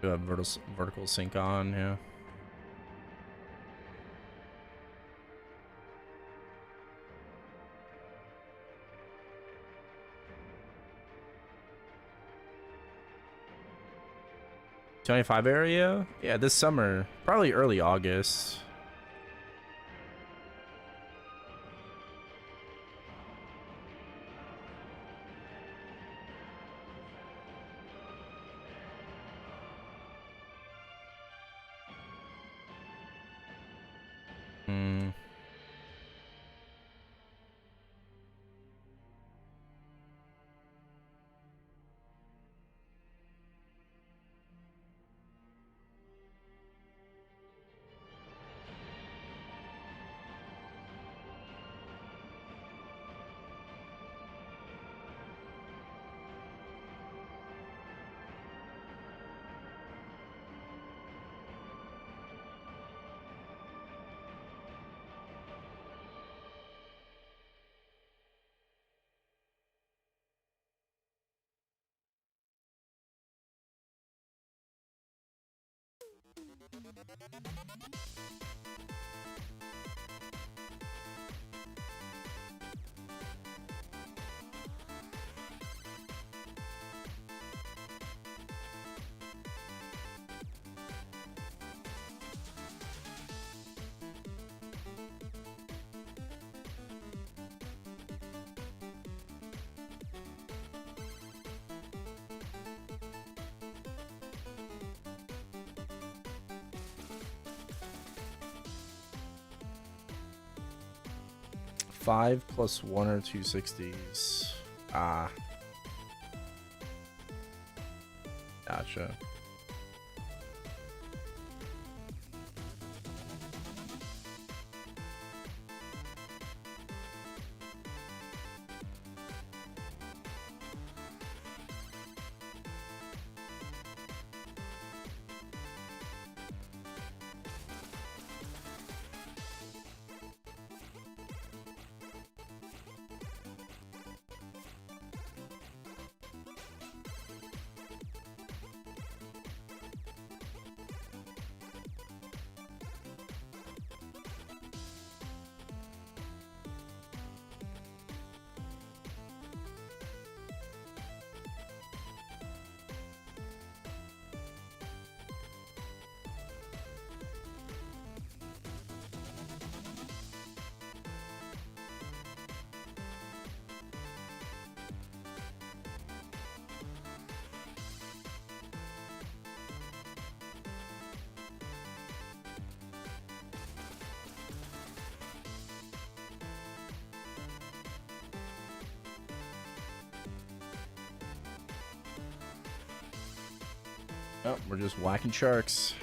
S1: Do have vertical sync on, yeah. '25 area? Yeah, this summer. Probably early August. Hmm. Five plus 1 or 260s. Ah. Gotcha. Oh, we're just whacking sharks.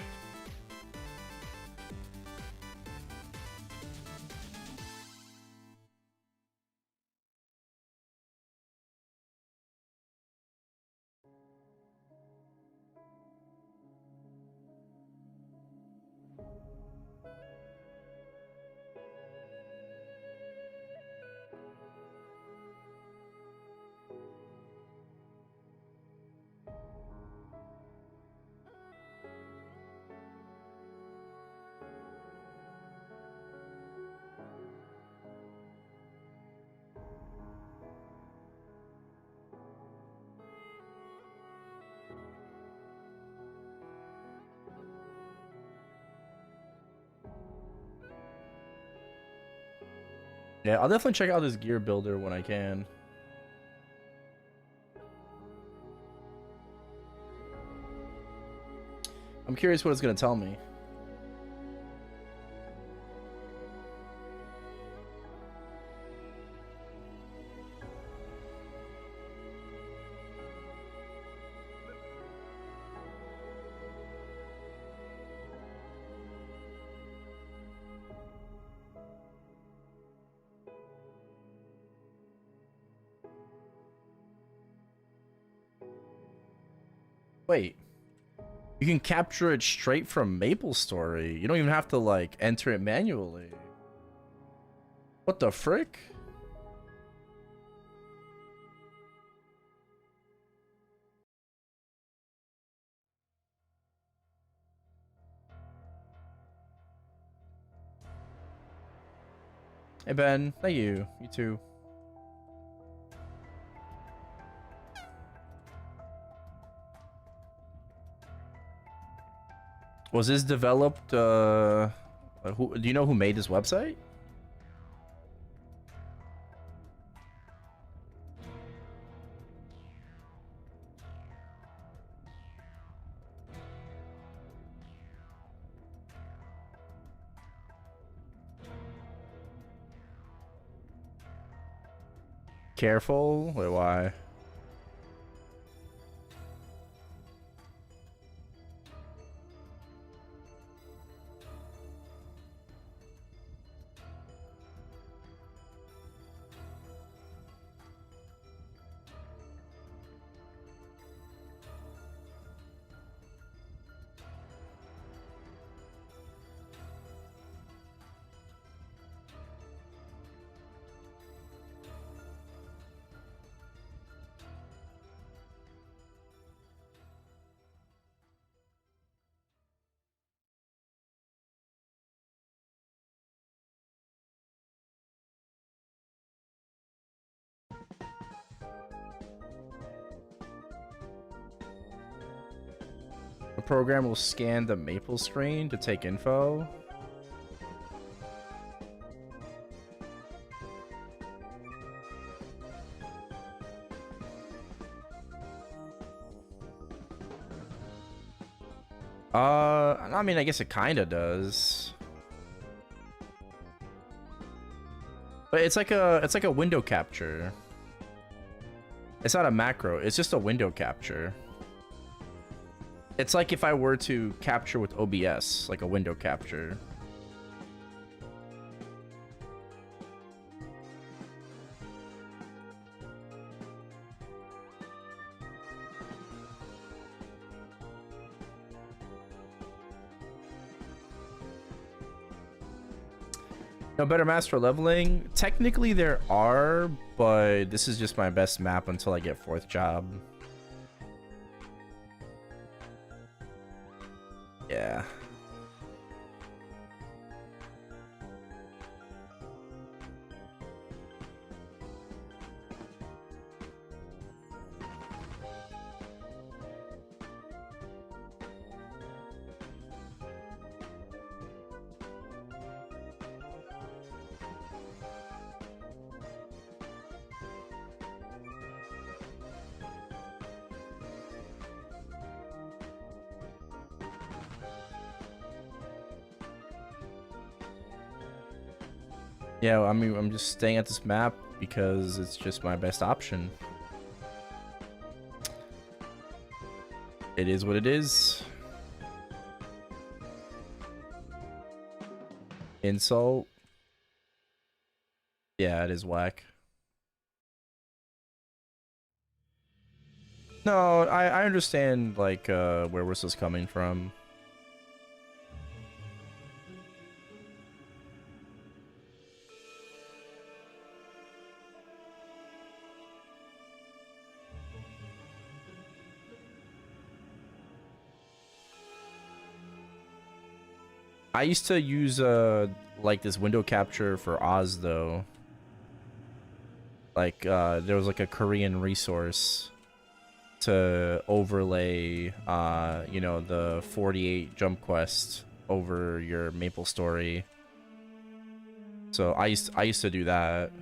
S1: Yeah, I'll definitely check out this gear builder when I can. I'm curious what it's gonna tell me. Wait, you can capture it straight from MapleStory. You don't even have to like enter it manually. What the frick? Hey Ben, thank you. You too. Was this developed? Who do you know who made this website? Careful. Wait, why? The program will scan the maple screen to take info. I mean, I guess it kind of does. But it's like a window capture. It's not a macro, it's just a window capture. It's like if I were to capture with OBS, like a window capture. No better maps for leveling? Technically there are, but this is just my best map until I get 4th job. Yeah. Yeah, I mean, I'm just staying at this map because it's just my best option. It is what it is. Insult. Yeah, it is whack. No, I understand, like, where this is coming from. I used to use like this window capture for Oz though. Like there was like a Korean resource to overlay you know, the 48 jump quest over your MapleStory. So I used to do that.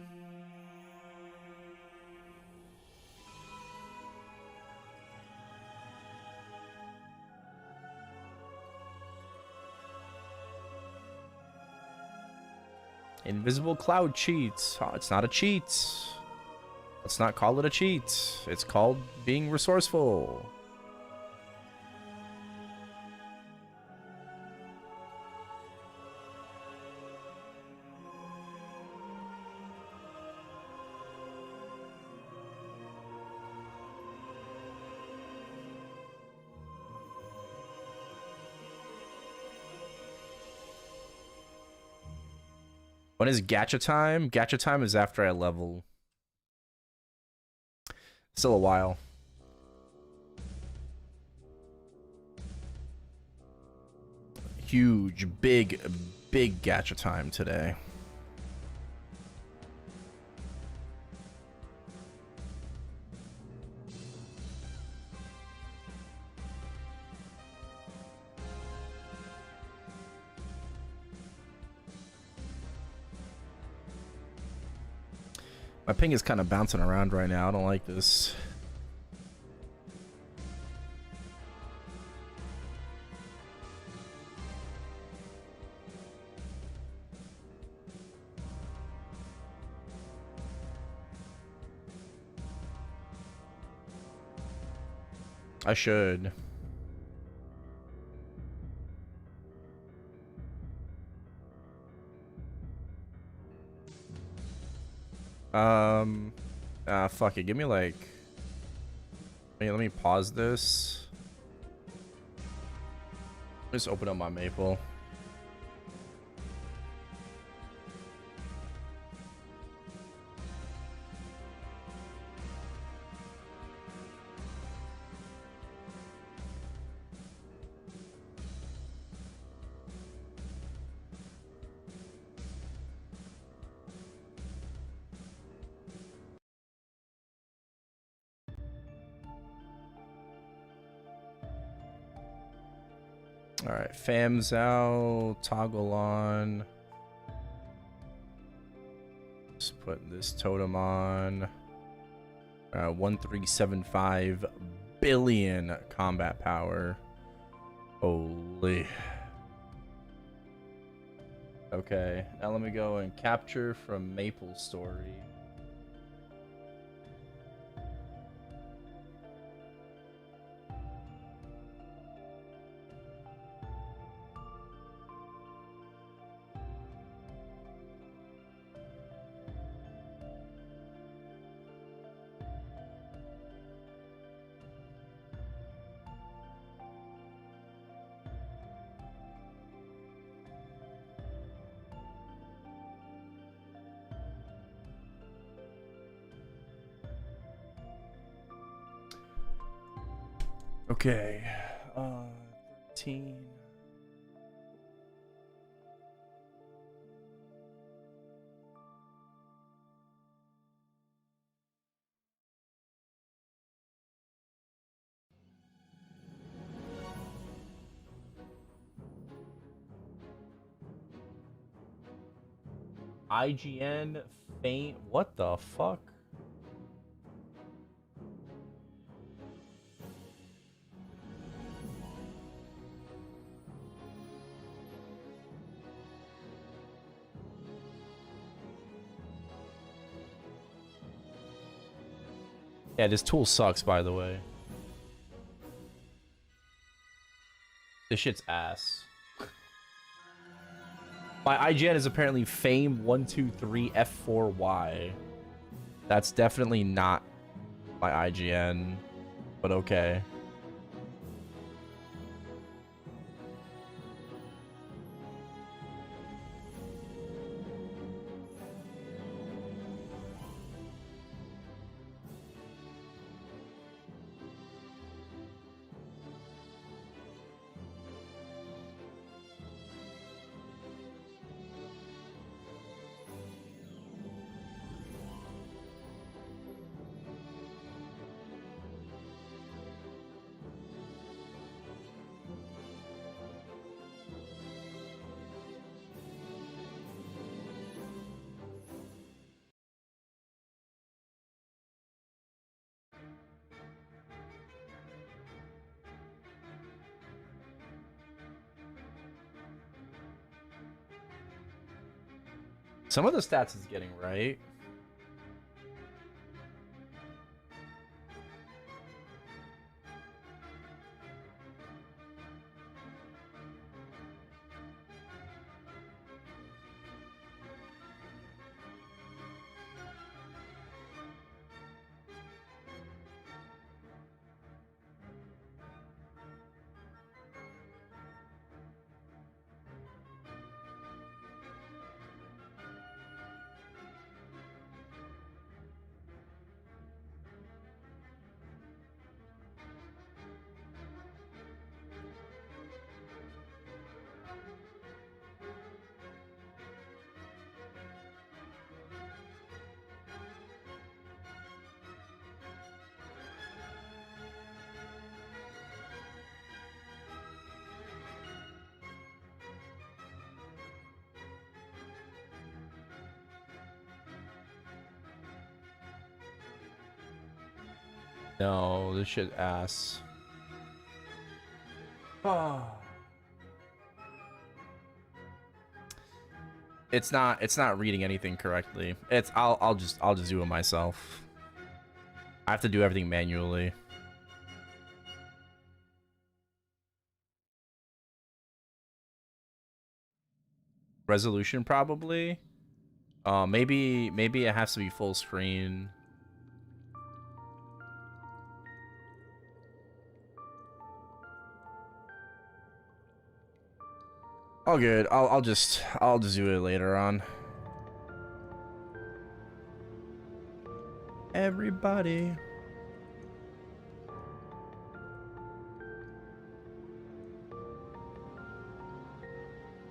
S1: Invisible cloud cheats. Oh, it's not a cheat. Let's not call it a cheat. It's called being resourceful. When is gacha time? Gacha time is after I level. Still a while. Huge, big gacha time today. My ping is kind of bouncing around right now. I don't like this. I should. Fuck it. Give me like... Let me pause this. Just open up my maple. Alright, FAM's out, toggle on. Just put this totem on. 1375 billion combat power. Holy. Okay, now let me go and capture from MapleStory. Okay, 13. IGN faint. What the fuck? Yeah, this tool sucks, by the way. This shit's ass. My IGN is apparently Fame123F4Y. That's definitely not my IGN, but okay. Some of the stats is getting right. No, this shit ass. Oh. It's not reading anything correctly. I'll just do it myself. I have to do everything manually. Resolution probably. Maybe it has to be full screen. All good. I'll just do it later on. Everybody.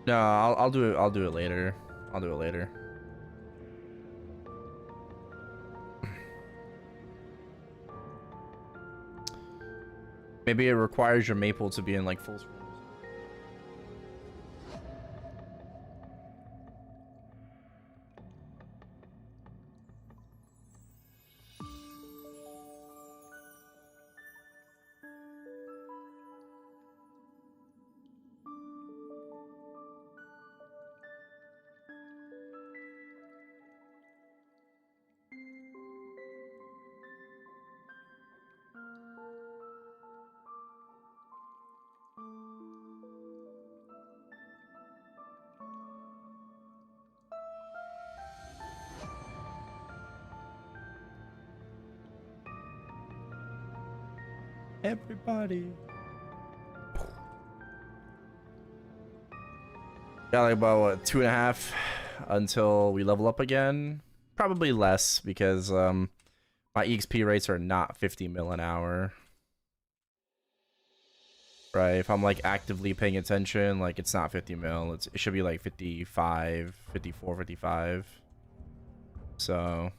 S1: No, I'll do it. I'll do it later. I'll do it later. Maybe it requires your maple to be in like full screen. Everybody. Got like about what, 2.5 until we level up again. Probably less because my EXP rates are not 50 mil an hour. Right, if I'm like actively paying attention, like it's not 50 mil. It should be like 55, 54, 55. So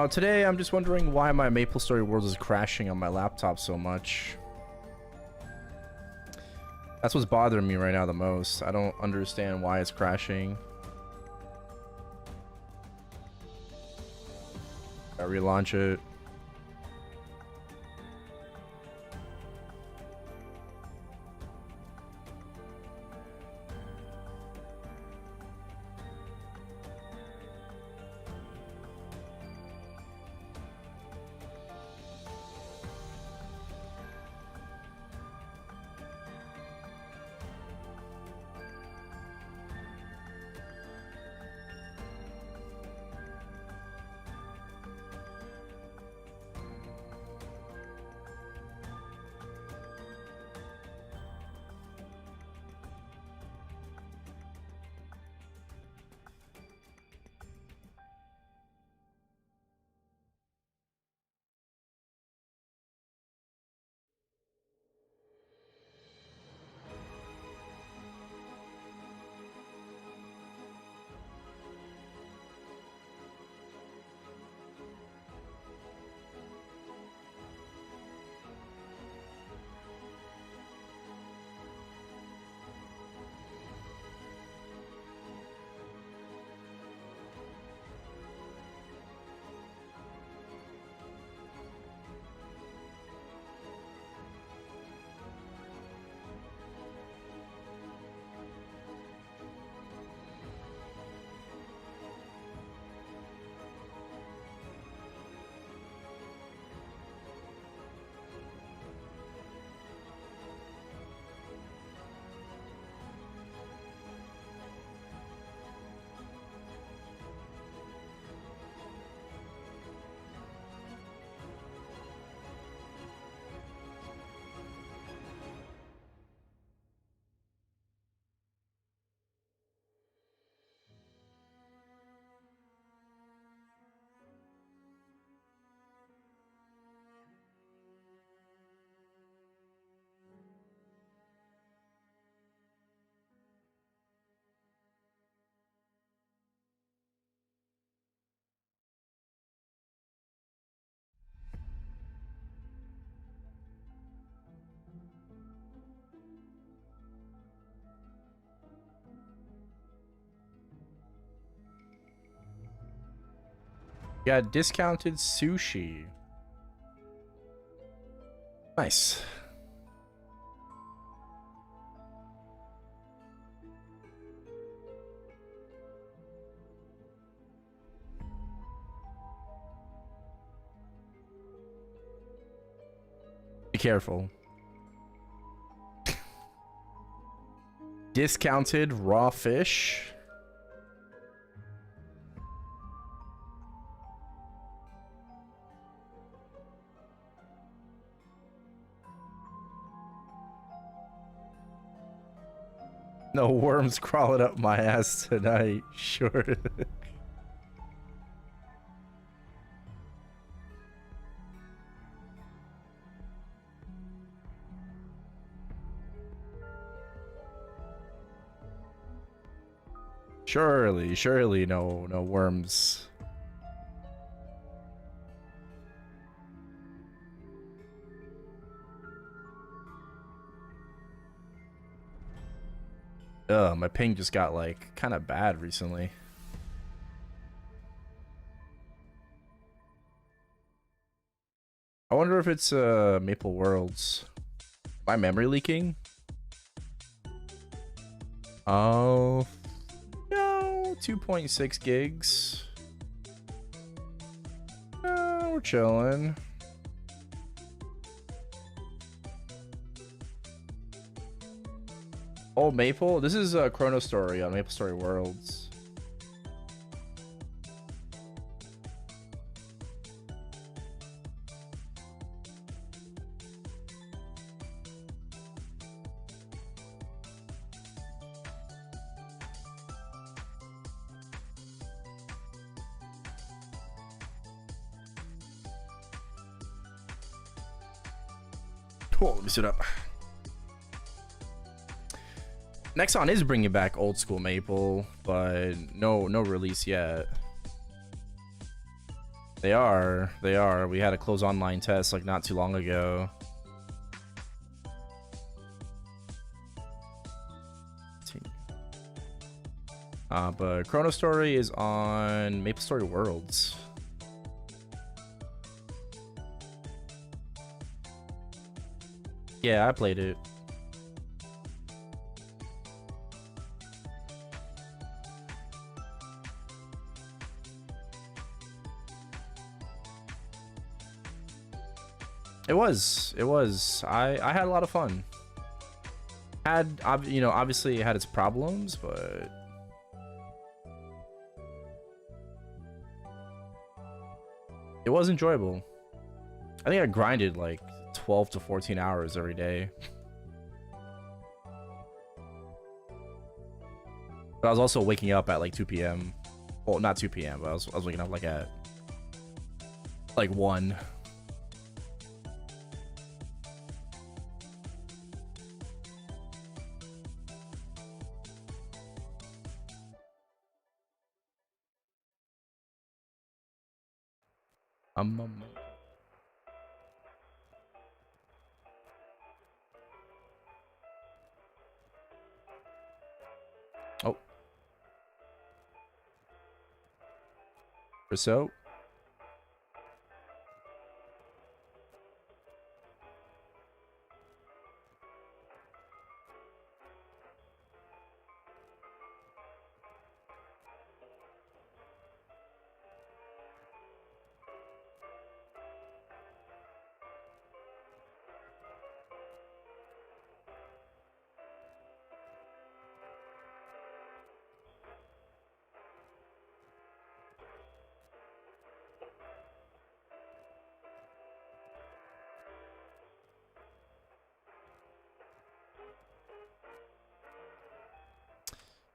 S1: today I'm just wondering why my MapleStory world is crashing on my laptop so much. That's what's bothering me right now the most. I don't understand why it's crashing. I relaunch it. Yeah, discounted sushi. Nice. Be careful. Discounted raw fish. No worms crawling up my ass tonight. Sure. Surely no worms. My ping just got like kind of bad recently. I wonder if it's Maple Worlds. My memory leaking? Oh no, 2.6 gigs. We're chilling. Oh, Maple? This is ChronoStory on MapleStory Worlds. Oh, let me sit up. Nexon is bringing back old school Maple, but no release yet. They are. We had a close online test like not too long ago. But ChronoStory is on MapleStory Worlds. Yeah, I played it. It was. I had a lot of fun. Obviously it had its problems, but it was enjoyable. I think I grinded like 12 to 14 hours every day. But I was also waking up at like 2 p.m. Well, not 2 p.m., but I was waking up like at like 1. Oh. Or so.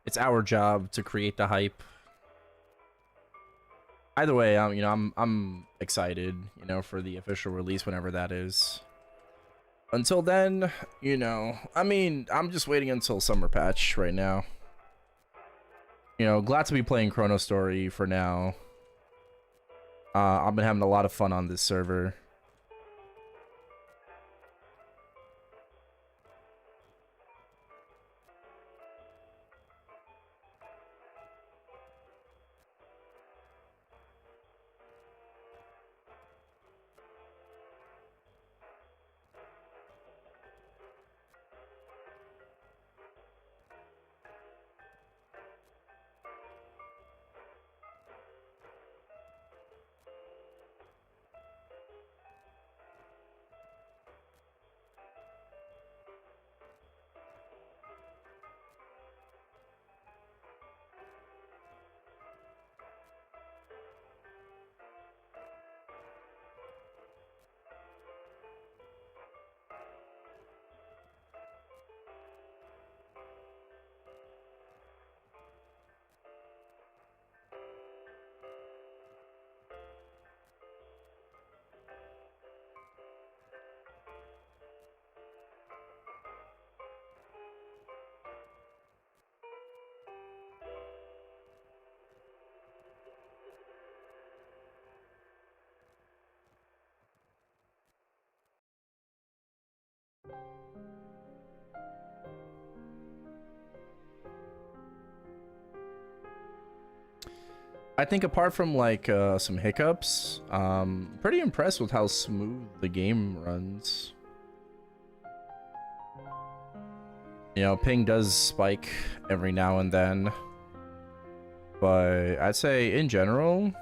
S1: It's our job to create the hype. Either way, I'm excited, for the official release whenever that is. Until then, I'm just waiting until summer patch right now. Glad to be playing ChronoStory for now. I've been having a lot of fun on this server. I think apart from like some hiccups, pretty impressed with how smooth the game runs. You know, ping does spike every now and then, but I'd say in general,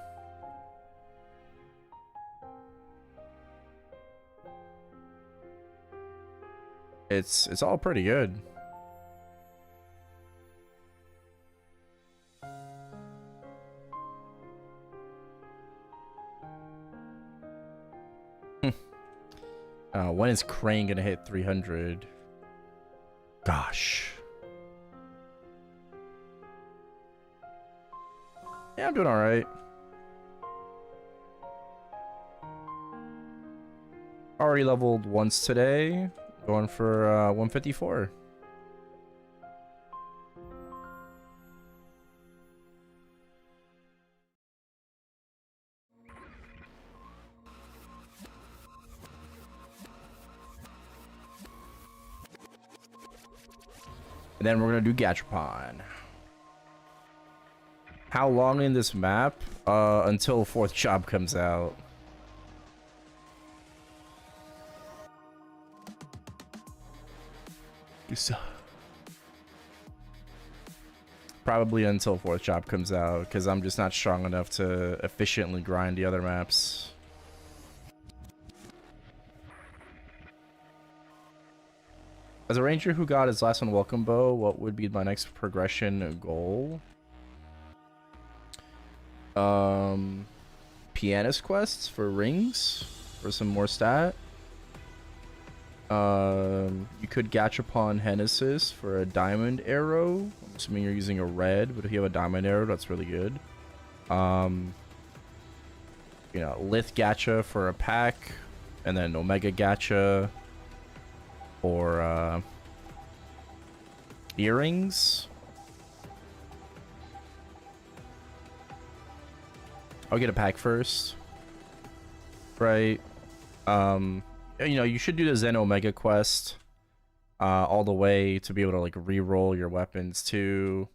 S1: it's all pretty good. When is Crane gonna hit 300? Gosh. Yeah, I'm doing all right. Already leveled once today, going for 154. And then we're gonna do Gachapon. How long in this map? Until 4th job comes out. Probably until 4th job comes out, because I'm just not strong enough to efficiently grind the other maps. As a ranger who got his last unwelcome bow, what would be my next progression goal? Pianist quests for rings for some more stat. You could Gachapon Genesis for a diamond arrow. I'm assuming you're using a red, but if you have a diamond arrow, that's really good. You know, Lith Gacha for a pack, and then Omega Gacha for earrings. I'll get a pack first, right? You know, you should do the Zen Omega quest all the way to be able to like re-roll your weapons too,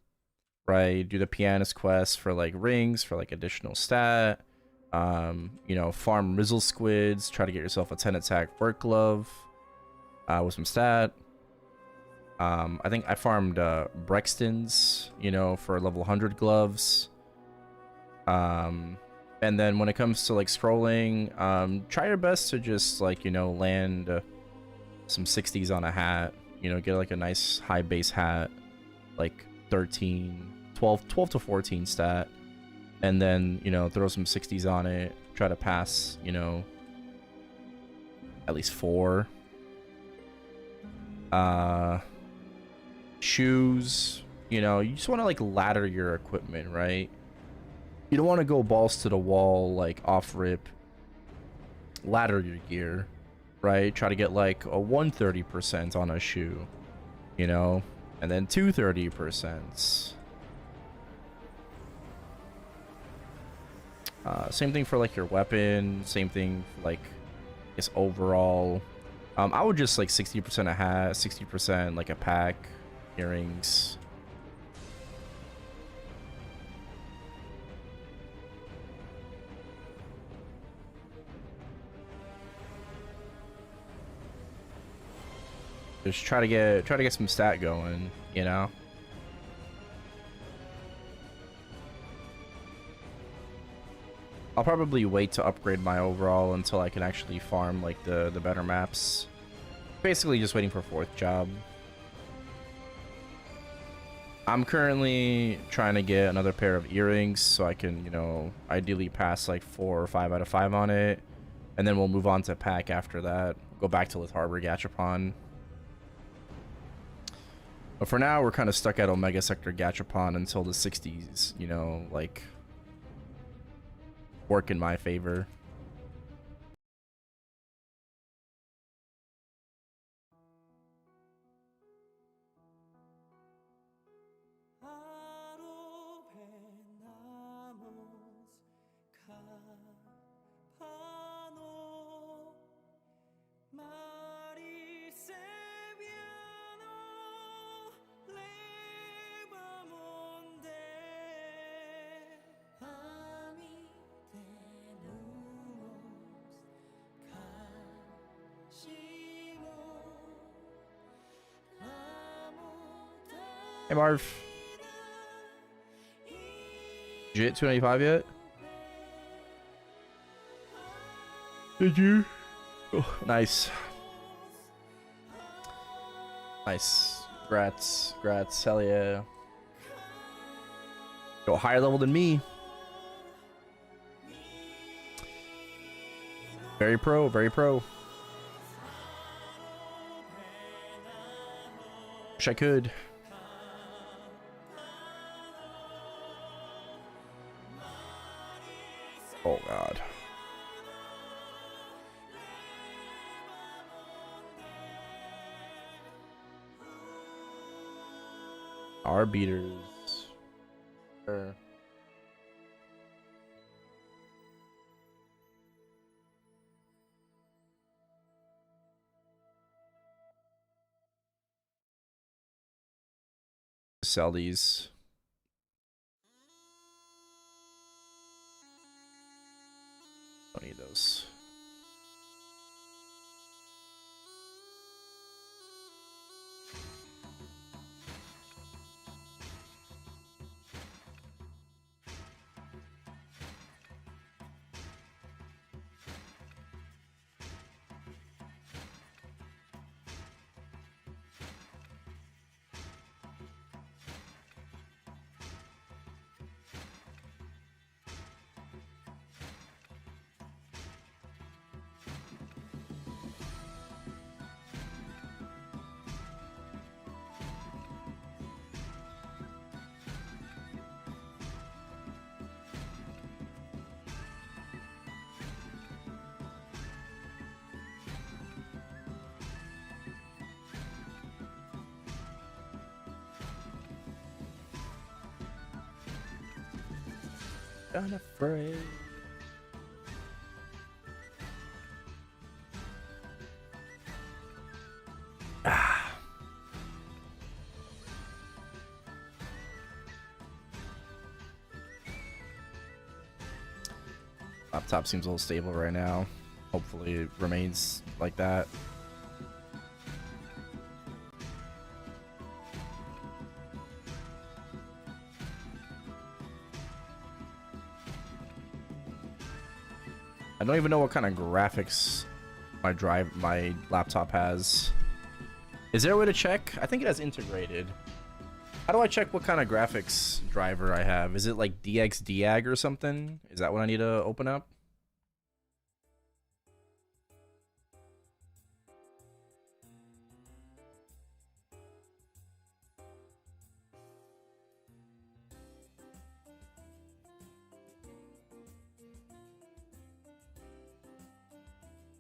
S1: right? Do the Pianist quest for like rings for like additional stat. You know, farm Rizzle Squids, try to get yourself a 10 attack work glove with some stat. I think I farmed Brexton's, you know, for level 100 gloves. And then when it comes to like scrolling, try your best to just like, you know, land some 60s on a hat, you know, get like a nice high base hat, like 12 to 14 stat, and then, you know, throw some 60s on it, try to pass, you know, at least 4. Shoes, you know, you just want to like ladder your equipment, right? You don't want to go balls to the wall, like off rip, ladder your gear, right? Try to get like a 130% on a shoe, you know, and then 230%. Same thing for like your weapon, same thing for, like, I guess overall. I would just like 60% a hat, 60% like a pack, earrings. Just try to get some stat going, you know. I'll probably wait to upgrade my overall until I can actually farm like the better maps. Basically just waiting for 4th job. I'm currently trying to get another pair of earrings so I can, you know, ideally pass like 4 or 5 out of 5 on it. And then we'll move on to pack after that. Go back to Lith Harbor Gachapon. But for now, we're kind of stuck at Omega Sector Gachapon until the 60s, you know, like, work in my favor. Hey Marv. Did you hit 295 yet? Did you? Oh, nice. Nice. Grats. Grats. Hell yeah. Go higher level than me. Very pro. Very pro. Wish I could. Oh god. Our beaters. Sure. Sell these. Don't need those. Unafraid. Ah. Laptop seems a little stable right now. Hopefully it remains like that. I don't even know what kind of graphics my laptop has. Is there a way to check? I think it has integrated. How do I check what kind of graphics driver I have? Is it like DXDAG or something? Is that what I need to open up?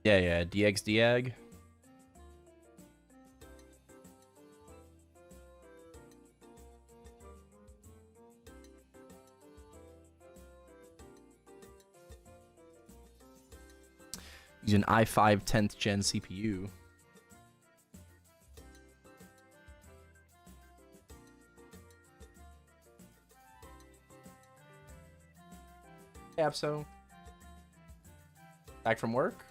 S1: Yeah, DXDAG. Using i5 10th gen CPU. Yeah, so back from work.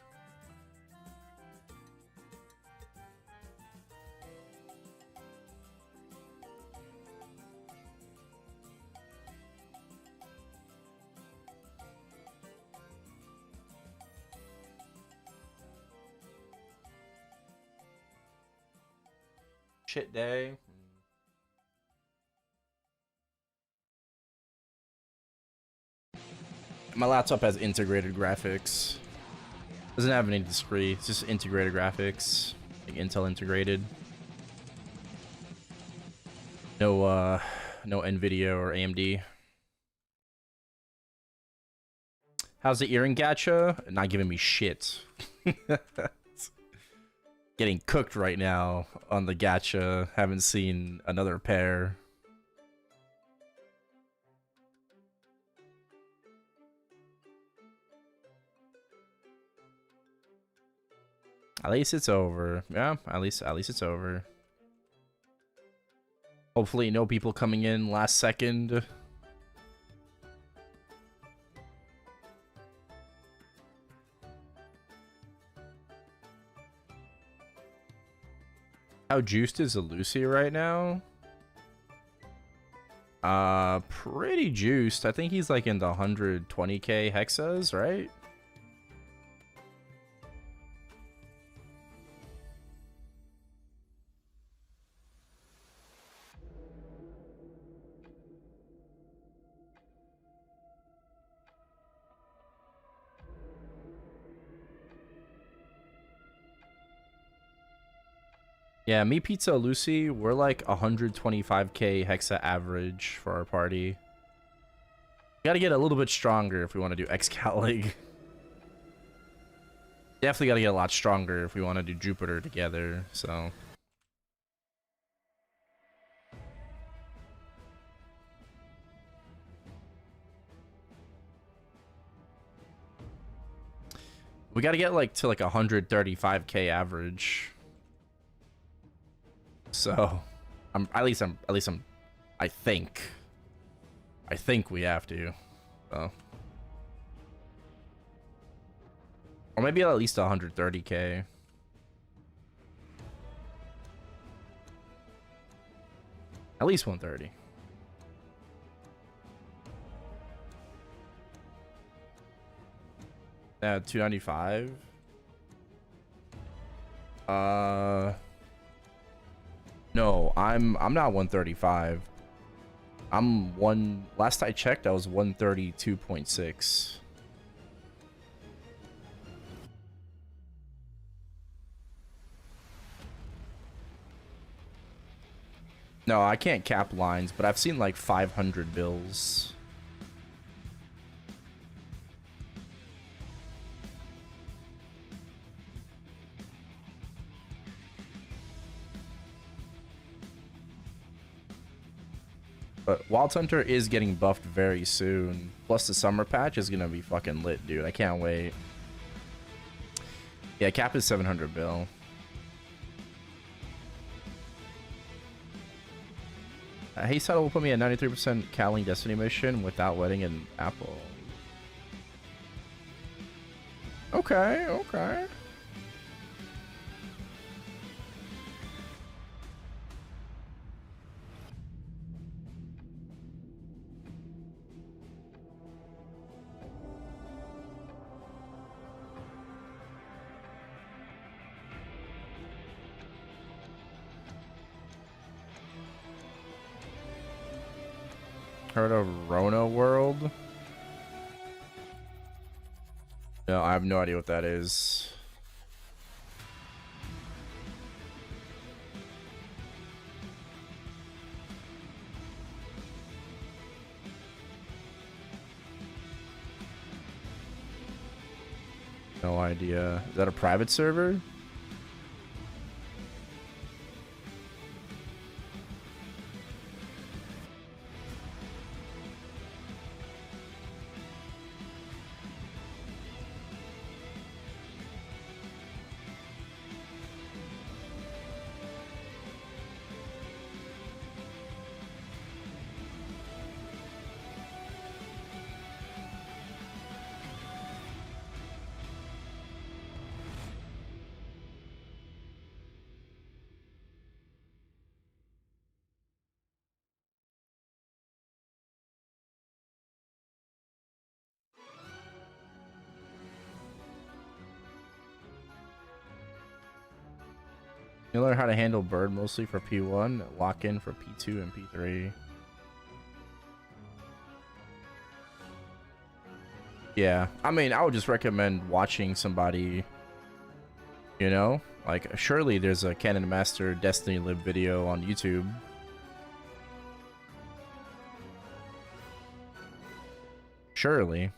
S1: Shit day. My laptop has integrated graphics. Doesn't have any discrete, it's just integrated graphics. Like Intel integrated. No no NVIDIA or AMD. How's the earring gacha? Not giving me shit. Getting cooked right now on the gacha. Haven't seen another pair. At least it's over. Yeah, at least it's over. Hopefully no people coming in last second. How juiced is a Lucy right now? Pretty juiced. I think he's like in the 120k hexas, right? Yeah, me, Pizza, Lucy, we're like 125k hexa average for our party. Gotta get a little bit stronger if we want to do Excalig. Definitely gotta get a lot stronger if we want to do Jupiter together, so... We gotta get like to like 135k average. So, I think we have to. So. Or maybe at least 130k. At least 130. Yeah, 295. No, I'm not 135. Last I checked I was 132.6. No, I can't cap lines, but I've seen like 500 bills. But Wild Hunter is getting buffed very soon. Plus the summer patch is gonna be fucking lit, dude. I can't wait. Yeah, cap is 700 bill. Hey, Saddle will put me at 93% Calling Destiny mission without wedding an apple. Okay, okay. Heard of Rona World? No, I have no idea what that is. No idea. Is that a private server? You learn how to handle bird mostly for P1, lock in for P2 and P3. Yeah, I mean, I would just recommend watching somebody, you know? Like, surely there's a Canon Master Destiny Lib video on YouTube. Surely.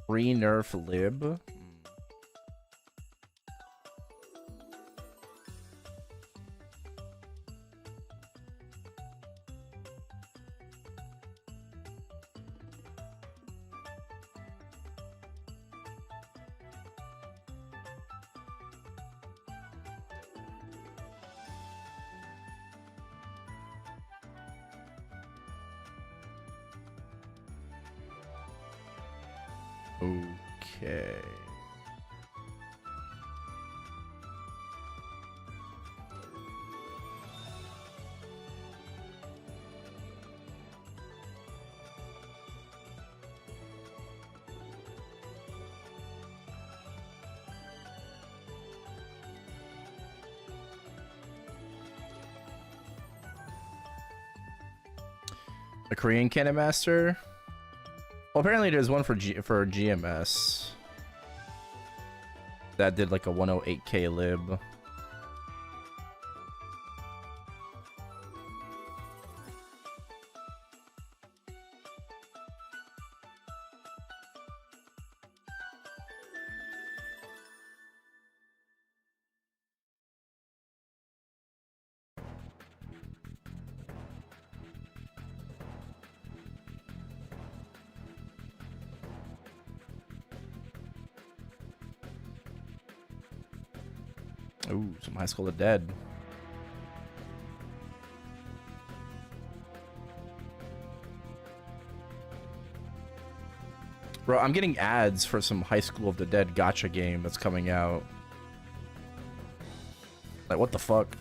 S1: Pre-nerf lib. Okay. A Korean Cannon Master? Well, apparently there's one for GMS that did like a 108k lib. Ooh, some High School of the Dead. Bro, I'm getting ads for some High School of the Dead gacha game that's coming out. Like, what the fuck?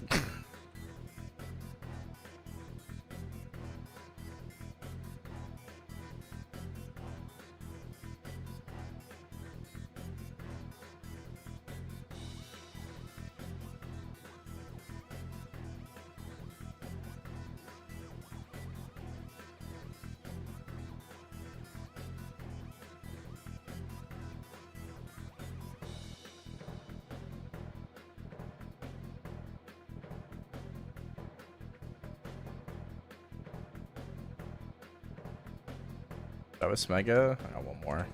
S1: That was Mega. I got one more.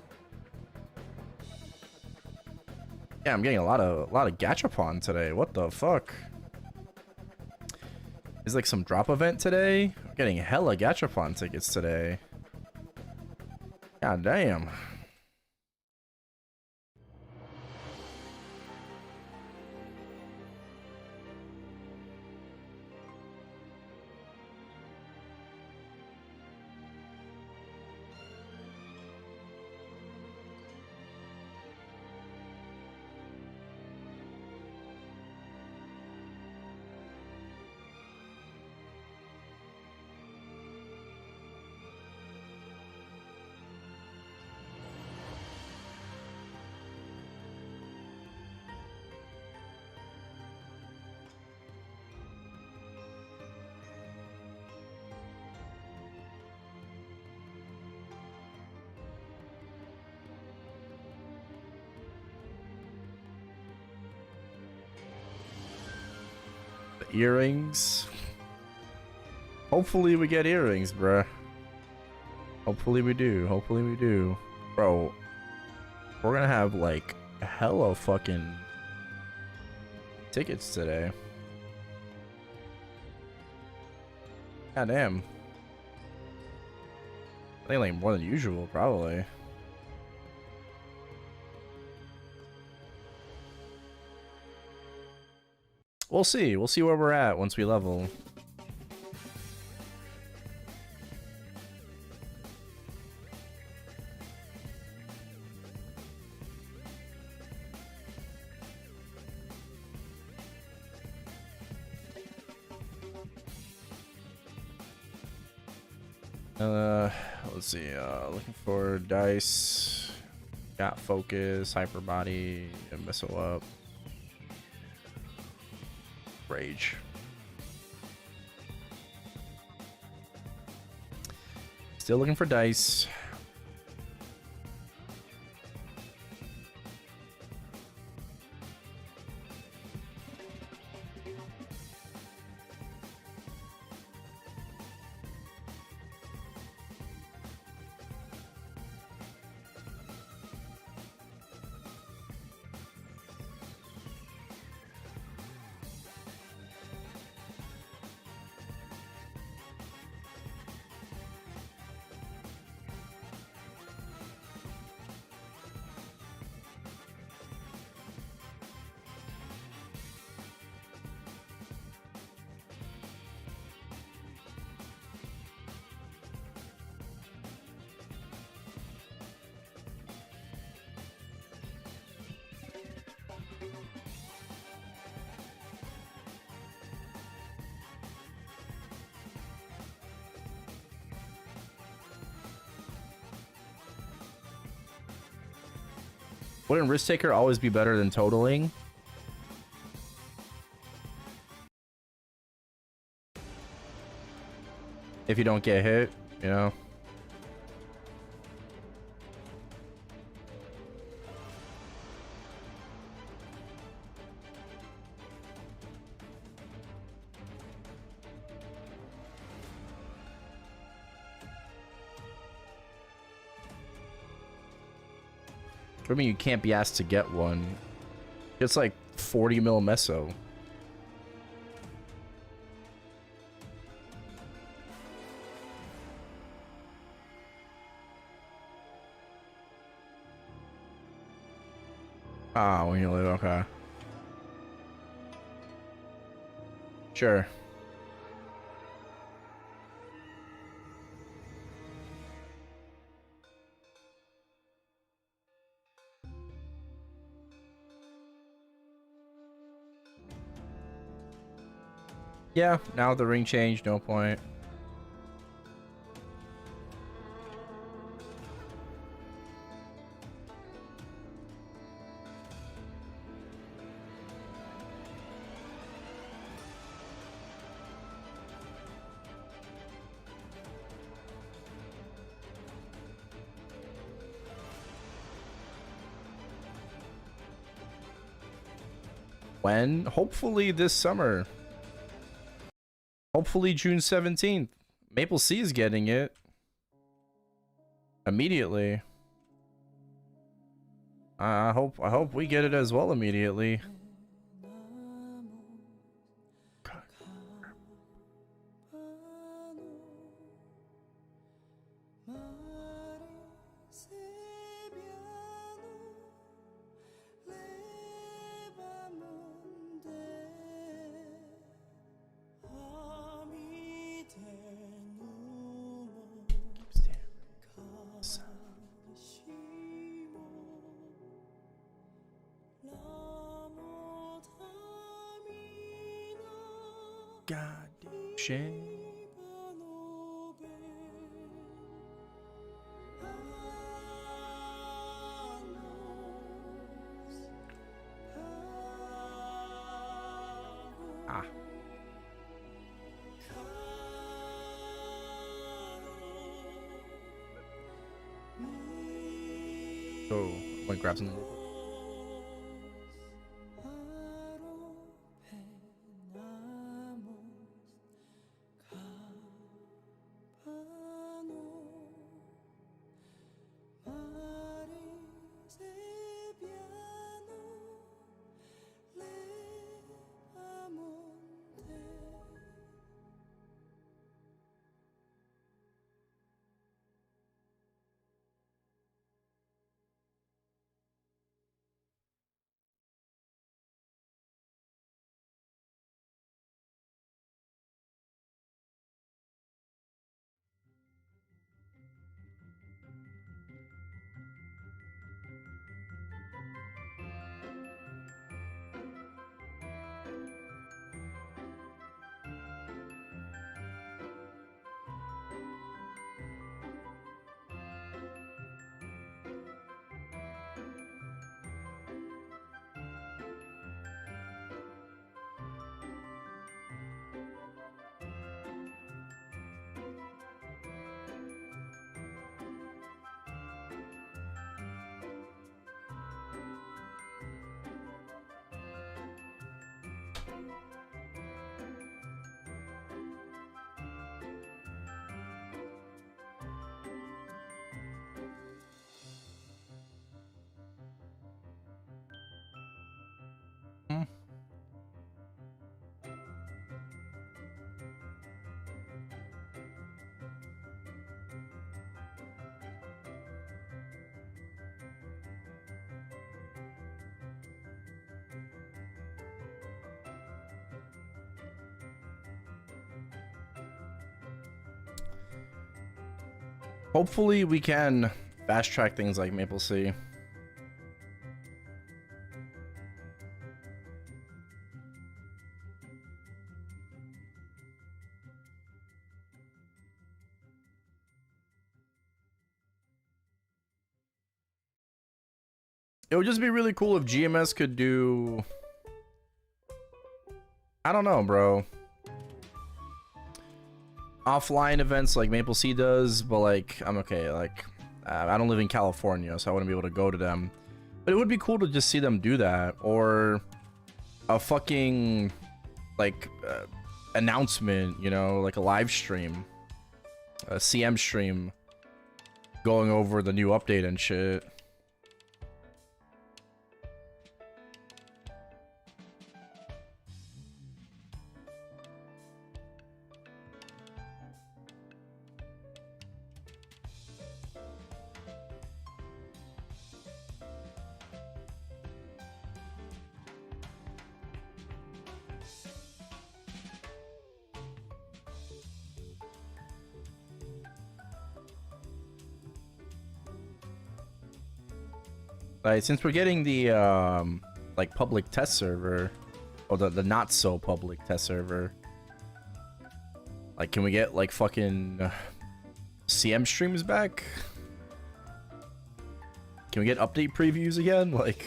S1: Yeah, I'm getting a lot of gachapon today. What the fuck? Is like some drop event today? I'm getting hella gachapon tickets today. God damn. Earrings. Hopefully we get earrings, bruh. Hopefully we do. Hopefully we do. Bro, we're gonna have like hella fucking tickets today. God damn. I think like more than usual, probably. We'll see. We'll see where we're at once we level. Let's see. Looking for dice. Got focus, hyper body, and missile up. Rage. Still looking for dice. Wouldn't risk taker always be better than totaling? If you don't get hit, you know? I mean, you can't be asked to get one. It's like 40 mil meso. Ah, when you live, okay. Sure. Yeah, now the ring changed, no point. When? Hopefully this summer. Hopefully June 17th. Maple C is getting it. Immediately. I hope we get it as well immediately. God damn shame. Ah. Oh, I'm gonna grab some. Hopefully we can fast track things like Maple C. It would just be really cool if GMS could do... I don't know, bro. Offline events like Maple Sea does, but like, I'm okay. Like, I don't live in California, so I wouldn't be able to go to them. But it would be cool to just see them do that. Or a fucking, like, announcement, you know, like a live stream. A CM stream going over the new update and shit. Right, since we're getting the like public test server, or the not so public test server, like, can we get like fucking CM streams back? Can we get update previews again? Like,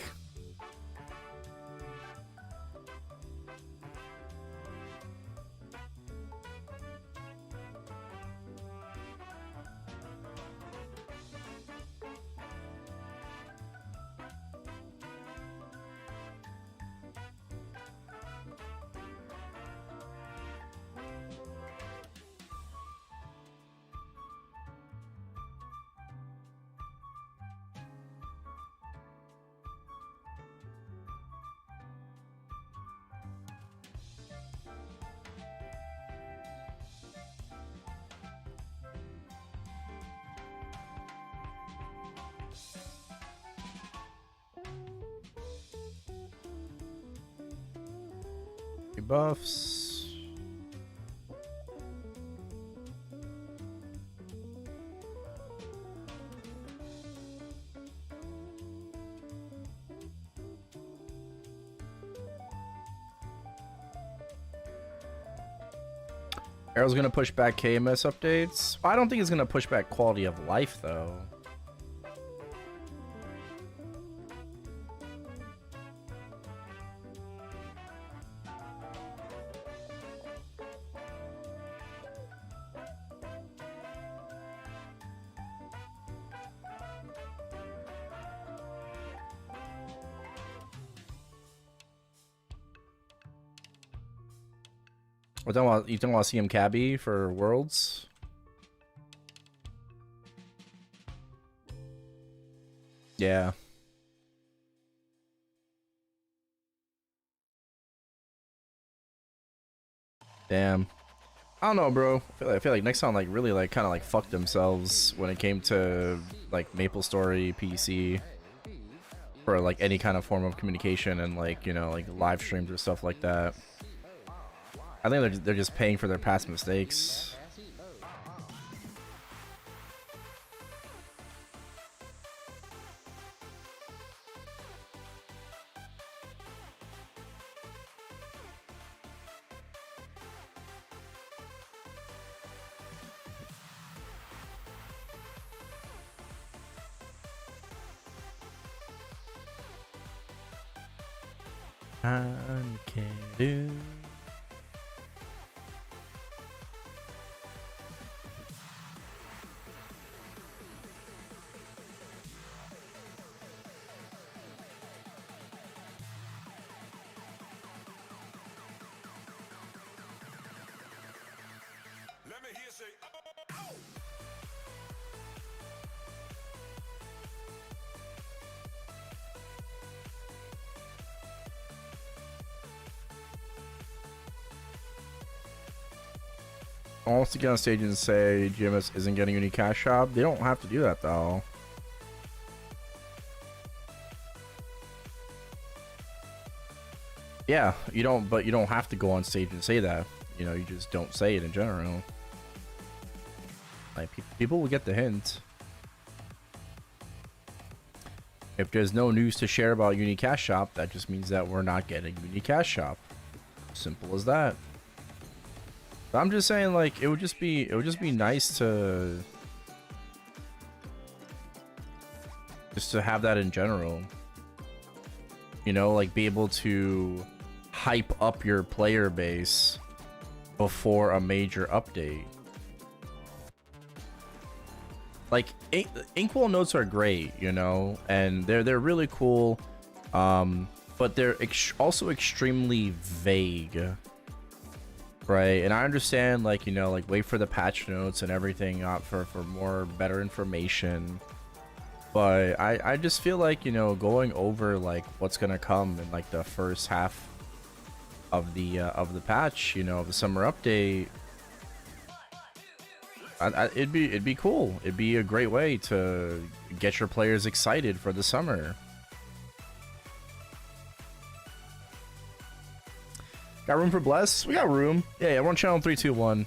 S1: buffs. Arrow's gonna push back KMS updates. I don't think it's gonna push back quality of life though. You don't want to see him cabbie for Worlds? Yeah. Damn. I don't know, bro. I feel like Nexon like really like kind of like fucked themselves when it came to like MapleStory PC for like any kind of form of communication and like, you know, like live streams or stuff like that. I think they're just paying for their past mistakes. I can do. Almost to get on stage and say GMS isn't getting any cash shop. They don't have to do that though. Yeah, you don't, but you don't have to go on stage and say that. You know, you just don't say it in general. Like, people will get the hint. If there's no news to share about Unicash Shop, that just means that we're not getting Unicash Shop. Simple as that. But I'm just saying, like, it would just be nice to just to have that in general. You know, like be able to hype up your player base before a major update. Like inkwell notes are great, you know, and they're really cool, but they're also extremely vague, right? And I understand, like, you know, like wait for the patch notes and everything for more better information, but I just feel like, you know, going over like what's gonna come in like the first half of the patch, you know, the summer update. It'd be cool. It'd be a great way to get your players excited for the summer. Got room for Bless? We got room. Yeah, we're on channel 321.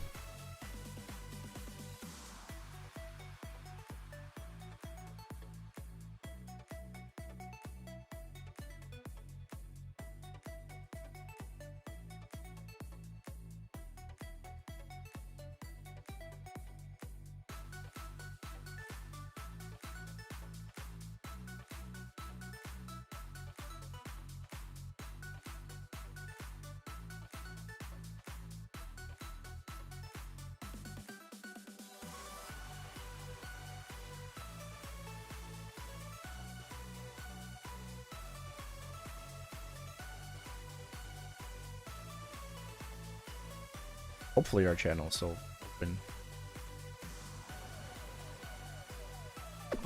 S1: Hopefully our channel is still open.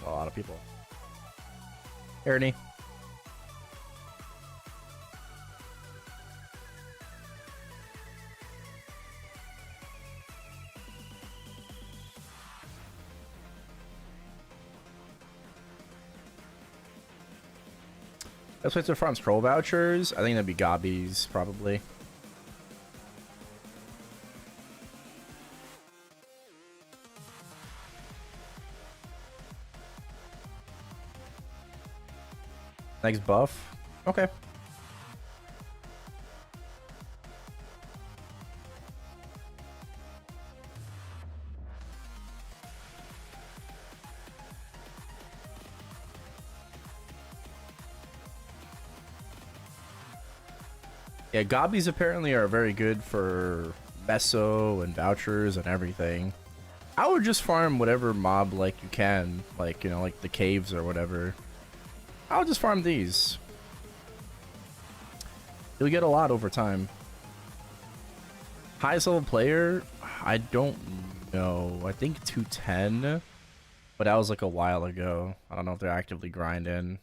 S1: A lot of people. Ernie. Best place to farm scroll vouchers? I think that'd be Gobbies, probably. Next buff? Okay. Yeah, Gobbies apparently are very good for Meso and vouchers and everything. I would just farm whatever mob like you can, like, you know, like the caves or whatever. I would just farm these. You'll get a lot over time. Highest level player? I don't know. I think 210, but that was like a while ago. I don't know if they're actively grinding.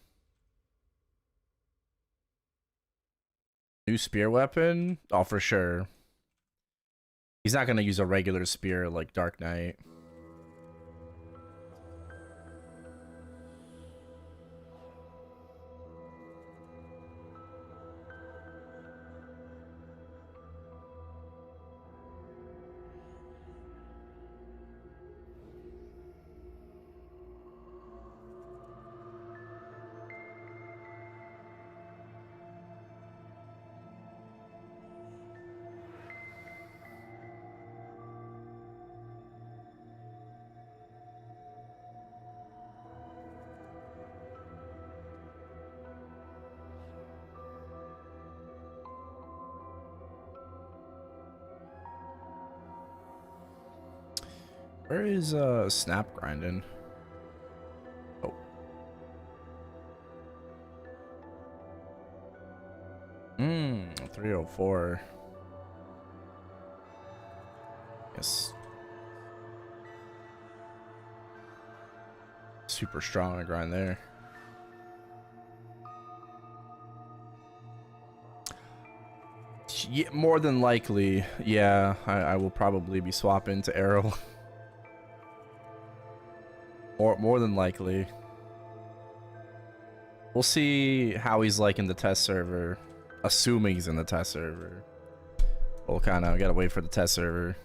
S1: New spear weapon? Oh, for sure. He's not gonna use a regular spear like Dark Knight. Where is Snap grinding? Oh. 304. Yes. Super strong on a grind there. Yeah, more than likely, yeah, I will probably be swapping to Arrow. More than likely. We'll see how he's like in the test server. Assuming he's in the test server. We'll kind of gotta wait for the test server.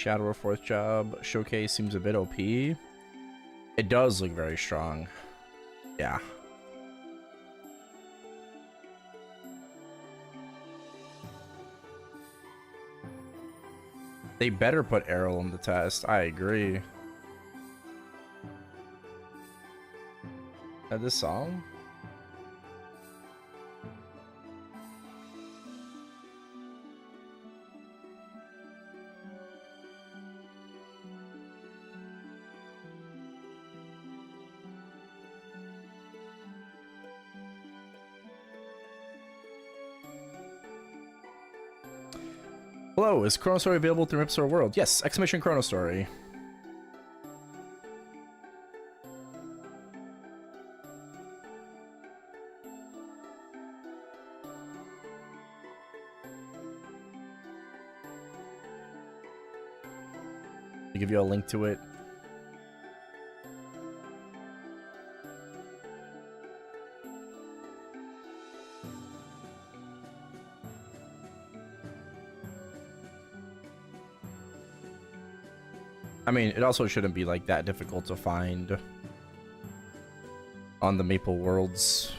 S1: Shadow or fourth job. Showcase seems a bit OP. It does look very strong. Yeah. They better put Errol on the test. I agree. This song? Hello, is ChronoStory available through MapleStory World? Yes, exclamation ChronoStory. I'll give you a link to it. I mean, it also shouldn't be like that difficult to find on the Maple Worlds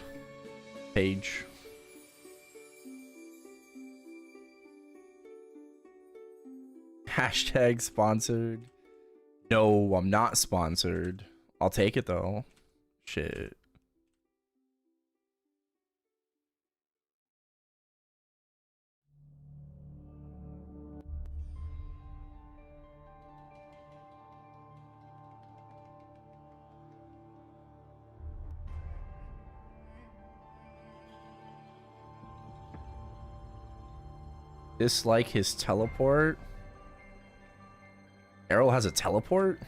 S1: page. Hashtag sponsored. No, I'm not sponsored. I'll take it though. Shit. Dislike his teleport. Errol has a teleport?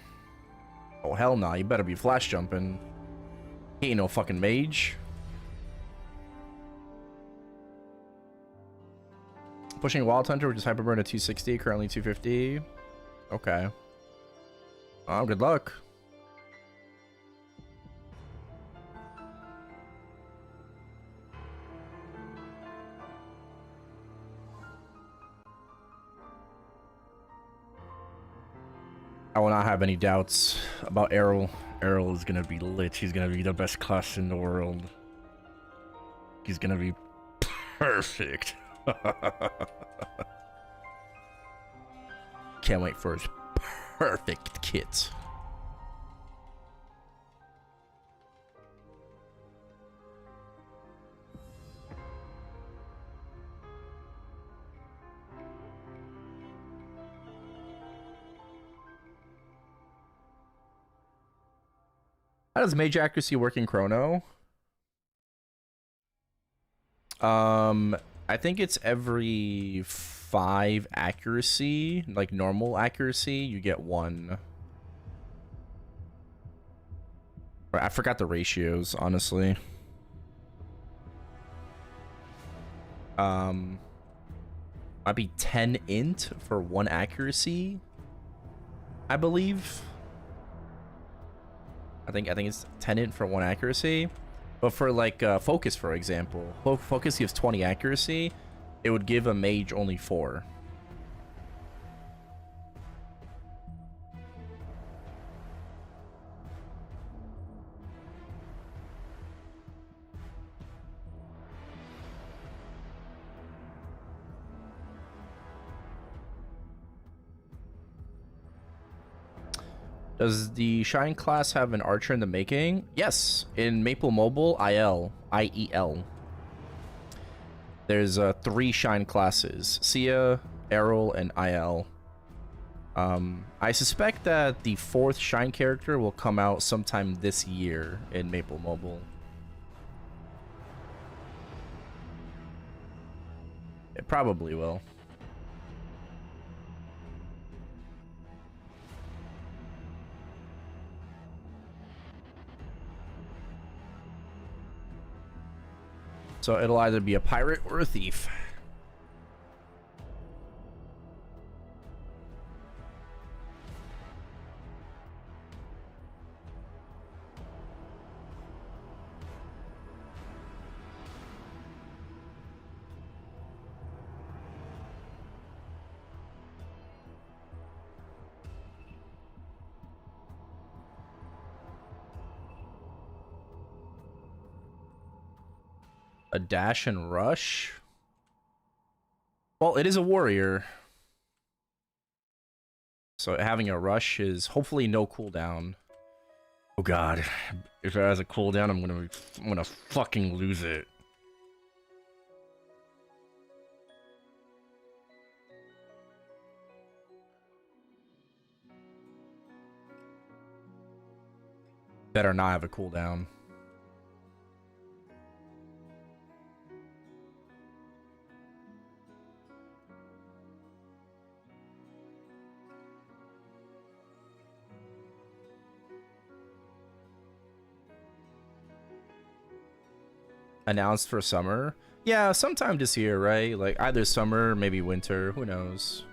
S1: Oh hell nah, you better be flash jumping. He ain't no fucking mage. Pushing Wild Hunter, which is Hyperburn at 260, currently 250. Okay. Oh, good luck. I will not have any doubts about Errol. Errol is gonna be lit. He's gonna be the best class in the world. He's gonna be perfect. Can't wait for his perfect kit. How does mage accuracy work in Chrono? I think it's every 5 accuracy, like normal accuracy, you get 1. I forgot the ratios, honestly. Might be 10 int for 1 accuracy, I believe. I think it's 10 int for 1 accuracy. But for like focus, for example, focus gives 20 accuracy. It would give a mage only 4. Does the Shine class have an archer in the making? Yes, in Maple Mobile, IEL. There's 3 Shine classes: Sia, Errol, and IL. I suspect that the 4th Shine character will come out sometime this year in Maple Mobile. It probably will. So it'll either be a pirate or a thief. A dash and rush? Well, it is a warrior. So having a rush is hopefully no cooldown. Oh god. If it has a cooldown, I'm gonna fucking lose it. Better not have a cooldown. Announced for summer? Yeah, sometime this year, right? Like either summer, maybe winter, who knows?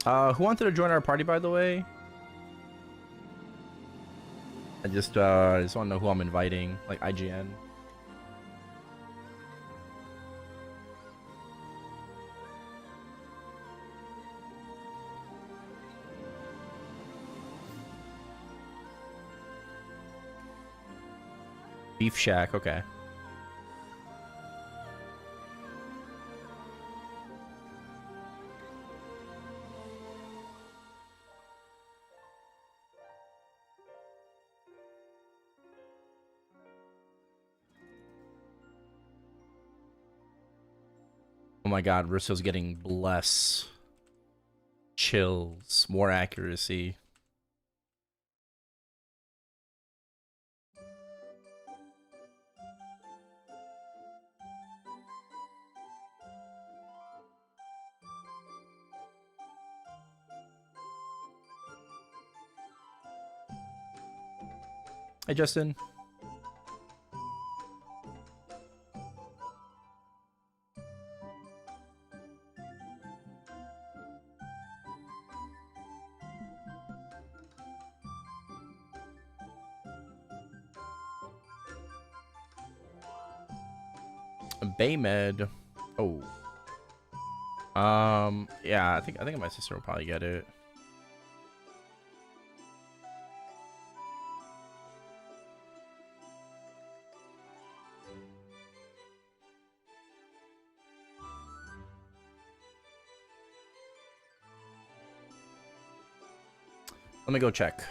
S1: Who wanted to join our party, by the way? I just want to know who I'm inviting, like IGN. Beef Shack, okay. Oh my god, Russo's getting bless. Chills. More accuracy. Hey, Justin. Baymed. Oh. Yeah, I think my sister will probably get it. Let me go check.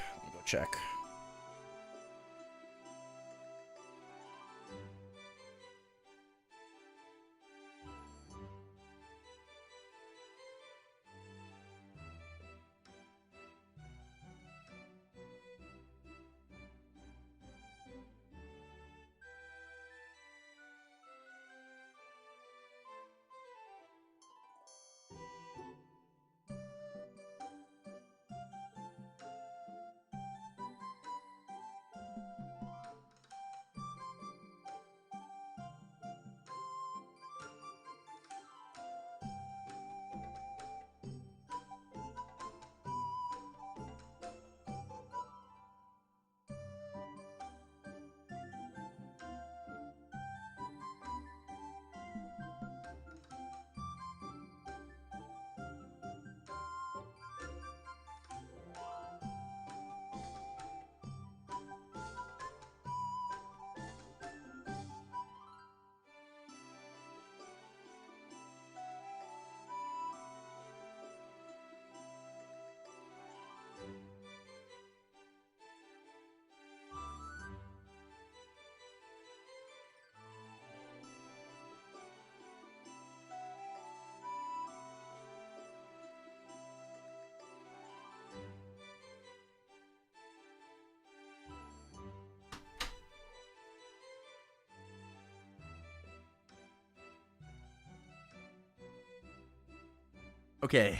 S1: Okay.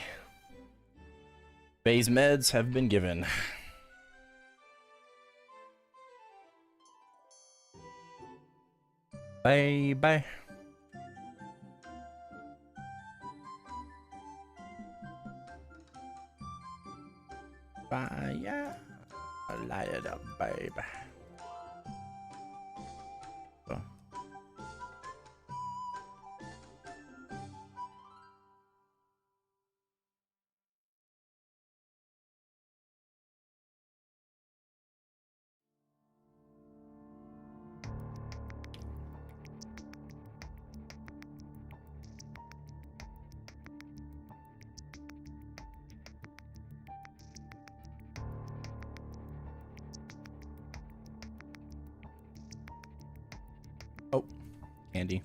S1: Base meds have been given. Bye bye. Bye, yeah. Light it up, babe. Handy.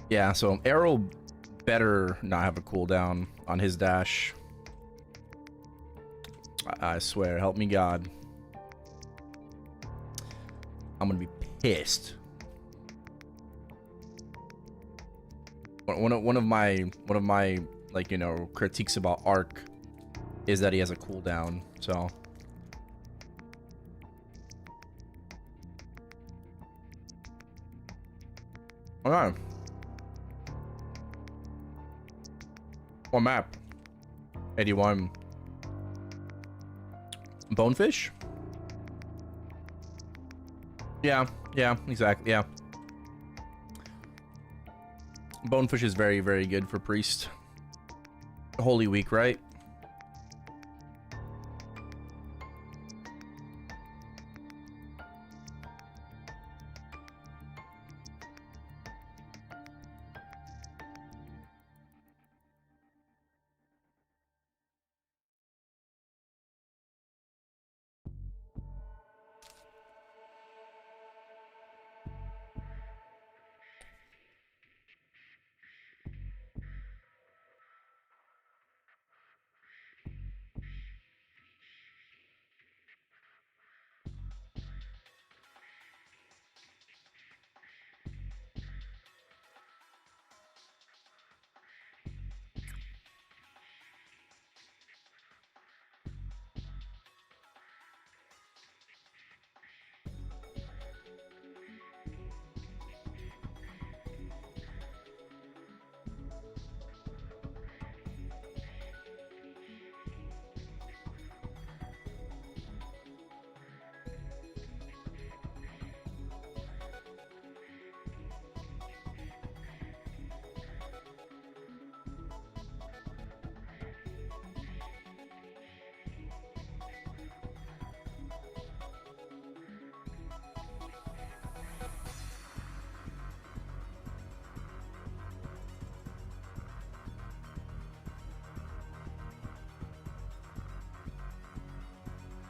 S1: Yeah, so Arrow better not have a cooldown on his dash. I swear, help me God. I'm gonna be pissed. One of my like, you know, critiques about Arc is that he has a cooldown, so. Okay. What map? 81. Bonefish? Yeah, exactly, yeah. Bonefish is very, very good for Priest. Holy Week, right?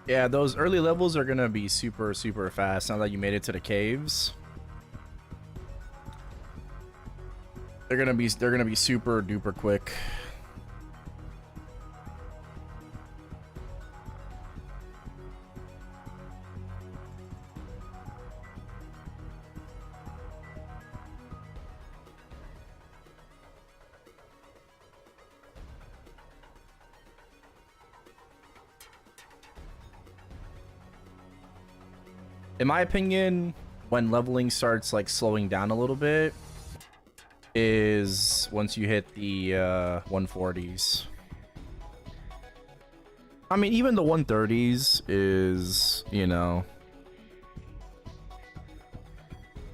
S1: Yeah, those early levels are gonna be super, super fast now that you made it to the caves. They're gonna be super duper quick. In my opinion, when leveling starts like slowing down a little bit is once you hit the 140s. I mean, even the 130s is, you know,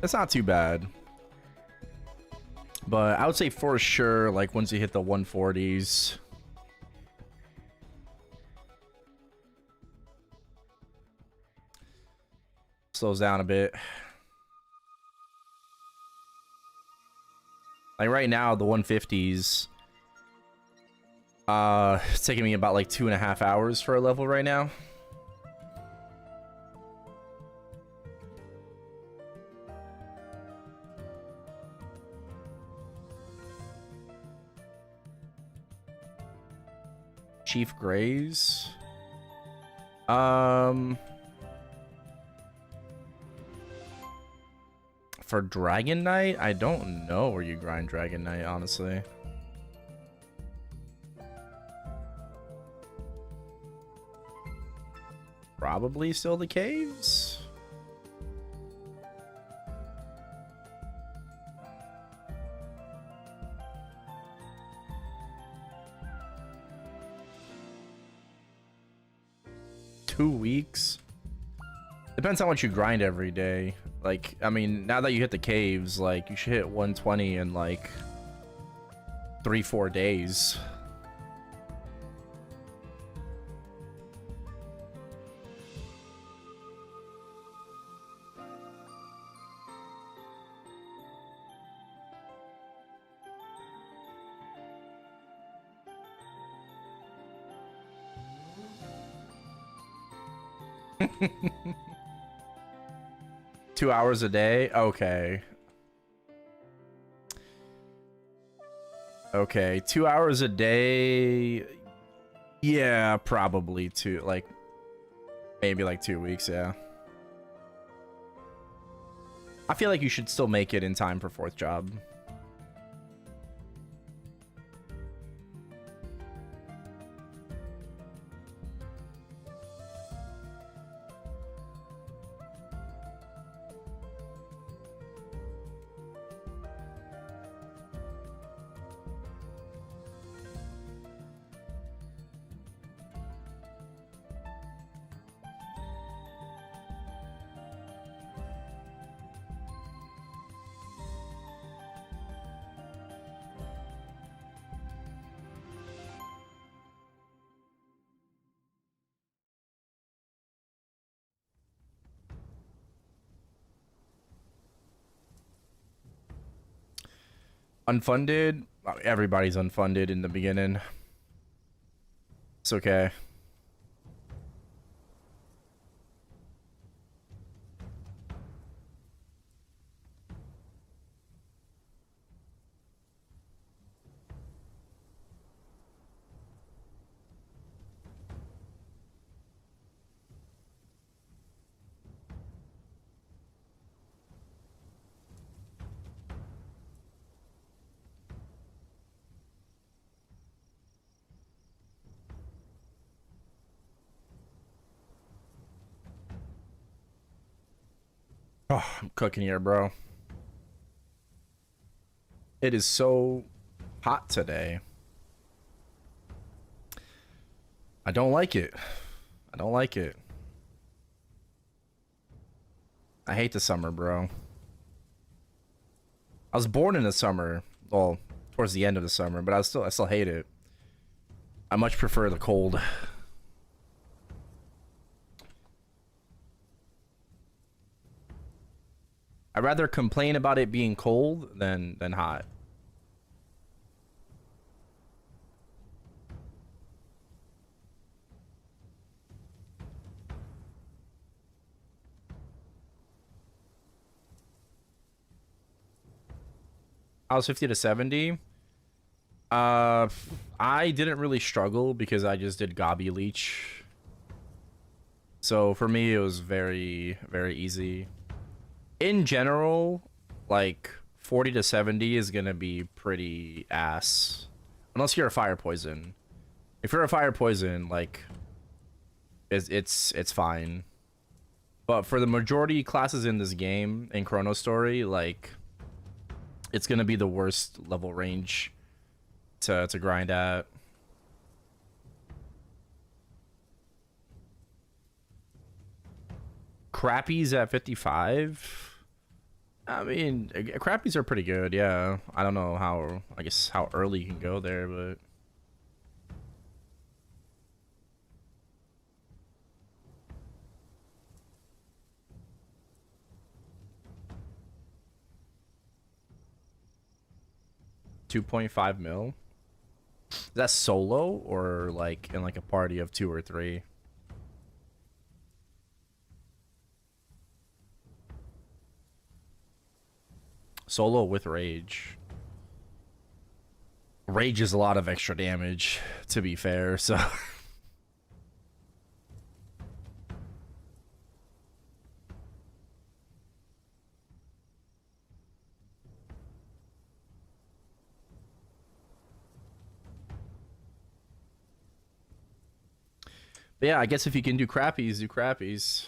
S1: it's not too bad. But I would say for sure, like once you hit the 140s, slows down a bit. Like right now, the 150s, it's taking me about like 2.5 hours for a level right now. Chief Grays. For Dragon Knight, I don't know where you grind Dragon Knight, honestly. Probably still the caves. Two weeks. Depends how much you grind every day. Like, I mean, now that you hit the caves, like, you should hit 120 in, like, 3-4 days. 2 hours a day? Okay. Okay, 2 hours a day. Yeah, probably two, like maybe like 2 weeks, yeah. I feel like you should still make it in time for fourth job. Unfunded? Everybody's unfunded in the beginning. It's okay. Oh, I'm cooking here, bro. It is so hot today. I don't like it. I don't like it. I hate the summer, bro. I was born in the summer. Well, towards the end of the summer, but I still hate it. I much prefer the cold. I'd rather complain about it being cold than hot. I was 50 to 70. I didn't really struggle because I just did Gobby Leech. So for me, it was very, very easy. In general, like 40 to 70 is gonna be pretty ass. Unless you're a fire poison. If you're a fire poison, like it's fine. But for the majority classes in this game, in ChronoStory, like it's gonna be the worst level range to grind at. Crappies at 55. I mean, crappies are pretty good, yeah. I don't know how, I guess, how early you can go there, but... $2.5 mil? Is that solo or like in like a party of 2 or 3? Solo with rage. Rage is a lot of extra damage, to be fair, so... But yeah, I guess if you can do crappies, do crappies.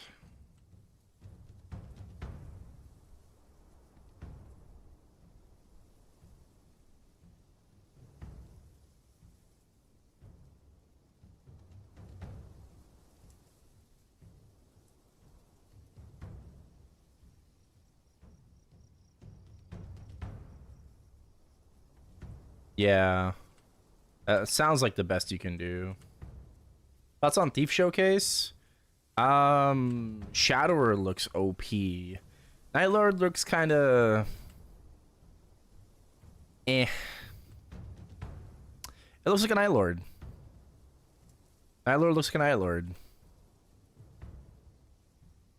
S1: Yeah. Sounds like the best you can do. Thoughts on Thief Showcase? Shadower looks OP. Night Lord looks kind of... eh. It looks like a Night Lord. Night Lord looks like a Night Lord.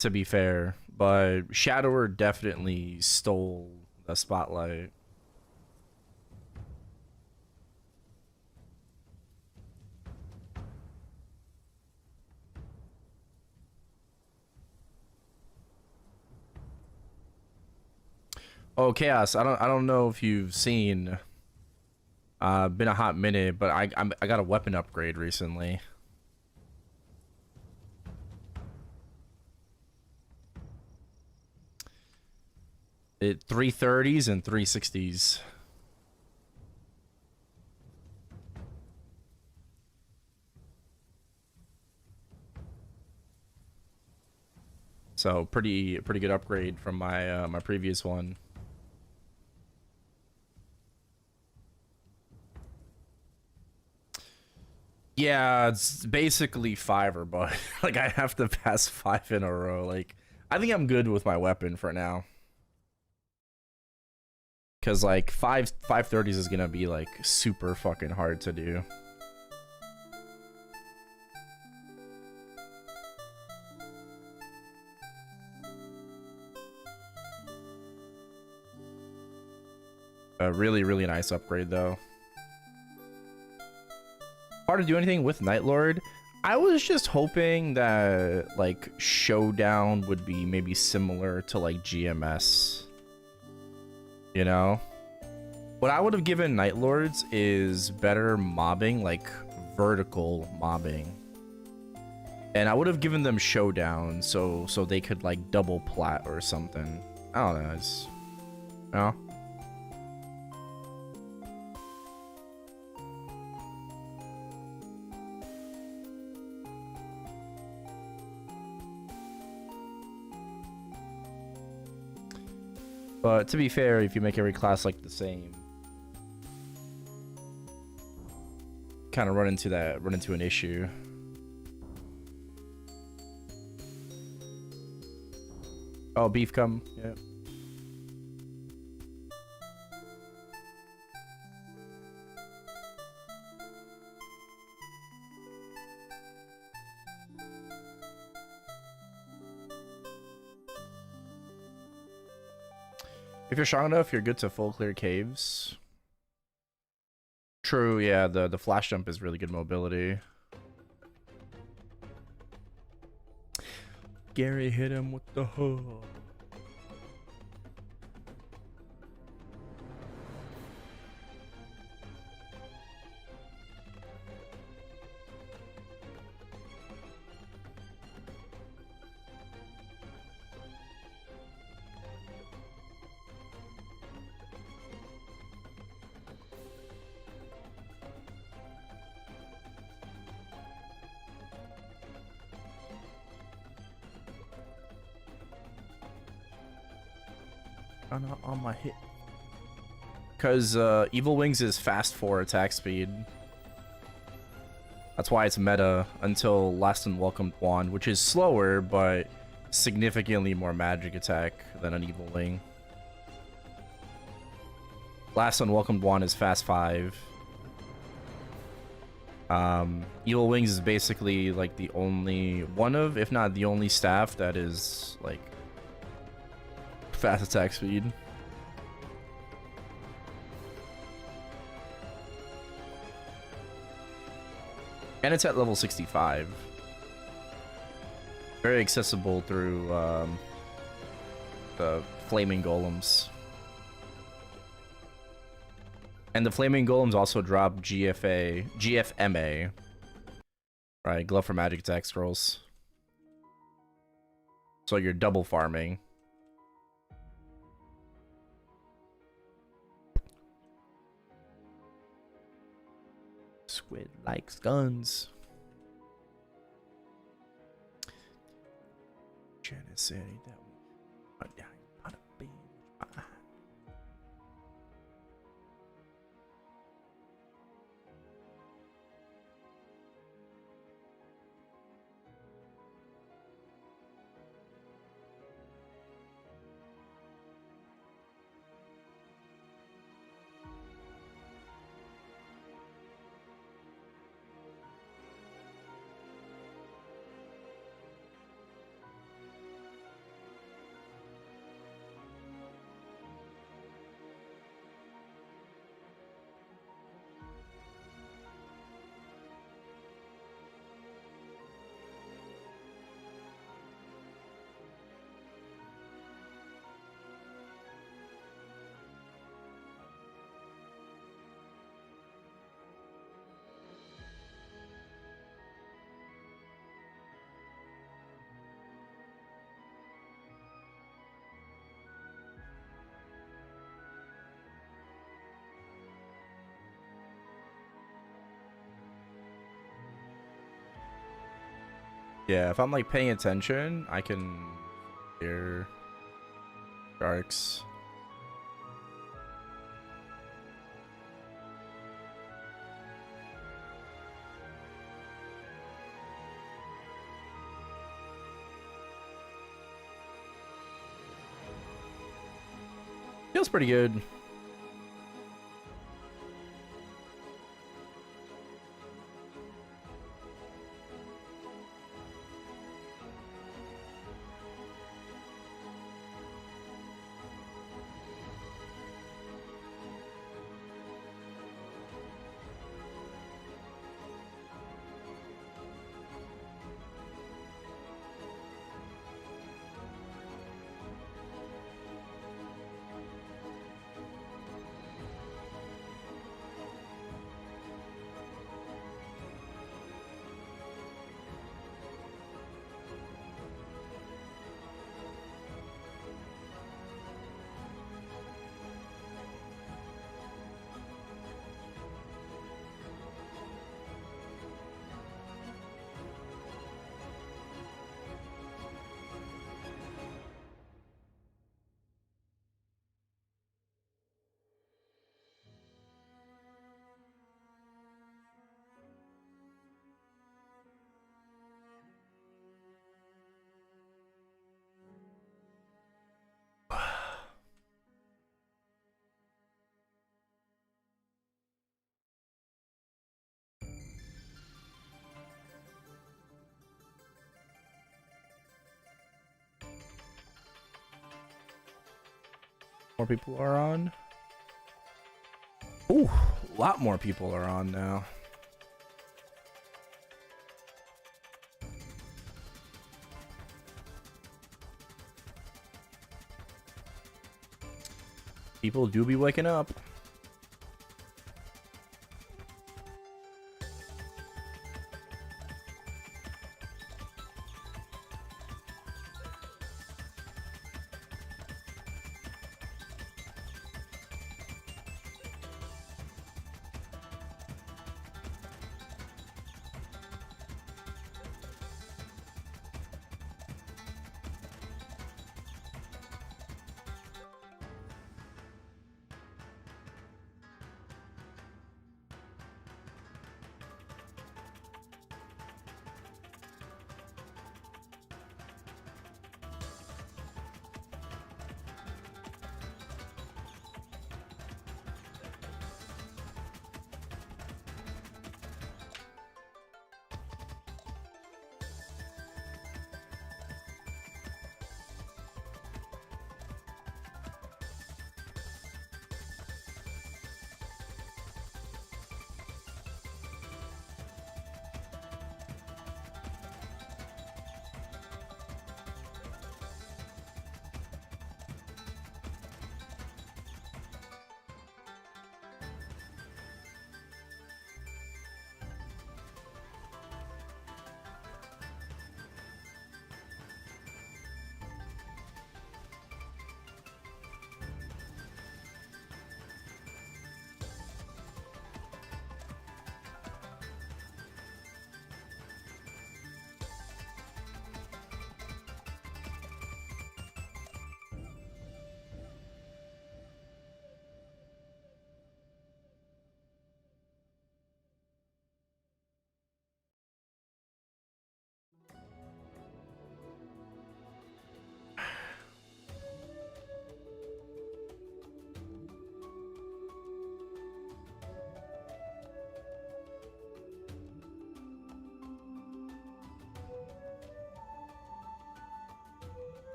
S1: to be fair, but Shadower definitely stole the spotlight. Oh, Chaos, I don't know if you've seen been a hot minute, but I got a weapon upgrade recently. It 330s and 360s. So pretty good upgrade from my my previous one. Yeah, it's basically 5 or but like I have to pass 5 in a row. Like I think I'm good with my weapon for now. Cause like 530s is gonna be like super fucking hard to do. A really nice upgrade though. Hard to do anything with Night Lord. I was just hoping that like Showdown would be maybe similar to like GMS. You know? What I would have given Night Lords is better mobbing, like vertical mobbing. And I would have given them Showdown so they could like double plat or something. I don't know, it's you know? But to be fair, if you make every class like the same, kind of run into an issue. Oh, beef come, yeah. If you're strong enough, you're good to full clear caves. True, yeah, the flash jump is really good mobility. Gary hit him with the hook. On my hit. Because Evil Wings is fast 4 attack speed. That's why it's meta until Last Unwelcomed Wand, which is slower, but significantly more magic attack than an Evil Wing. Last Unwelcomed Wand is fast 5. Evil Wings is basically like the only one of, if not the only staff that is like fast attack speed. And it's at level 65. Very accessible through the flaming golems. And the flaming golems also drop GFMA. Right, glove for magic attack scrolls. So you're double farming. Squid likes guns. Janice said that one. Yeah, if I'm like paying attention, I can hear sharks. Feels pretty good. More people are on. Ooh, a lot more people are on now. People do be waking up.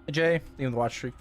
S1: Hey Jay, thank you for the watch streak.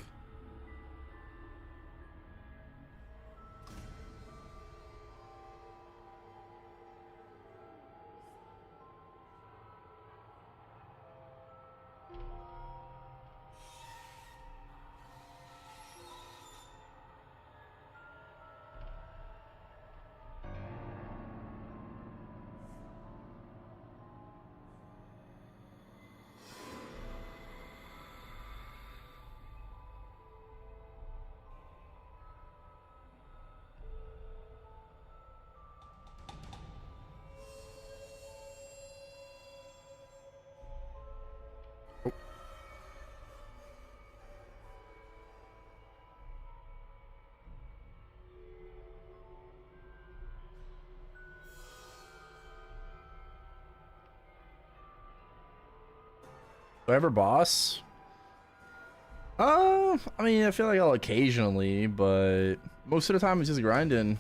S1: Do I ever boss? I mean, I feel like I'll occasionally, but most of the time it's just grinding.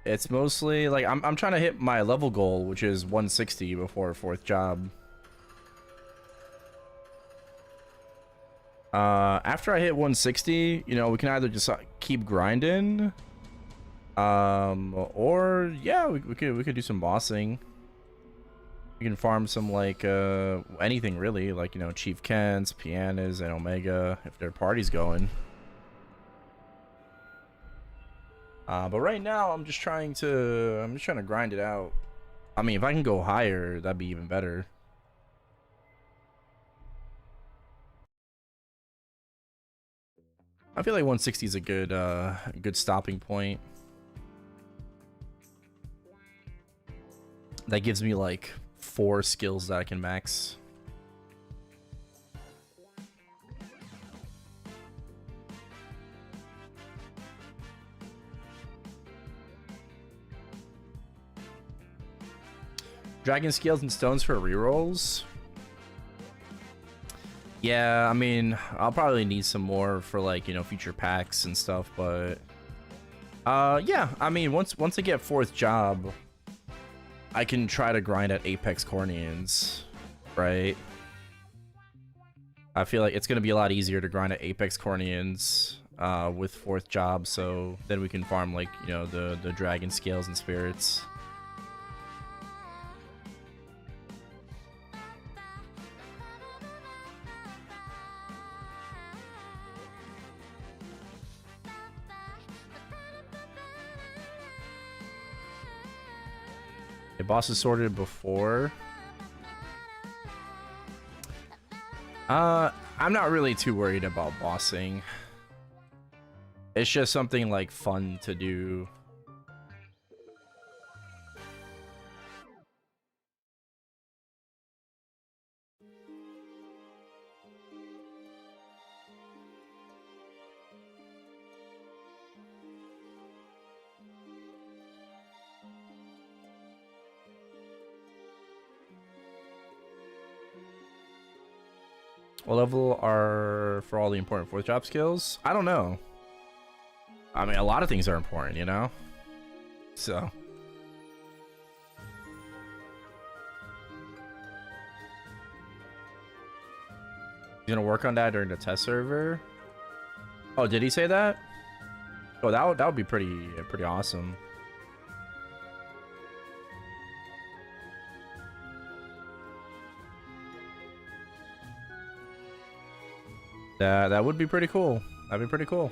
S1: It's mostly like I'm trying to hit my level goal, which is 160 before 4th job. After I hit 160, you know, we can either just keep grinding, or yeah, we could do some bossing. We can farm some like anything really, like, you know, Chief Kents, Pianas, and Omega if their party's going. But right now I'm just trying to grind it out. I mean, if I can go higher, that'd be even better. I feel like 160 is a good stopping point. That gives me like 4 skills that I can max. Dragon scales and stones for rerolls. Yeah, I mean, I'll probably need some more for like, you know, future packs and stuff, but yeah, I mean, once I get 4th job, I can try to grind at Apex Cornians, right? I feel like it's gonna be a lot easier to grind at Apex Cornians with 4th job, so then we can farm like, you know, the dragon scales and spirits. The boss is sorted before. I'm not really too worried about bossing. It's just something like fun to do. What level are for all the important 4th job skills? I don't know. I mean, a lot of things are important, you know? So. He's gonna work on that during the test server? Oh, did he say that? Oh, that would be pretty awesome. That would be pretty cool. That'd be pretty cool.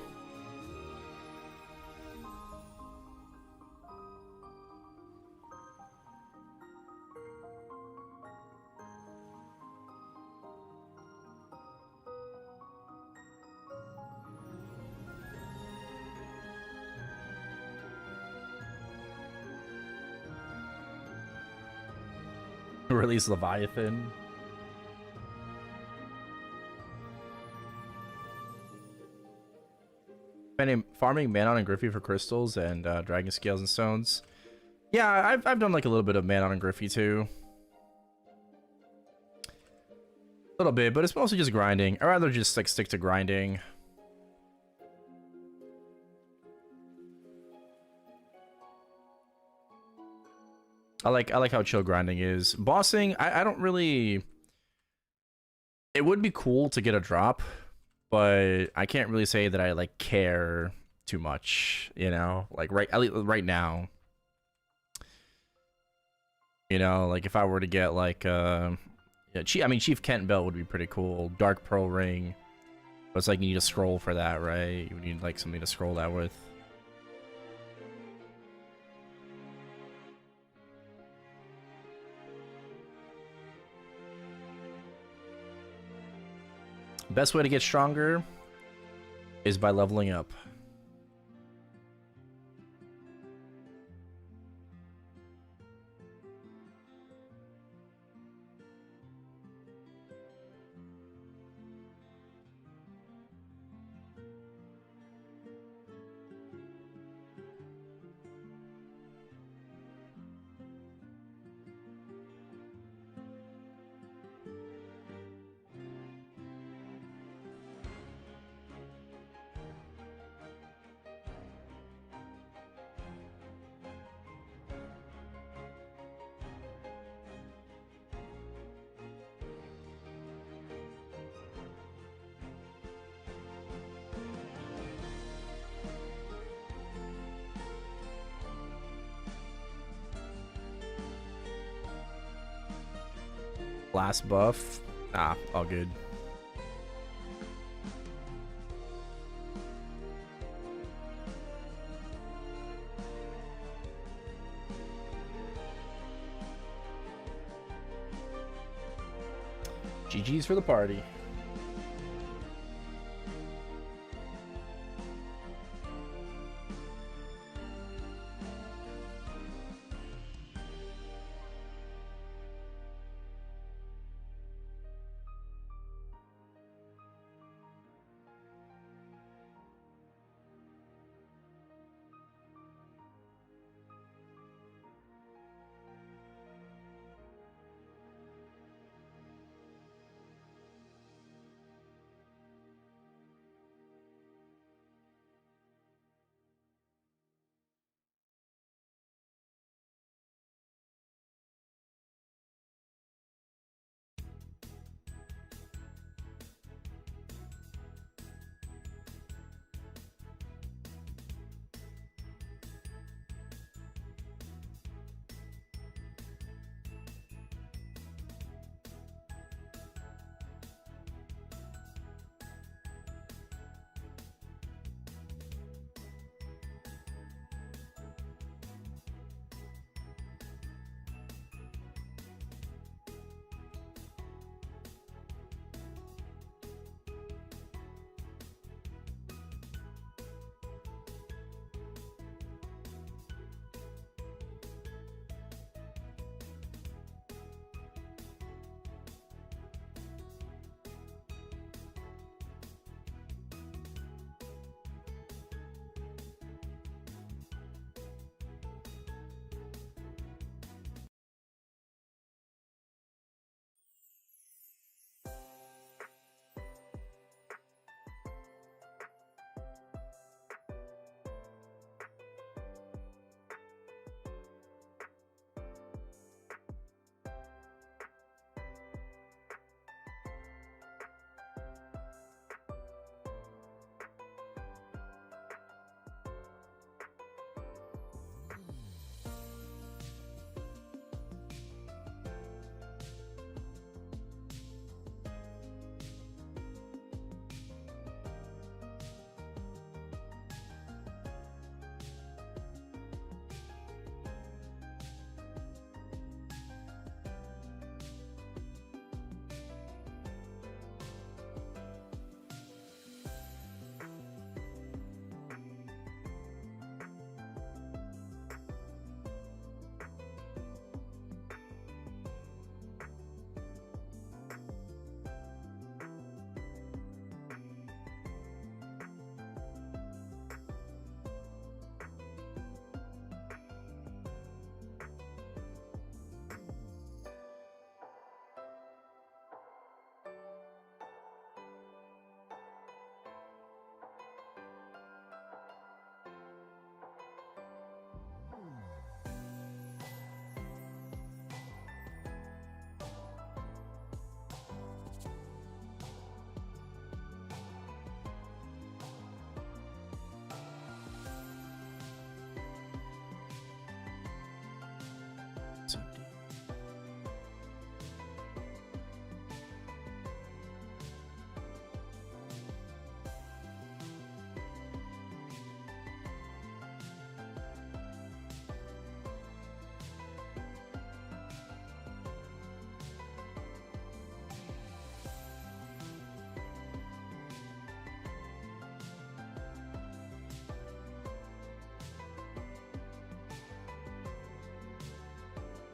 S1: Release Leviathan. Farming Manon and Griffey for crystals and dragon scales and stones. Yeah, I've done like a little bit of Manon and Griffey too. A little bit, but it's mostly just grinding. I'd rather just like stick to grinding. I like how chill grinding is. Bossing, I don't really. It would be cool to get a drop, but I can't really say that I like care too much. You know, like at least right now. You know, like if I were to get like yeah, I mean Chief Kent belt would be pretty cool. Dark Pearl ring, but it's like you need a scroll for that, right? You need like something to scroll that with. Best way to get stronger is by leveling up. Last buff. Ah, all good. GG's for the party.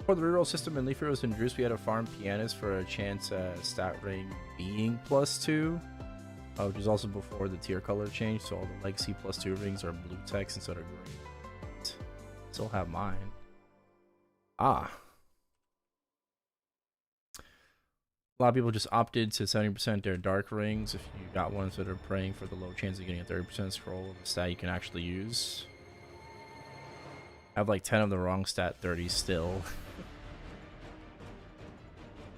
S1: For the reroll system in Leaf Heroes and Druce, we had to farm Pianist for a chance at stat ring being +2, which is also before the tier color change, so all the legacy +2 rings are blue text instead of green. Still have mine. Ah. A lot of people just opted to 70% their dark rings if you got ones that are praying for the low chance of getting a 30% scroll of the stat you can actually use. I have like 10 of the wrong stat 30 still.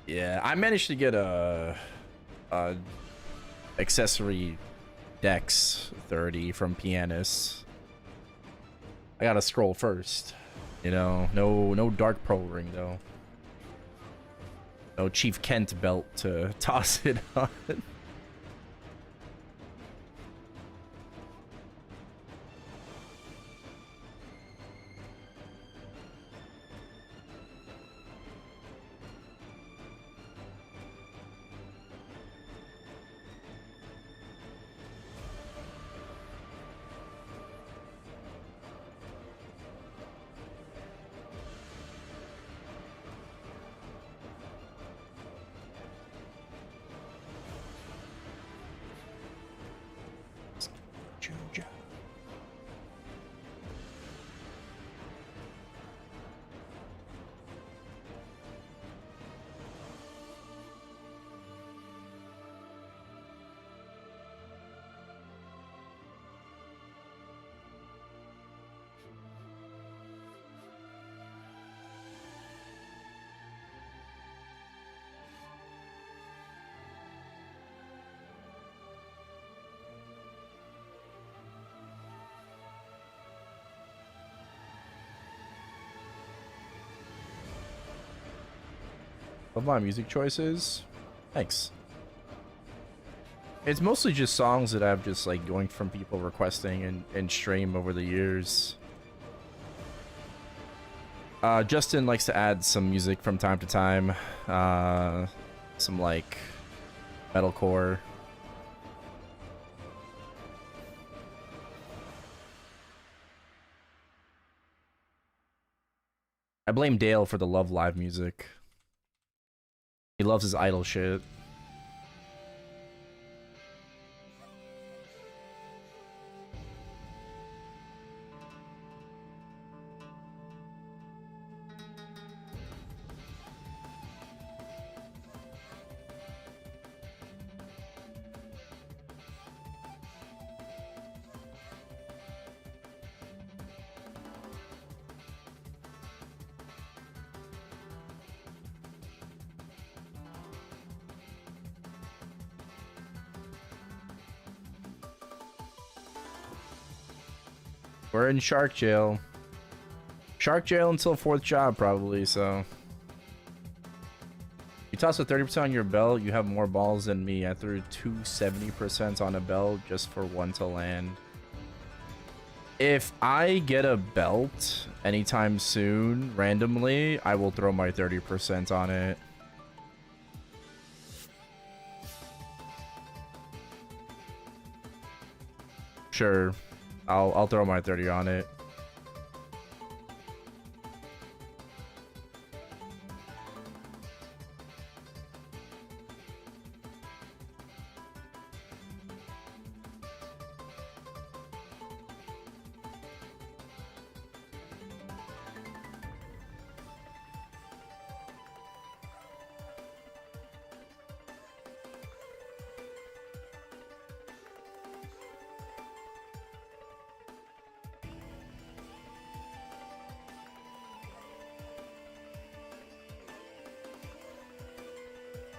S1: Yeah, I managed to get a accessory dex 30 from Pianist. I gotta scroll first. You know, no dark pro ring though. No Chief Kent belt to toss it on. Love my music choices. Thanks. It's mostly just songs that I've just like going from people requesting and stream over the years. Justin likes to add some music from time to time. Some like metalcore. I blame Dale for the Love Live music. He loves his idol shit. We're in Shark Jail. Shark Jail until 4th job, probably, so. You toss a 30% on your belt, you have more balls than me. I threw 270% on a belt just for one to land. If I get a belt anytime soon, randomly, I will throw my 30% on it. Sure. I'll throw my 30 on it.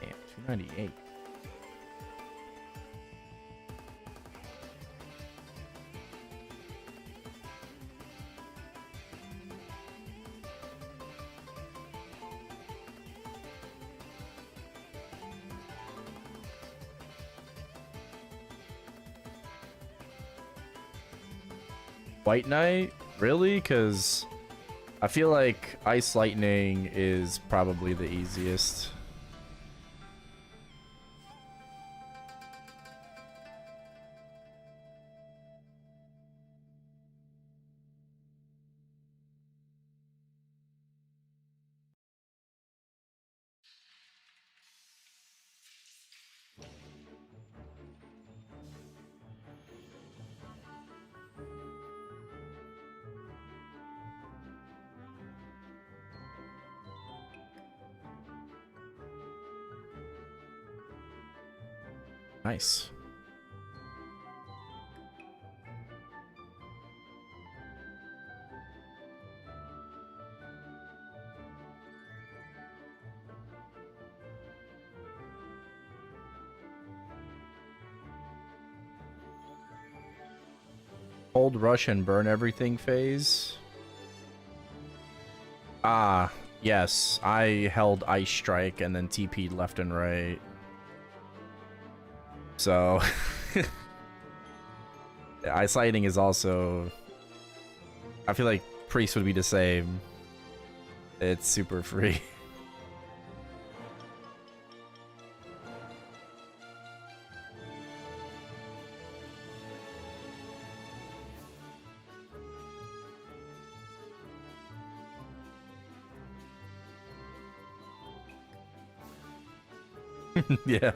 S1: Damn, 298. White Knight? Really? Because I feel like Ice Lightning is probably the easiest. Nice. Hold rush and burn everything phase. Ah, yes. I held Ice Strike and then TP'd left and right. So, Ice Lightning is also... I feel like Priest would be the same. It's super free. Yeah.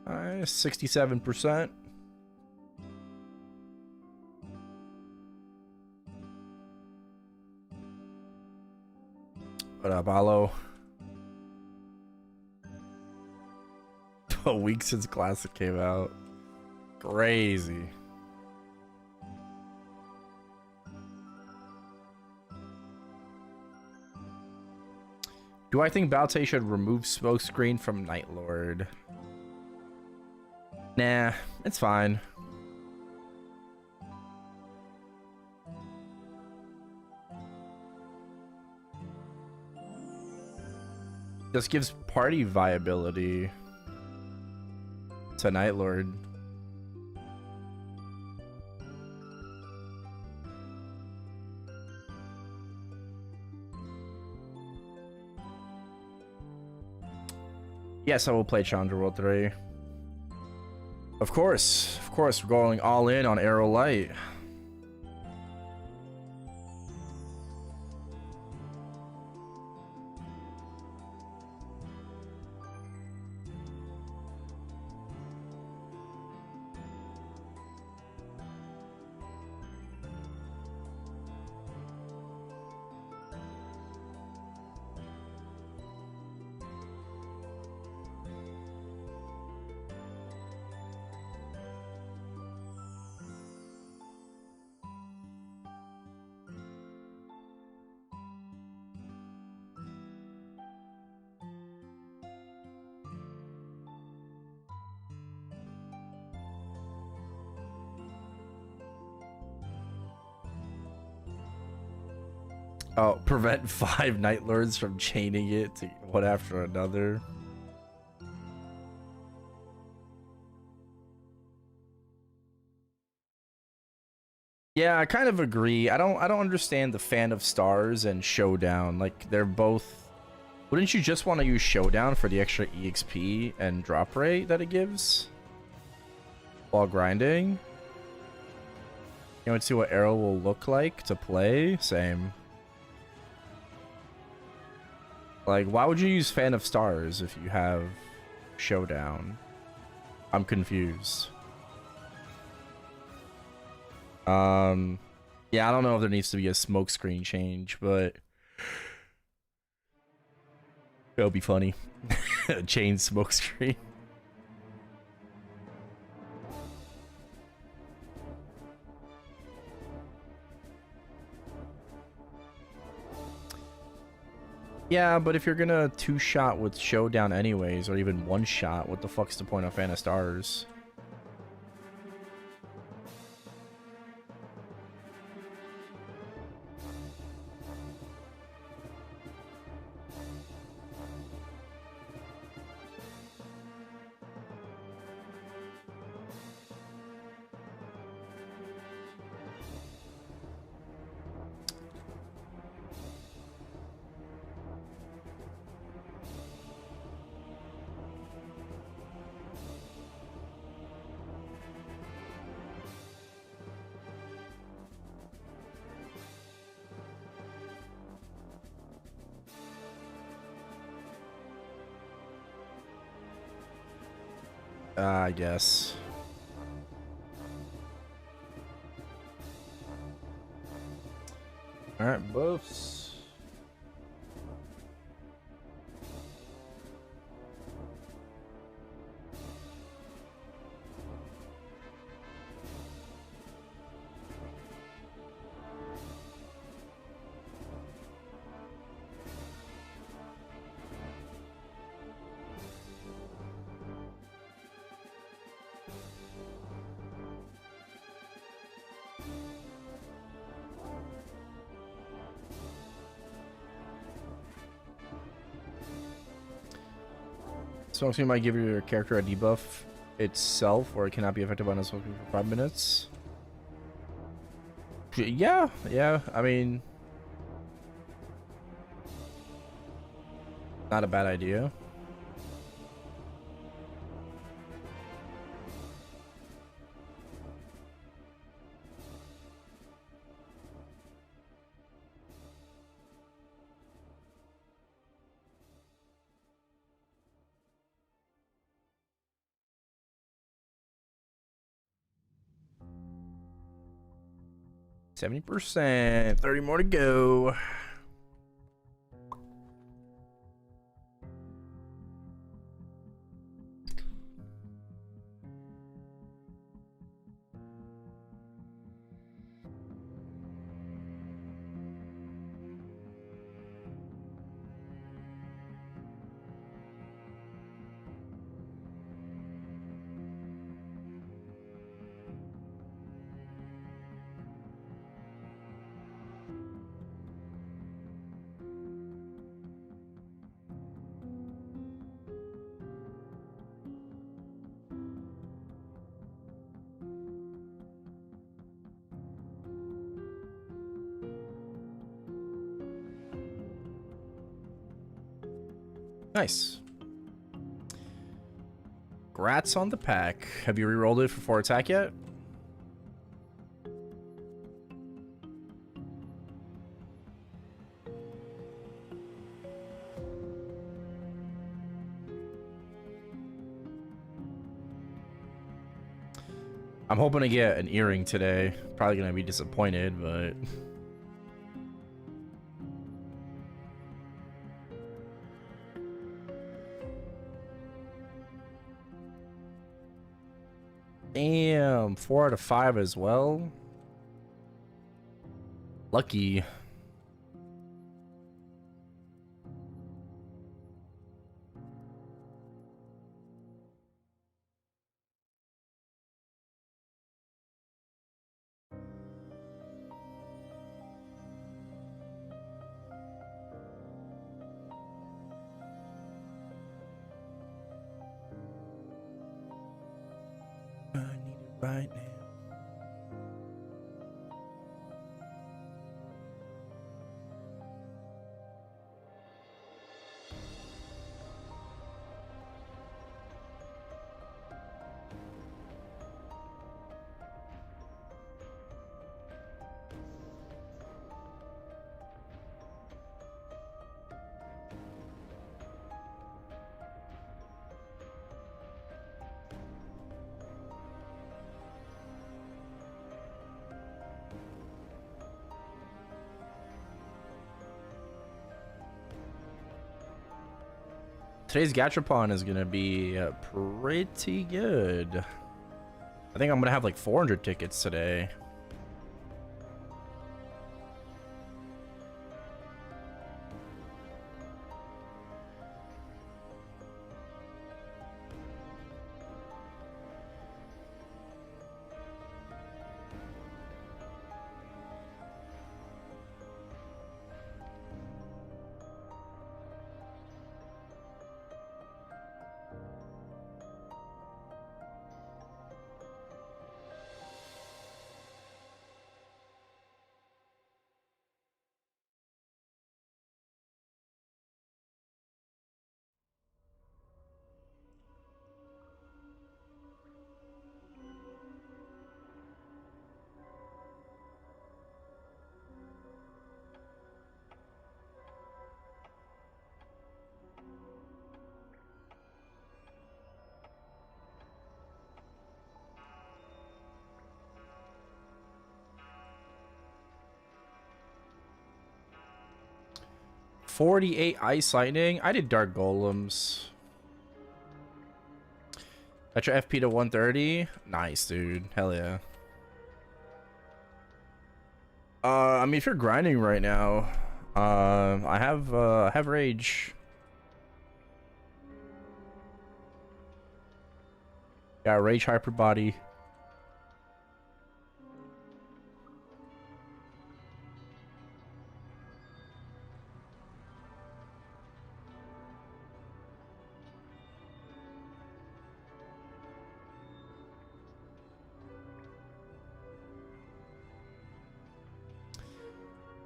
S1: Alright, 67%. What up, Alo? A week since Classic came out. Crazy. Do I think Balte should remove Smokescreen from Night Lord? Nah, it's fine. Just gives party viability to Night Lord. Yes, I will play Challenger World 3. Of course, we're going all in on Arrow Light. Oh, prevent 5 Night Lords from chaining it to one after another. Yeah, I kind of agree. I don't understand the Fan of Stars and Showdown. Like, they're both... Wouldn't you just want to use Showdown for the extra EXP and drop rate that it gives while grinding? You want to see what Arrow will look like to play? Same. Like, why would you use Fan of Stars if you have Showdown? I'm confused. Yeah, I don't know if there needs to be a smokescreen change, but it'll be funny. Change smokescreen. Yeah, but if you're gonna two-shot with Showdown anyways, or even one-shot, what the fuck's the point of Fan of Stars? I guess. All right, buffs. Smoke screen might give your character a debuff itself, or it cannot be affected by no smoke screen for 5 minutes. Yeah, yeah. I mean, not a bad idea. %, 30 more to go. Nice. Grats on the pack. Have you rerolled it for 4 attack yet? I'm hoping to get an earring today. Probably gonna be disappointed, but damn, 4 out of 5 as well. Lucky. I need it right now. Today's Gachapon is gonna be pretty good. I think I'm gonna have like 400 tickets today. 48 Ice Lightning. I did Dark Golems. Got your FP to 130. Nice, dude. Hell yeah. I mean, if you're grinding right now, I have Rage. Got Rage Hyper Body.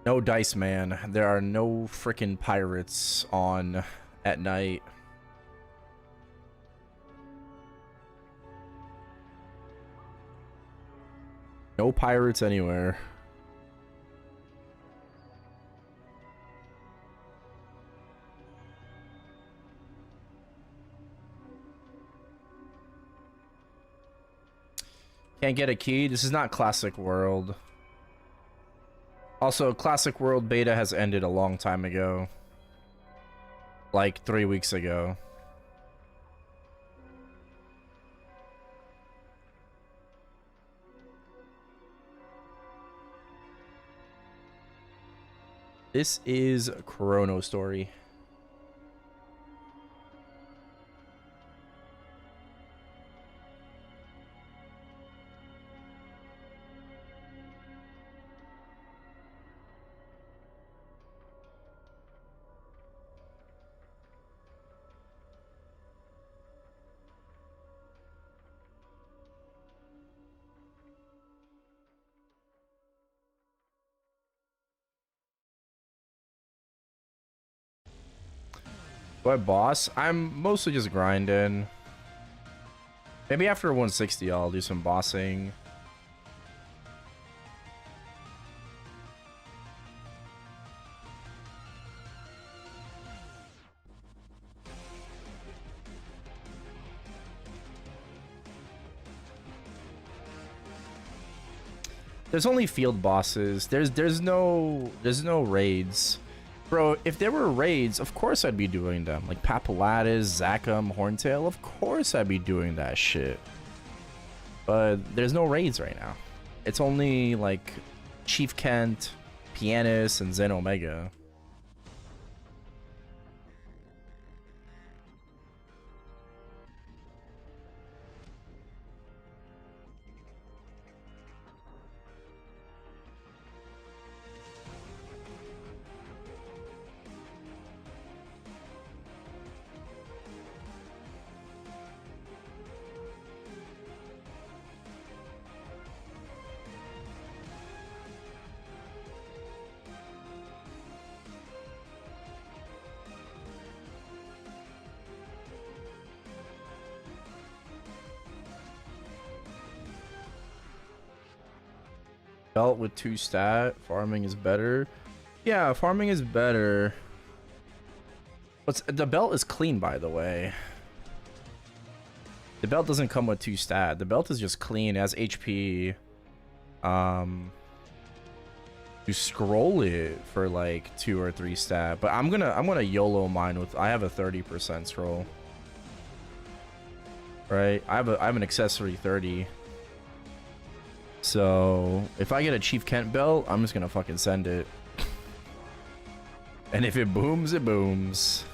S1: No dice, man. There are no freaking pirates on at night. No pirates anywhere. Can't get a key. This is not Classic World. Also, Classic World beta has ended a long time ago. Like 3 weeks ago. This is ChronoStory. What boss? I'm mostly just grinding. Maybe after 160 I'll do some bossing. There's only field bosses. There's no raids. Bro, if there were raids, of course I'd be doing them. Like Papillades, Zachem, Horntail, of course I'd be doing that shit. But there's no raids right now. It's only like Chief Kent, Pianist, and Zen Omega. Belt with 2 stat. Farming is better. Yeah, farming is better. The belt is clean, by the way. The belt doesn't come with 2 stat. The belt is just clean. It has HP. You scroll it for like 2 or 3 stat. But I'm gonna YOLO mine with. I have a 30% scroll. Right? I have an accessory 30. So if I get a Chief Kent belt, I'm just gonna fucking send it. And if it booms, it booms.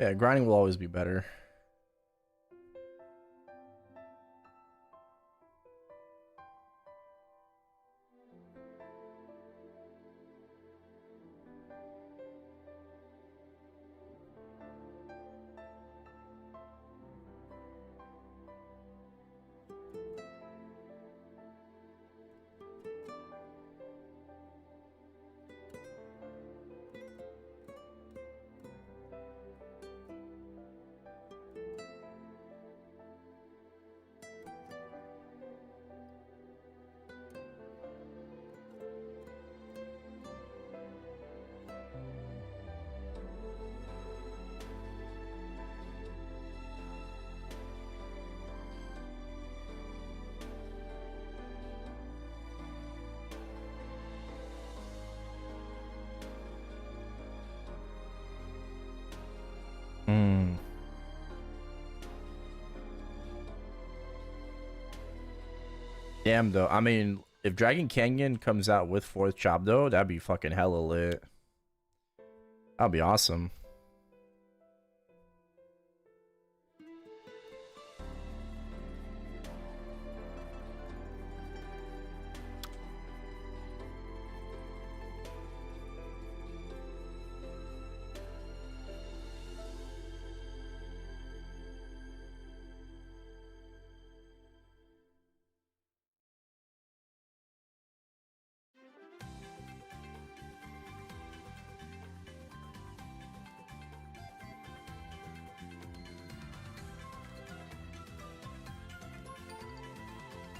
S1: Yeah, grinding will always be better. Damn though. I mean, if Dragon Canyon comes out with fourth chop though, that'd be fucking hella lit. That'd be awesome.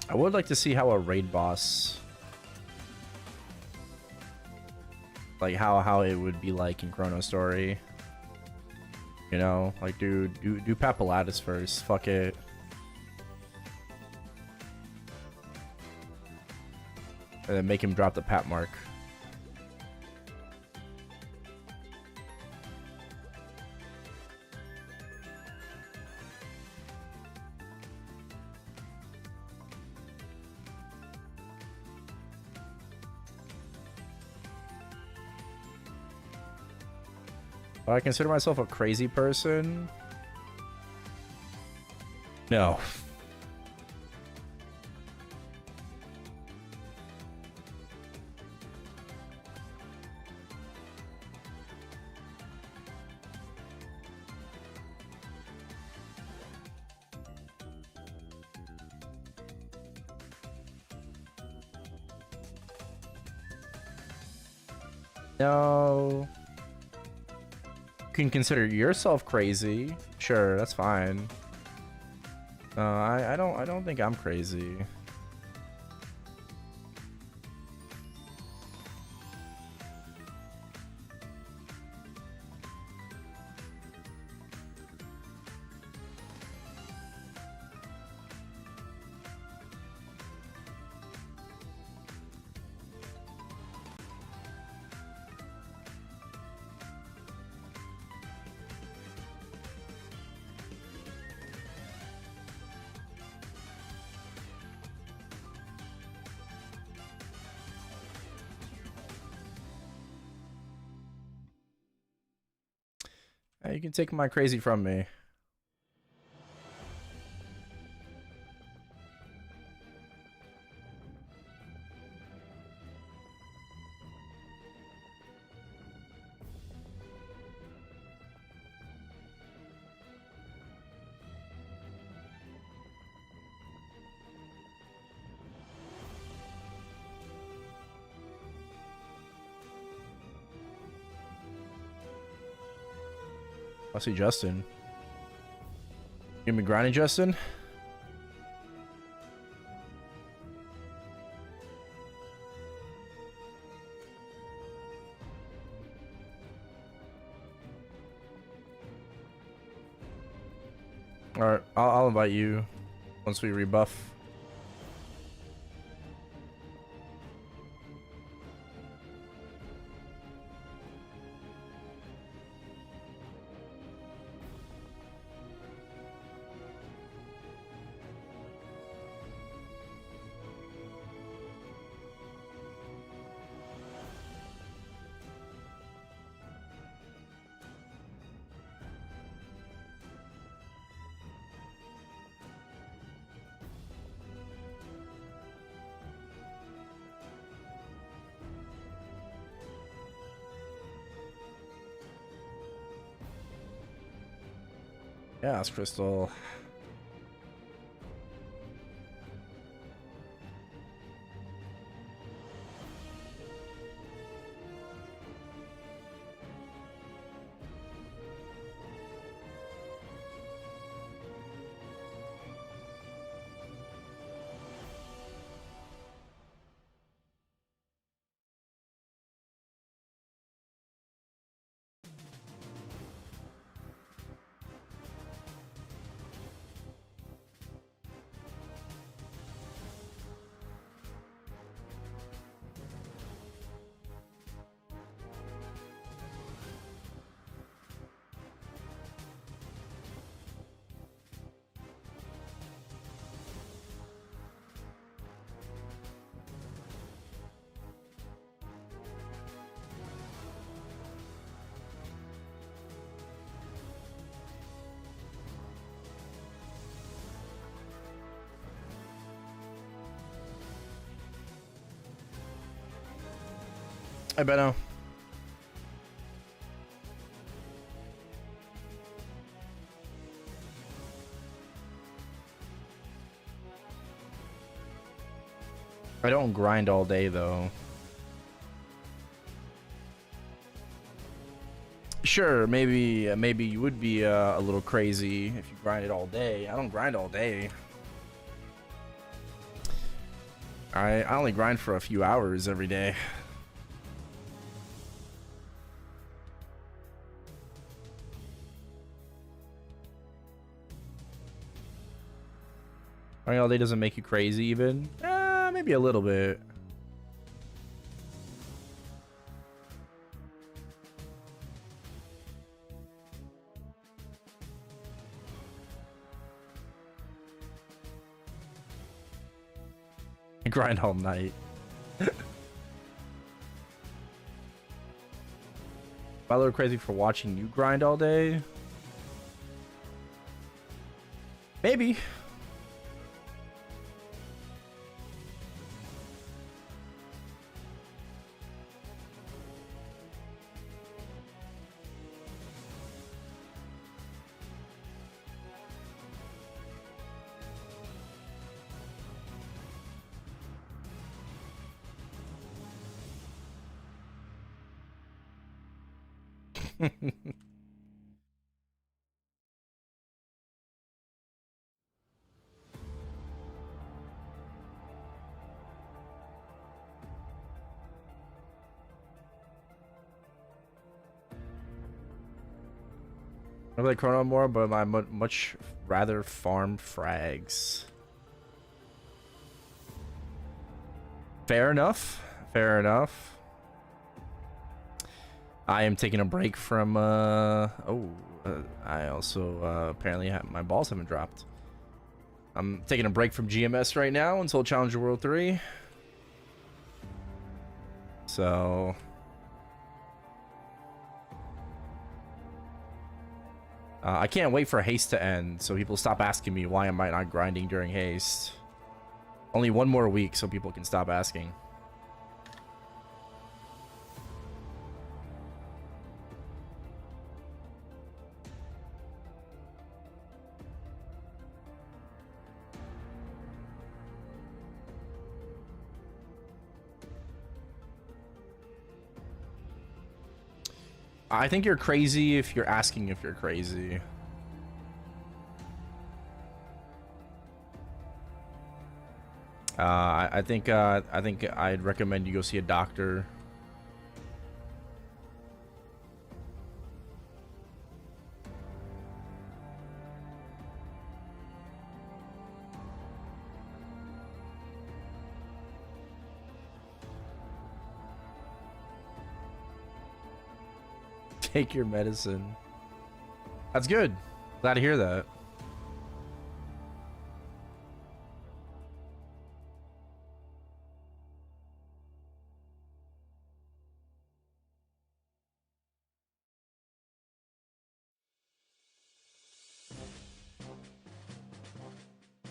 S1: I would like to see how a raid boss, like how it would be like in ChronoStory. You know, like do Papillades first. Fuck it. And then make him drop the Pap mark. Do I consider myself a crazy person? No. No. You can consider yourself crazy. Sure, that's fine. I don't think I'm crazy. Hey, you can take my crazy from me. I see Justin. You me grinding, Justin? Alright, I'll invite you once we rebuff. Yeah, it's Crystal. I bet. I don't grind all day though. Sure, maybe you would be a little crazy if you grinded all day. I don't grind all day. I only grind for a few hours every day. Grinding all day doesn't make you crazy even? Maybe a little bit. I grind all night. Am I a little crazy for watching you grind all day? Maybe. I like Chrono more, but I much rather farm frags. Fair enough. Fair enough. I am taking a break from I also apparently my balls haven't dropped. I'm taking a break from GMS right now until Challenger World 3. So I can't wait for haste to end so people stop asking me why am I not grinding during haste. Only one more week so people can stop asking. I think you're crazy if you're asking if you're crazy. I think I'd recommend you go see a doctor. Take your medicine. That's good. Glad to hear that.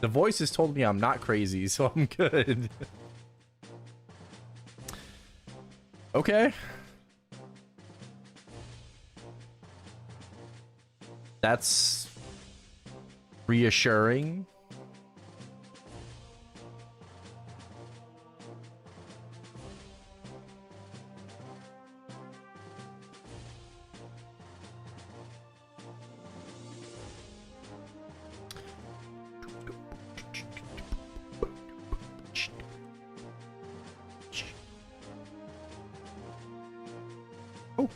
S1: The voice has told me I'm not crazy, so I'm good. Okay. That's reassuring. Oh.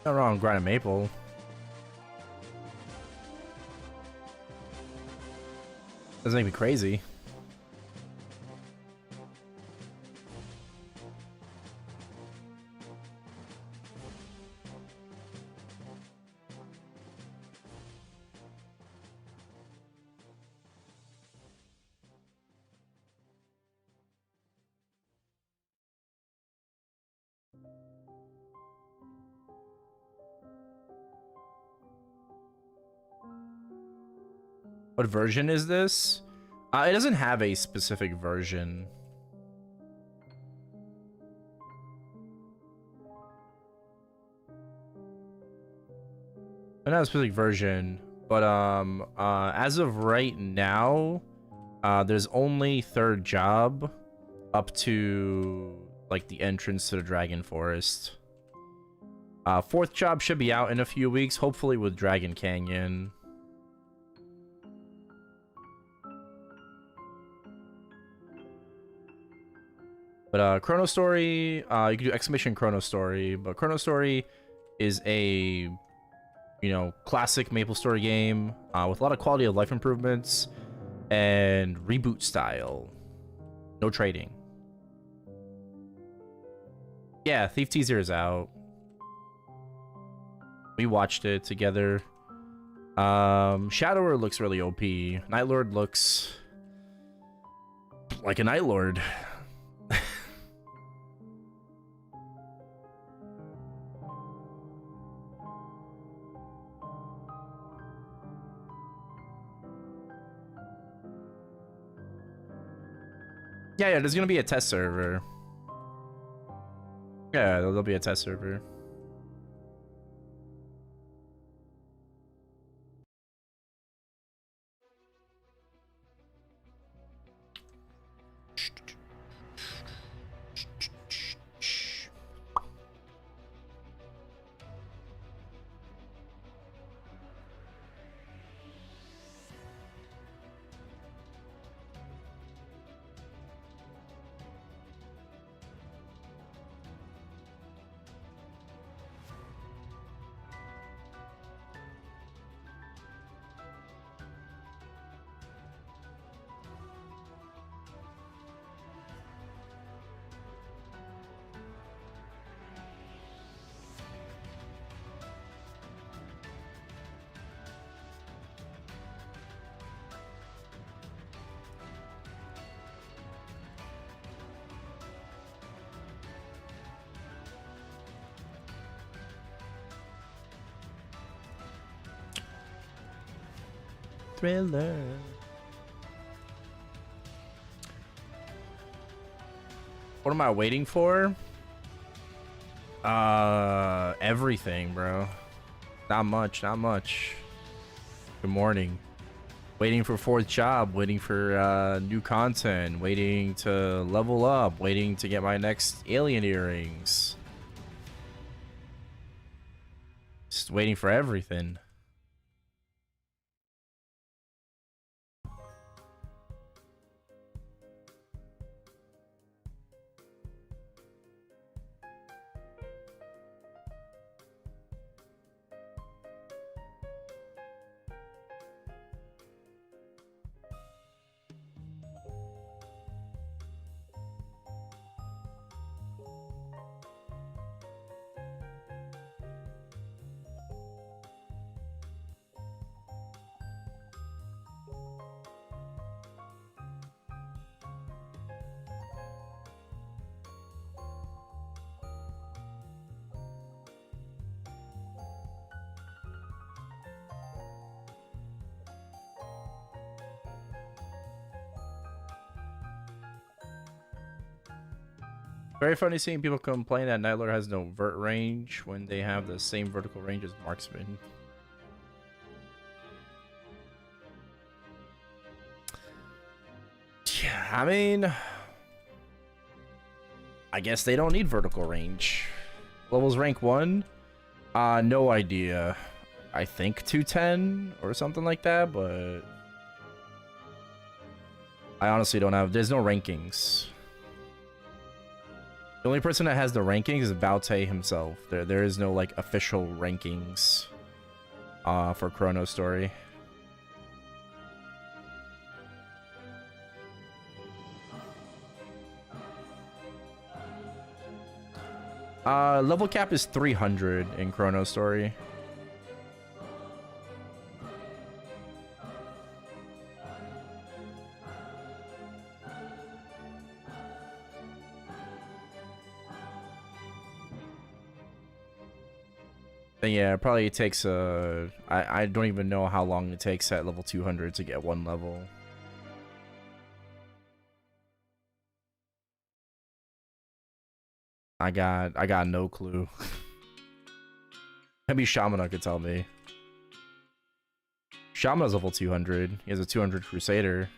S1: Not wrong, grinding maple. Doesn't make me crazy. What version is this? It doesn't have a specific version. Not a specific version, but as of right now, there's only third job up to like the entrance to the Dragon Forest. Fourth job should be out in a few weeks, hopefully with Dragon Canyon. But ChronoStory, you can do exclamation ChronoStory, but ChronoStory is a, you know, classic MapleStory game with a lot of quality of life improvements and reboot style. No trading. Yeah, Thief teaser is out. We watched it together. Shadower looks really OP. Nightlord looks like a Nightlord. Yeah, there's gonna be a test server. Yeah, there'll be a test server. Thriller. What am I waiting for? Everything, bro. Not much, not much. Good morning. Waiting for fourth job, waiting for new content, waiting to level up, waiting to get my next alien earrings. Just waiting for everything. Very funny seeing people complain that Nightlord has no vert range when they have the same vertical range as Marksman. Yeah, I mean, I guess they don't need vertical range. Levels rank 1? No idea. I think 210 or something like that, but I honestly don't have. There's no rankings. The only person that has the rankings is Baute himself. There is no like official rankings for ChronoStory. Level cap is 300 in ChronoStory. And yeah, it probably takes I don't even know how long it takes at level 200 to get one level. I got no clue. Maybe Shamana could tell me. Shamana's level 200. He has a 200 Crusader.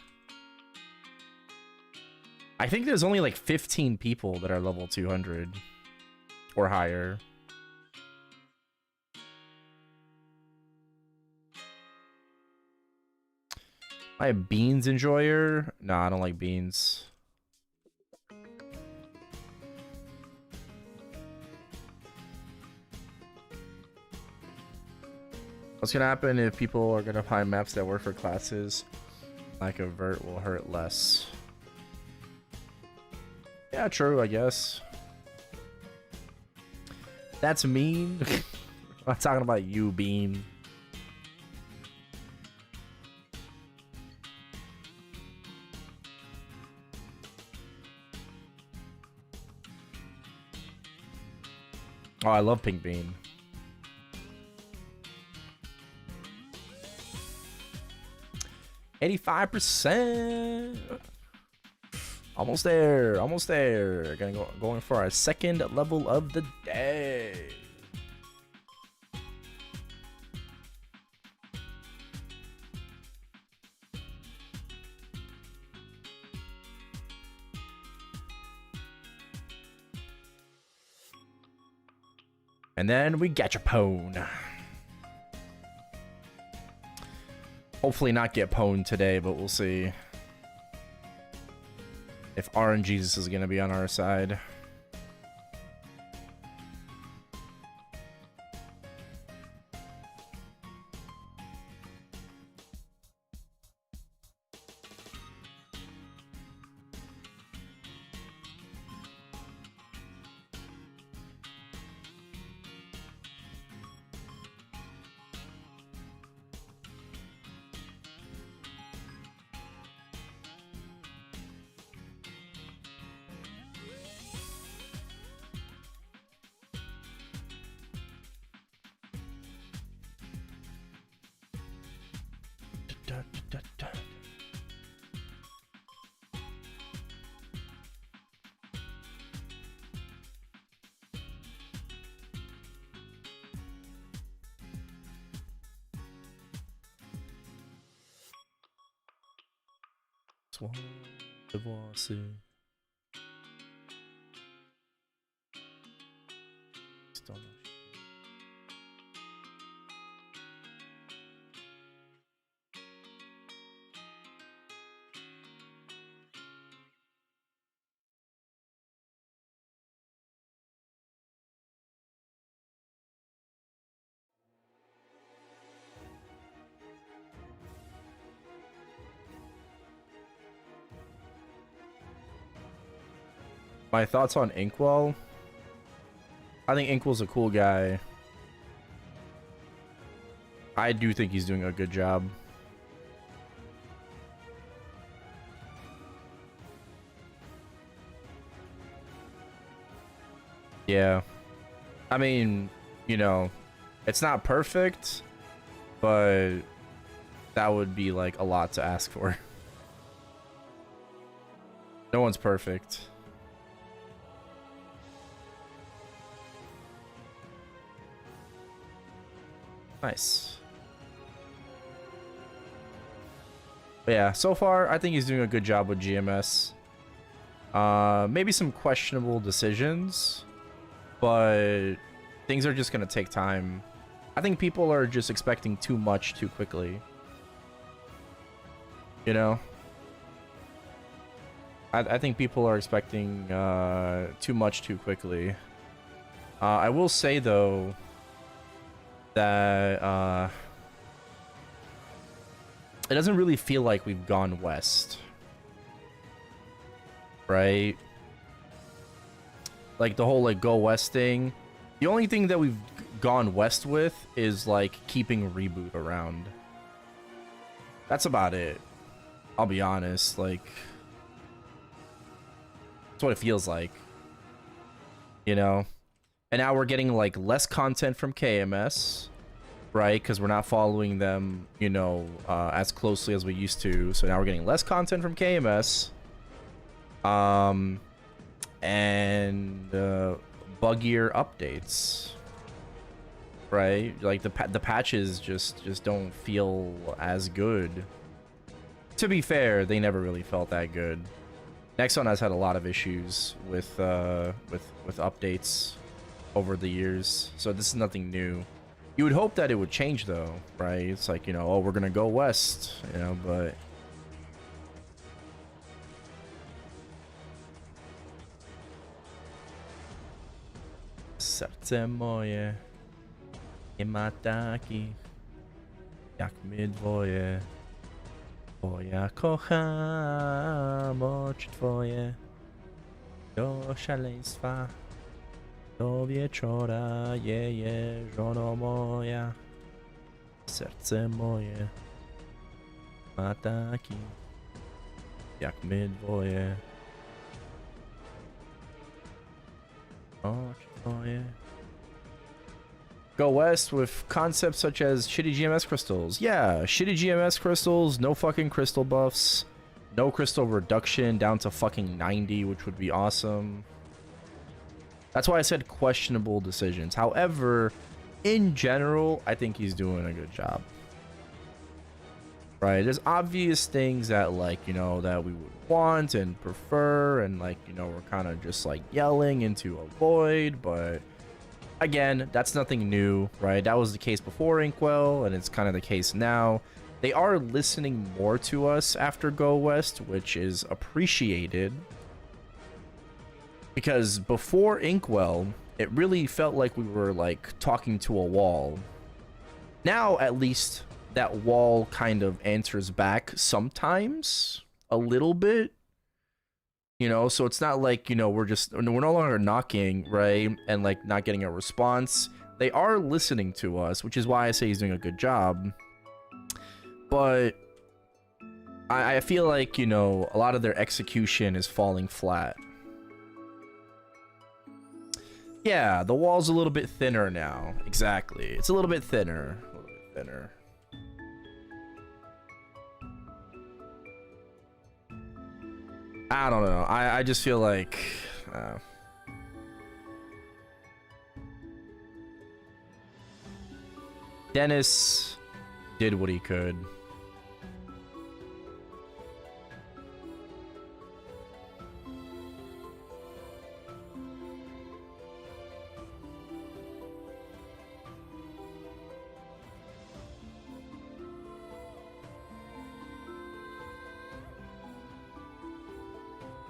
S1: I think there's only like 15 people that are level 200 or higher. I have beans enjoyer. Nah, I don't like beans. What's gonna happen if people are gonna find maps that work for classes? Like a vert will hurt less. Yeah, true, I guess. That's mean. I'm talking about you, Bean. Oh, I love Pink Bean. $85%. Almost there. Almost there. Going for our second level of the day. And then we Gacha pwn. Hopefully not get pwned today, but we'll see if RNGesus is going to be on our side. My thoughts on Inkwell? I think Inkwell's a cool guy. I do think he's doing a good job. Yeah. I mean, you know, it's not perfect, but that would be like a lot to ask for. No one's perfect. Nice. But yeah, so far, I think he's doing a good job with GMS. Maybe some questionable decisions, but things are just going to take time. I think people are just expecting too much too quickly. You know? I think people are expecting too much too quickly. I will say though that it doesn't really feel like we've gone west, right? Like the whole like go west thing. The only thing that we've gone west with is like keeping Reboot around. That's about it. I'll be honest, like that's what it feels like, you know? And now we're getting like less content from KMS, right? Because we're not following them, you know, as closely as we used to. So now we're getting less content from KMS. And buggier updates, right? Like the patches just don't feel as good. To be fair, they never really felt that good. Nexon has had a lot of issues with updates over the years, so this is nothing new. You would hope that it would change though, right? It's like, you know, oh, we're gonna go west, you know, but serce moje nie ma takich jak my dwoje, bo ja kocham oczy twoje do szaleństwa, do wieczora, jeje, żono moja, serce moje ma takich jak my dwoje, oczy twoje. Go west with concepts such as shitty GMS crystals. Yeah, shitty GMS crystals, no fucking crystal buffs, no crystal reduction down to fucking 90, which would be awesome. That's why I said questionable decisions. However, in general, I think he's doing a good job. Right, there's obvious things that, like, you know, that we would want and prefer, and like, you know, we're kind of just like yelling into a void, but again, that's nothing new, right? That was the case before Inkwell, and it's kind of the case now. They are listening more to us after Go West, which is appreciated. Because before Inkwell, it really felt like we were like talking to a wall. Now, at least, that wall kind of answers back sometimes, a little bit. You know, so it's not like, you know, we're no longer knocking, right? And like not getting a response. They are listening to us, which is why I say he's doing a good job. But I feel like, you know, a lot of their execution is falling flat. Yeah, the wall's a little bit thinner now. Exactly. It's a little bit thinner. A little bit thinner. I don't know. I just feel like Dennis did what he could.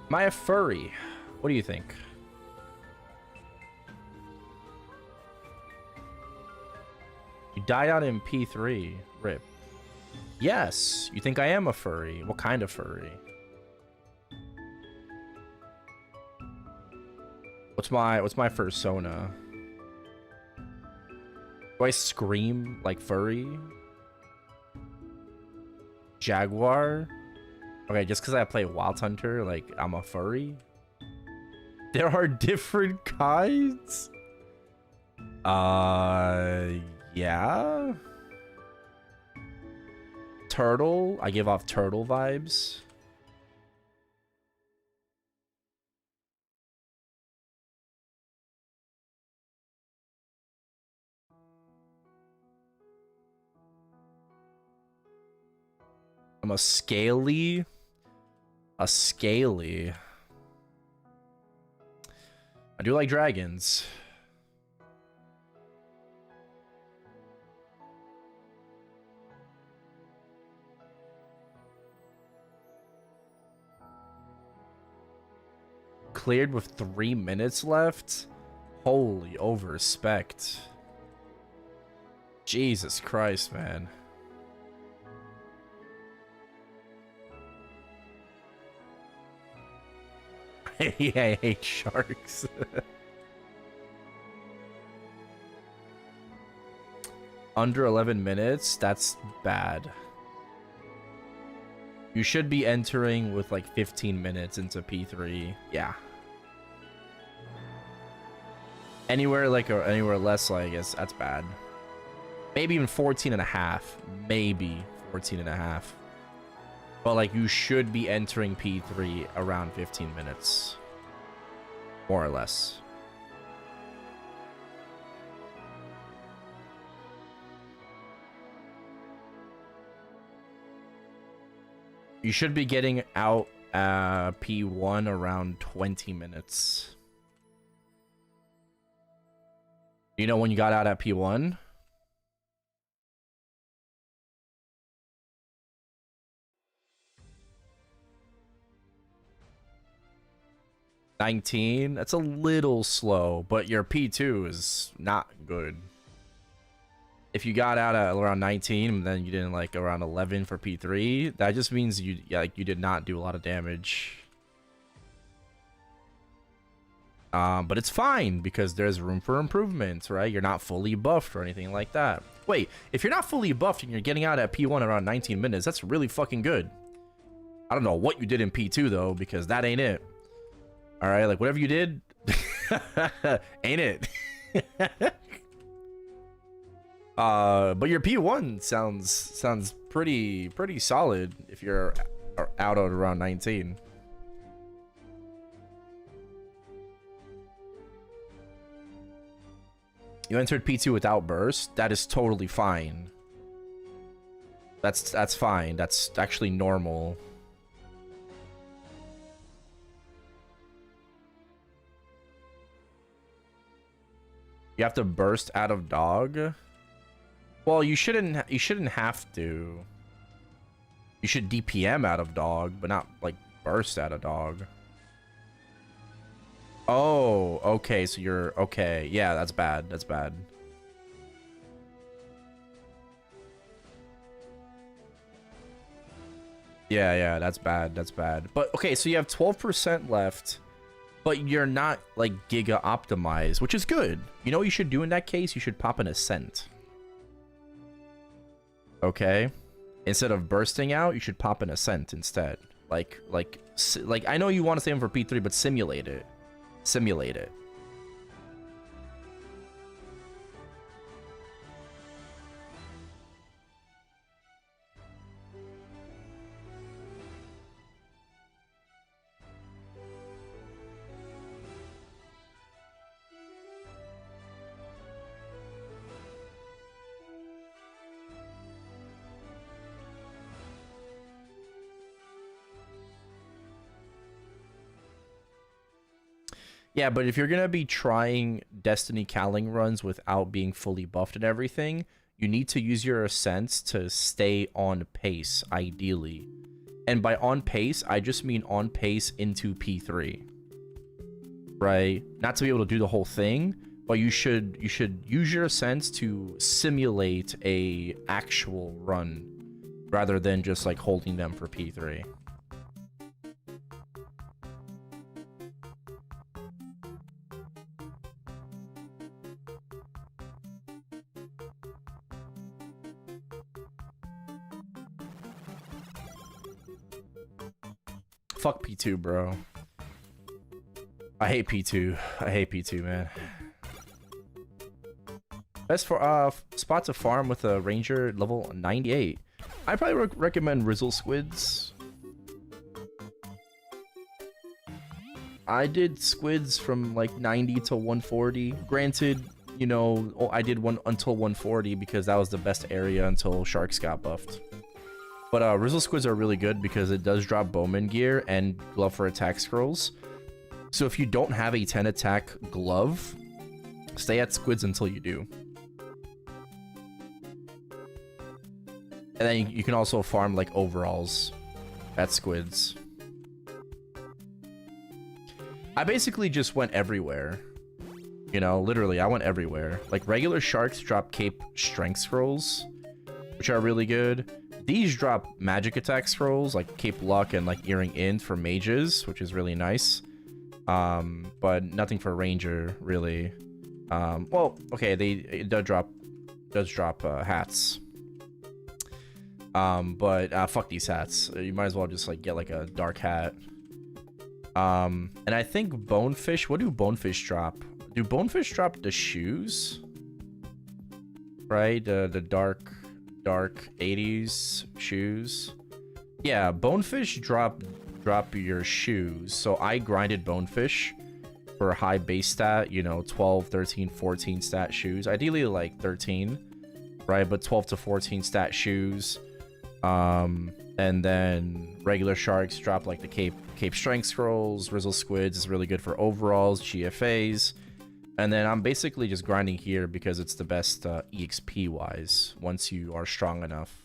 S1: Am I a furry? What do you think? You died out in P3. Rip. Yes. You think I am a furry? What kind of furry? What's my persona? Do I scream like furry? Jaguar? Okay, just because I play Wild Hunter, like, I'm a furry? There are different kinds? Yeah? Turtle? I give off turtle vibes. I'm a scaly. A scaly. I do like dragons. cleared with 3 minutes left? Holy overspect. Jesus Christ, man. Yeah, I hate sharks. Under 11 minutes? That's bad. You should be entering with like 15 minutes into P3. Yeah. Anywhere like or anywhere less, like, I guess that's bad. Maybe even 14 and a half. Maybe 14 and a half. But like you should be entering P3 around 15 minutes. More or less. You should be getting out P1 around 20 minutes. You know when you got out at P1? $19? That's a little slow, but your P2 is not good. If you got out at around 19 and then you didn't like around 11 for P3, that just means you you did not do a lot of damage. But it's fine because there's room for improvement, right? You're not fully buffed or anything like that. Wait, if you're not fully buffed and you're getting out at P1 around 19 minutes, that's really fucking good. I don't know what you did in P2 though, because that ain't it. All right, like whatever you did, ain't it? But your P1 sounds pretty solid if you're out at around 19. You entered P2 without burst. That is totally fine. That's fine. That's actually normal. You have to burst out of dog. Well, you shouldn't have to. You should DPM out of dog, but not like burst out of dog. Oh, okay, so you're okay. Yeah, that's bad. That's bad. Yeah, that's bad. That's bad. But okay, so you have 12% left, but you're not like giga optimized, which is good. You know what you should do in that case? You should pop an ascent. Okay, instead of bursting out, you should pop an ascent instead. Like I know you want to save them for P3, but simulate it. Simulate it. Yeah, but if you're gonna be trying Destiny Cowling runs without being fully buffed and everything, you need to use your ascents to stay on pace, ideally. And by on pace, I just mean on pace into P3. Right? Not to be able to do the whole thing, but you should use your ascents to simulate a actual run rather than just like holding them for P3. Fuck P2, bro. I hate P2. I hate P2, man. Best for spot to farm with a ranger level 98. I probably recommend Rizzle Squids. I did squids from like 90 to 140. Granted, you know, I did one until 140 because that was the best area until sharks got buffed. But Rizzle Squids are really good because it does drop bowman gear and glove for attack scrolls. So if you don't have a 10 attack glove, stay at squids until you do. And then you can also farm like overalls at squids. I basically just went everywhere. You know, literally, I went everywhere. Like, regular sharks drop cape strength scrolls, which are really good. These drop magic attack scrolls, like cape luck and like earring int for mages, which is really nice. But nothing for ranger, really. Well, okay, it does drop hats. But fuck these hats. You might as well just like get like a dark hat. And I think bonefish, what do bonefish drop? Do bonefish drop the shoes? Right? The dark 80s shoes. Yeah, bonefish drop your shoes. So I grinded bonefish for a high base stat, you know, 12, 13, 14 stat shoes. Ideally like 13, right? But 12 to 14 stat shoes. And then regular sharks drop like the cape strength scrolls. Rizzle squids is really good for overalls, GFAs. And then I'm basically just grinding here because it's the best EXP wise once you are strong enough,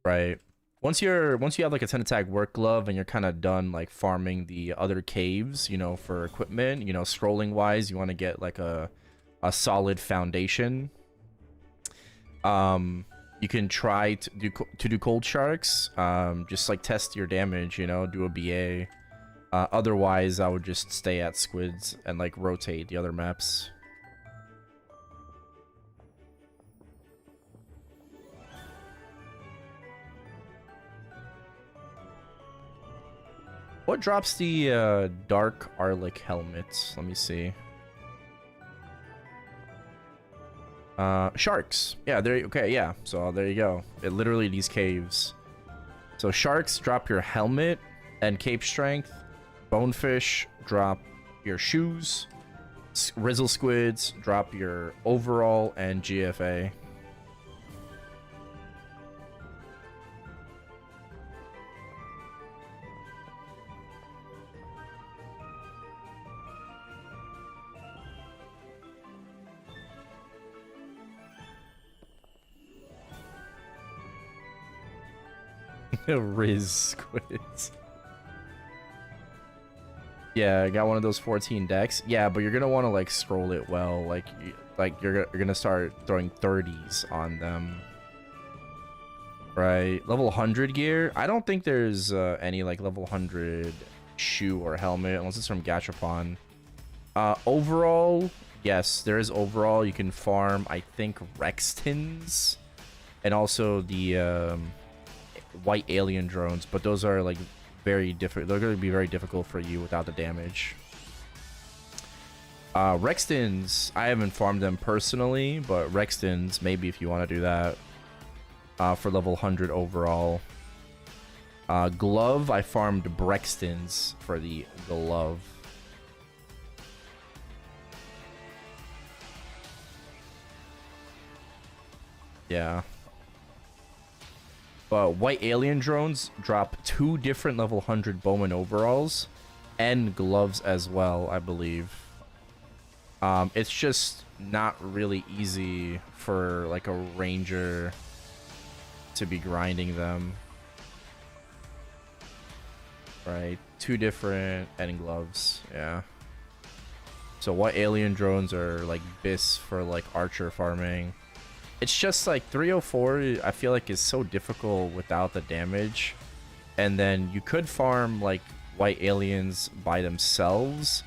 S1: right? Once you have like a 10 attack work glove and you're kind of done like farming the other caves, you know, for equipment, you know, scrolling wise, you want to get like a solid foundation. You can try to do cold sharks, just like test your damage, you know, do a BA. Otherwise, I would just stay at squids and like rotate the other maps. What drops the dark Arlic helmet? Let me see. Sharks. Yeah, okay, yeah. So there you go. It literally these caves. So sharks drop your helmet and cape strength. Bonefish drop your shoes. Rizzle squids drop your overall and GFA. Riz squids. Yeah, I got one of those 14 decks. Yeah, but you're gonna want to like scroll it well. Like you're gonna start throwing 30s on them. Right, level 100 gear. I don't think there's any like level 100 shoe or helmet unless it's from Gachapon. Overall, yes, there is overall. You can farm, I think, Rextons and also the white alien drones, but those are like very different. They're going to be very difficult for you without the damage. Rextons, I haven't farmed them personally, but Rextons, maybe if you want to do that. For level 100 overall. Glove, I farmed Brextons for the glove. Yeah. But white alien drones drop 2 different level 100 bowman overalls and gloves as well, I believe. It's just not really easy for like a ranger to be grinding them. Right, 2 different end gloves, yeah. So white alien drones are like bis for like archer farming. It's just like 304, I feel like is so difficult without the damage. And then you could farm like white aliens by themselves,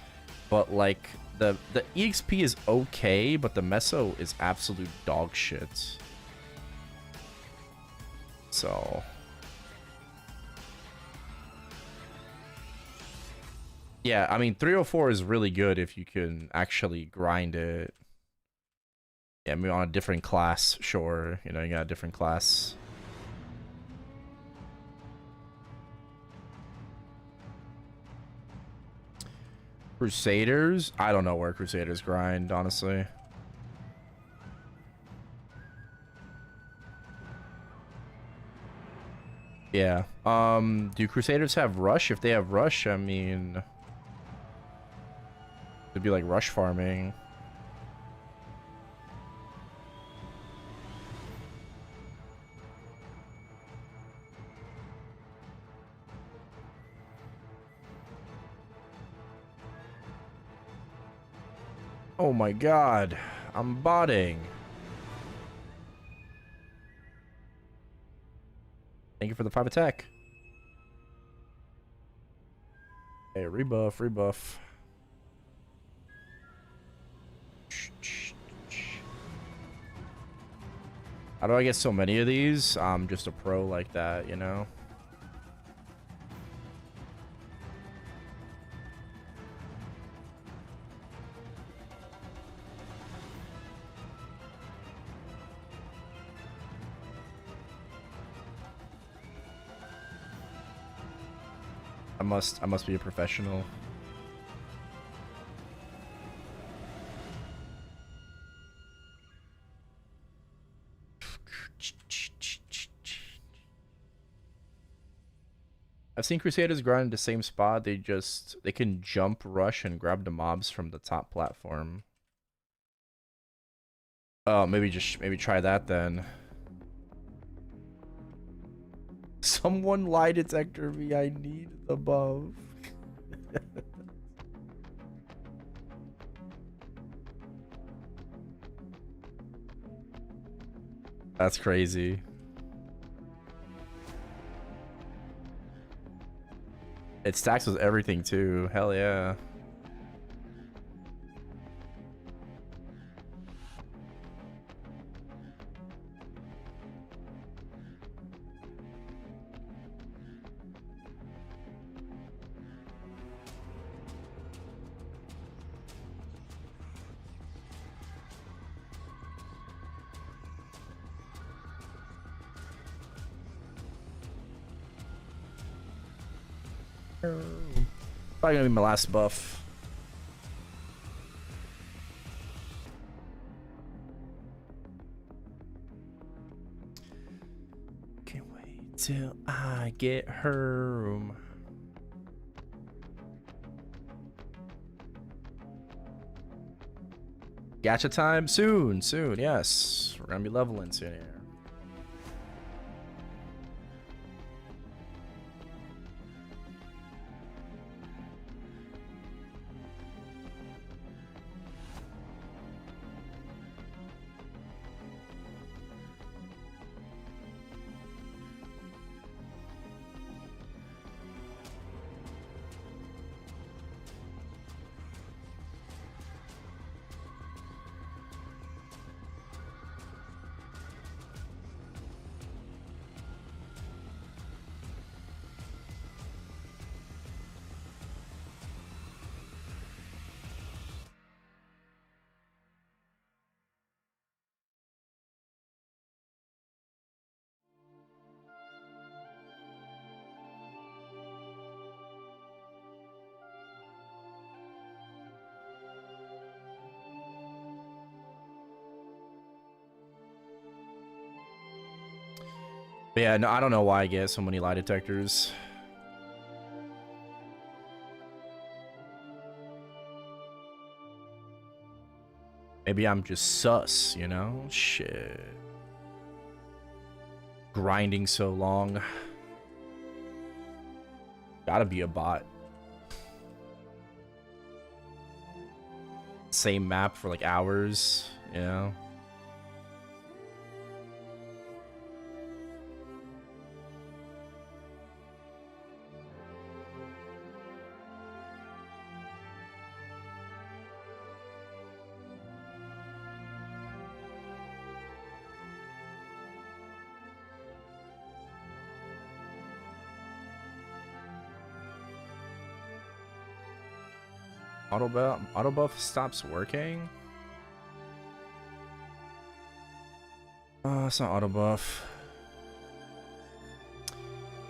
S1: but like the EXP is okay, but the meso is absolute dog shit. So yeah, I mean 304 is really good if you can actually grind it. Yeah, maybe on a different class, sure. You know, you got a different class. Crusaders? I don't know where Crusaders grind, honestly. Yeah. Do Crusaders have rush? If they have rush, I mean, it'd be like rush farming. Oh my god. I'm botting. Thank you for the 5 attack. Hey, rebuff, rebuff. How do I get so many of these? I'm just a pro like that, you know? I must be a professional. I've seen Crusaders grind the same spot. They can jump, rush, and grab the mobs from the top platform. Oh, maybe try that then. Someone lie detector me. I need the buff. That's crazy. It stacks with everything too. Hell yeah. Probably gonna be my last buff. Can't wait till I get home. Gacha time soon, soon. Yes, we're gonna be leveling soon here. But yeah, no, I don't know why I get so many lie detectors. Maybe I'm just sus, you know? Shit. Grinding so long. Gotta be a bot. Same map for like hours, you know? Auto buff stops working. Oh, it's not auto buff.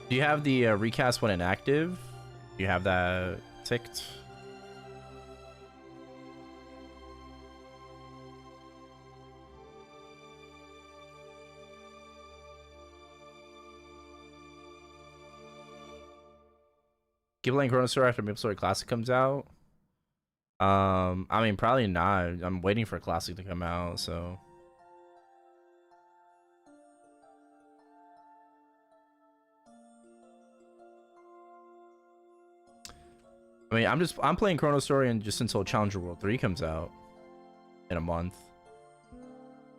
S1: Do you have the recast when inactive? Do you have that ticked? Keep playing ChronoStory after maplestory Classic comes out. I mean, probably not. I'm waiting for Classic to come out, so. I mean, I'm playing ChronoStory and just until Challenger World 3 comes out. in a month.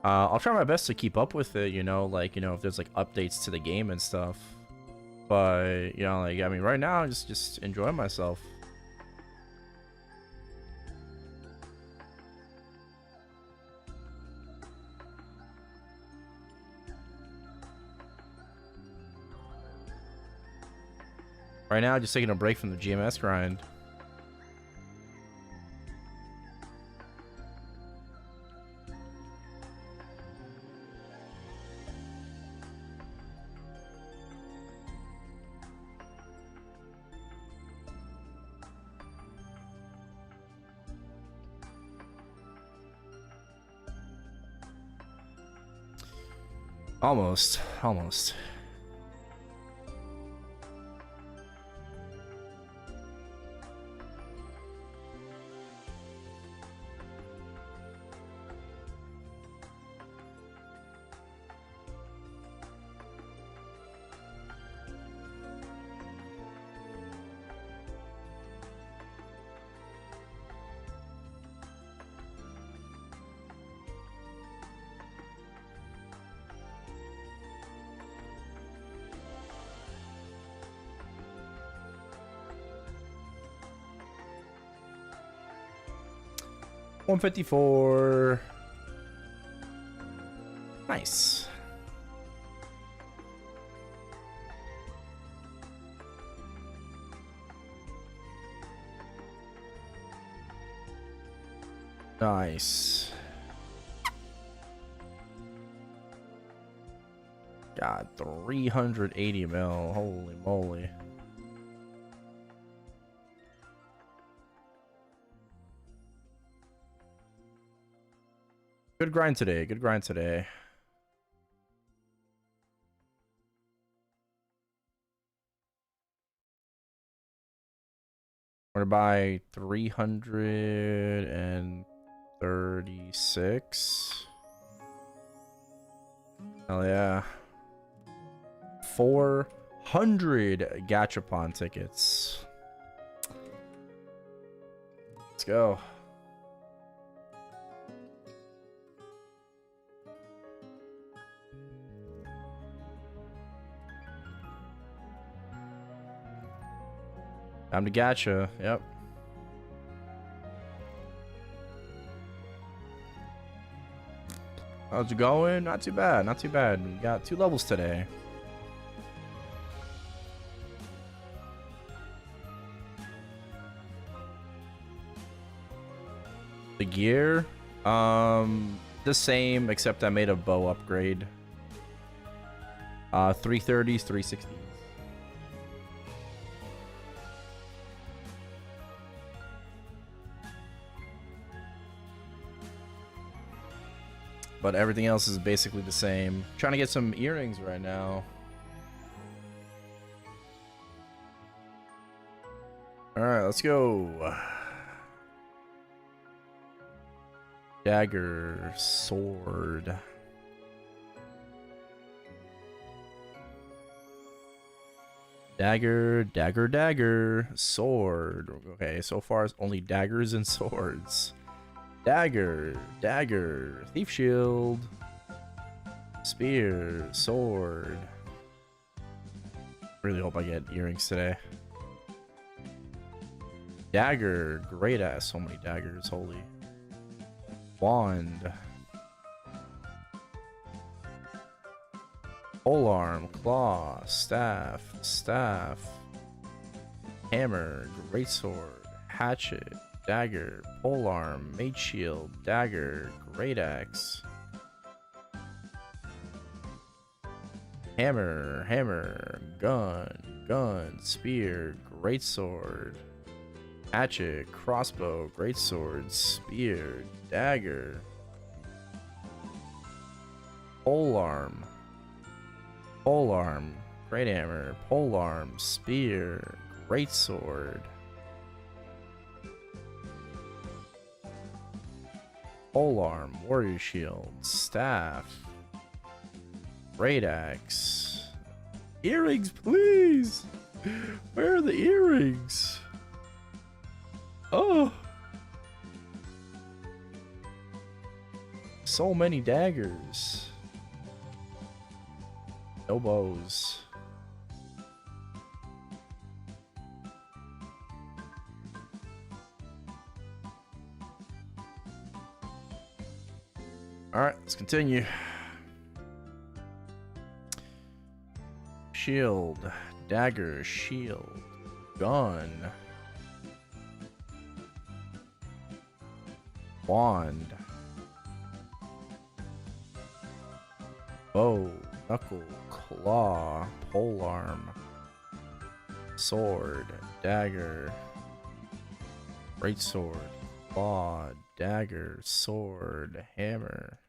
S1: I'll try my best to keep up with it, you know, like, you know, if there's like updates to the game and stuff. But, you know, like, I mean, right now, just enjoying myself. Right now, just taking a break from the GMS grind. Almost. $154. Nice. Nice. God, 380 mil. Holy moly. Good grind today. Good grind today. We're gonna buy 336. Hell yeah. 400 Gachapon tickets. Let's go. Time to gacha. Yep. How's it going? Not too bad. Not too bad. We got 2 levels today. The gear, the same, except I made a bow upgrade. 330s, 360s. But everything else is basically the same. Trying to get some earrings right now. Alright, let's go. Dagger, sword. Dagger, sword. Okay, so far it's only daggers and swords. Dagger, thief shield, spear, sword. Really hope I get earrings today. Dagger, great ass, so many daggers, holy. Wand. Polearm, claw, staff, hammer, greatsword, hatchet, dagger, polearm, mage shield, dagger, great axe, hammer, gun, spear, greatsword, hatchet, crossbow, greatsword, spear, dagger, polearm, great hammer, polearm, spear, greatsword, polearm, warrior shield, staff, great axe, earrings, please. Where are the earrings? Oh. so many daggers. No bows. Alright, let's continue. Shield, dagger, shield, gun, wand, bow, knuckle, claw, polearm, sword, dagger, greatsword, claw, dagger, sword, hammer,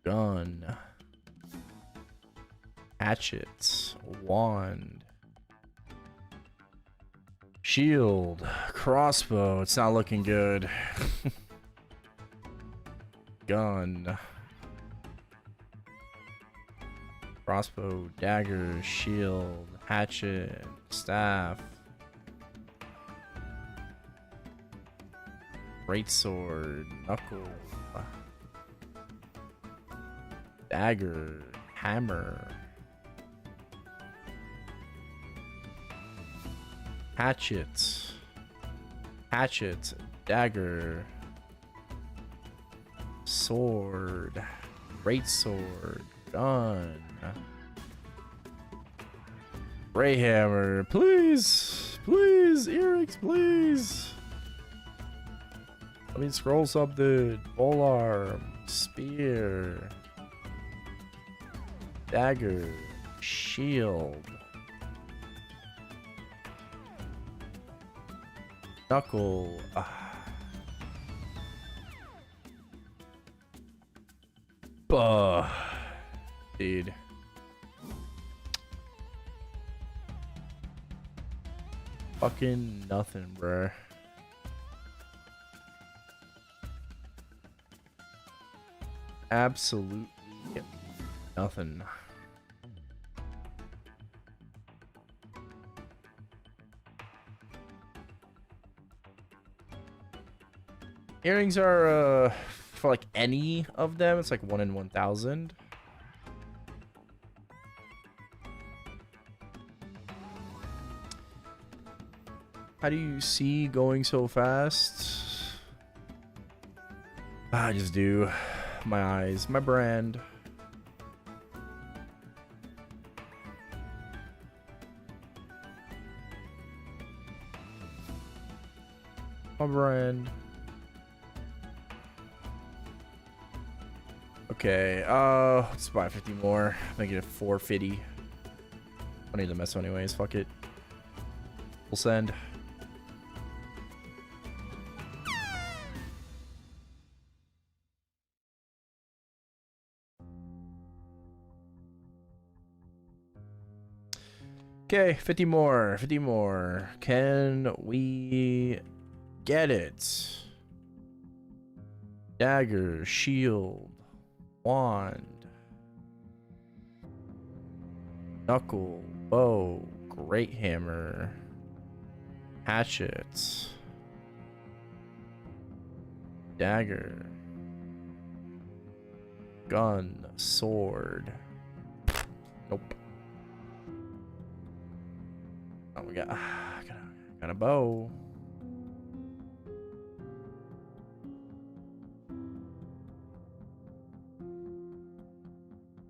S1: gun, hatchet, wand, shield, crossbow. It's not looking good. Gun, crossbow, dagger, shield, hatchet, staff, greatsword, knuckle, dagger, hammer, hatchet, dagger, sword, greatsword, gun, ray hammer, please, earrings, please. Let me scroll something. Polearm, spear, dagger, shield, knuckle. Dude. Fucking nothing, bruh. Absolutely nothing. Earrings are for like any of them, it's like 1 in 1,000. How do you see going so fast? I just do. My eyes, my brand. My brand. Okay, let's buy 50 more. Make it a 450. I need the mess anyways, fuck it. We'll send. Okay, 50 more, 50 more. Can we get it? Dagger, shield, wand, knuckle, bow, great hammer, hatchet, dagger, gun, sword. Nope. Oh, we got a bow.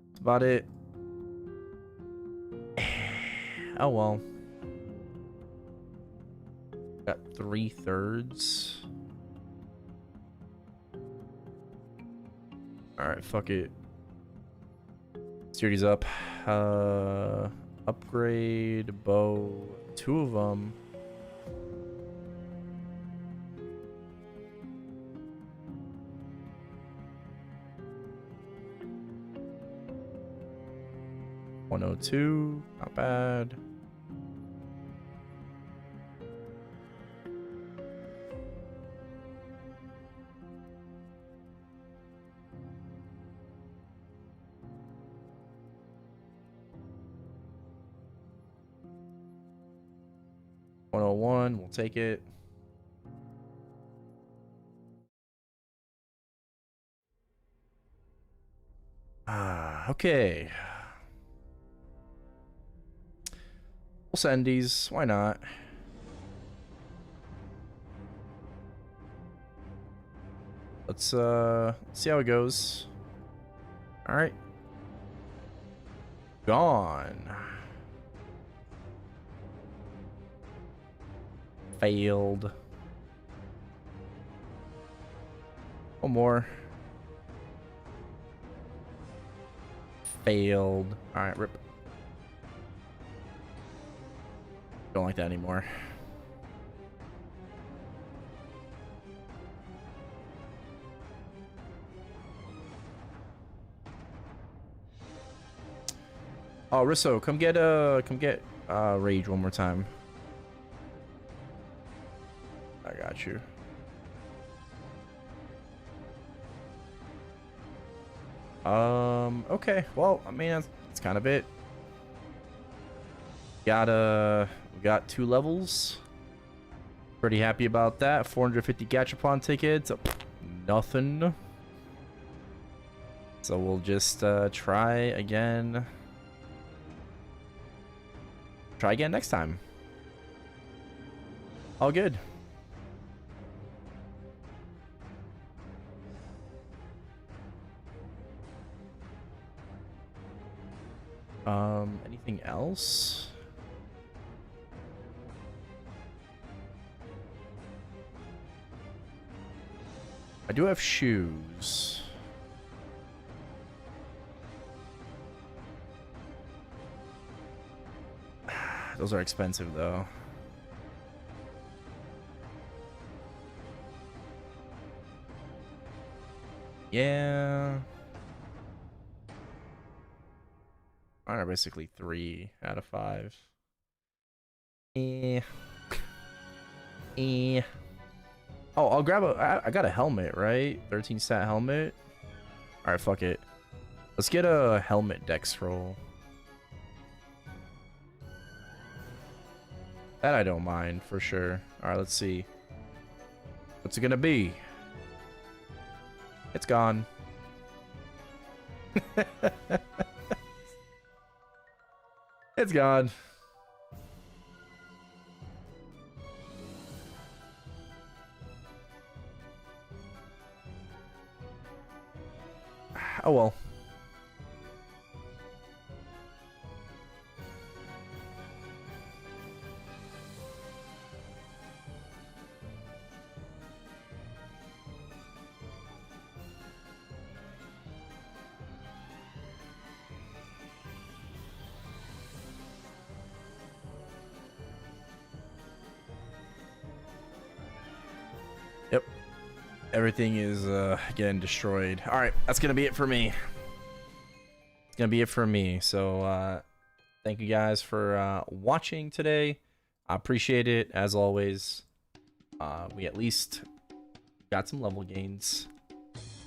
S1: That's about it. Oh well. Got 3/3. Alright, fuck it. Security's up. Upgrade, bow, 2 of them. $102, not bad. $101, we'll take it. Okay. We'll send these. Why not? Let's see how it goes. All right. Gone. Failed. One more. Failed. All right, rip. Don't like that anymore. Oh, Risso, come get Rage one more time. I got you. Okay. Well, I mean, that's kind of it. We got 2 levels. Pretty happy about that. 450 Gachapon tickets. Nothing. So we'll just try again. Try again next time. All good. Anything else? I do have shoes. Those are expensive though. Yeah. Mine are basically 3 out of 5. Oh, I'll grab I got a helmet, right? 13 stat helmet. All right, fuck it. Let's get a helmet deck scroll. That I don't mind for sure. All right, let's see. What's it gonna be? It's gone. It's gone. Oh well. Yep. Everything is getting destroyed. All right, that's gonna be it for me. It's gonna be it for me. So thank you guys for watching today. I appreciate it as always. We at least got some level gains.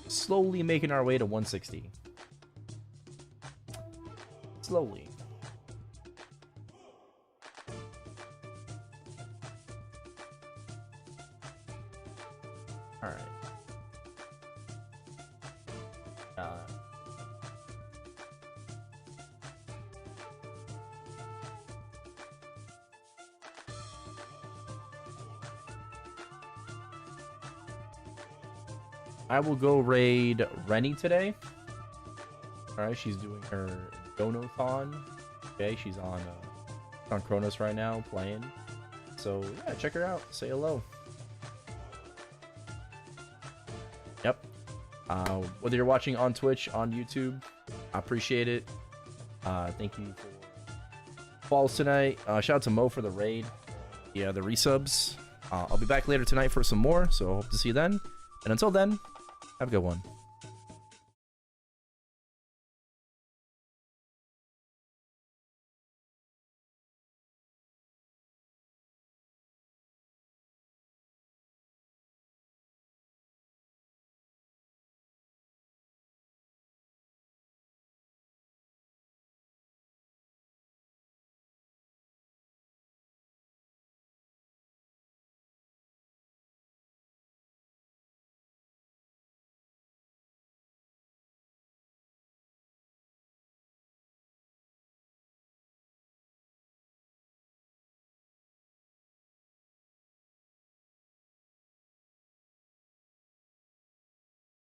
S1: Slowly making our way to 160. Slowly. All right. I will go raid Rennie today. All right, she's doing her Donothon. Okay, she's on Chronos right now playing. So yeah, check her out. Say hello. Yep. Whether you're watching on Twitch, on YouTube, I appreciate it. Thank you for follows tonight. Shout out to Mo for the raid. Yeah, the resubs. I'll be back later tonight for some more, so hope to see you then. And until then, have a good one.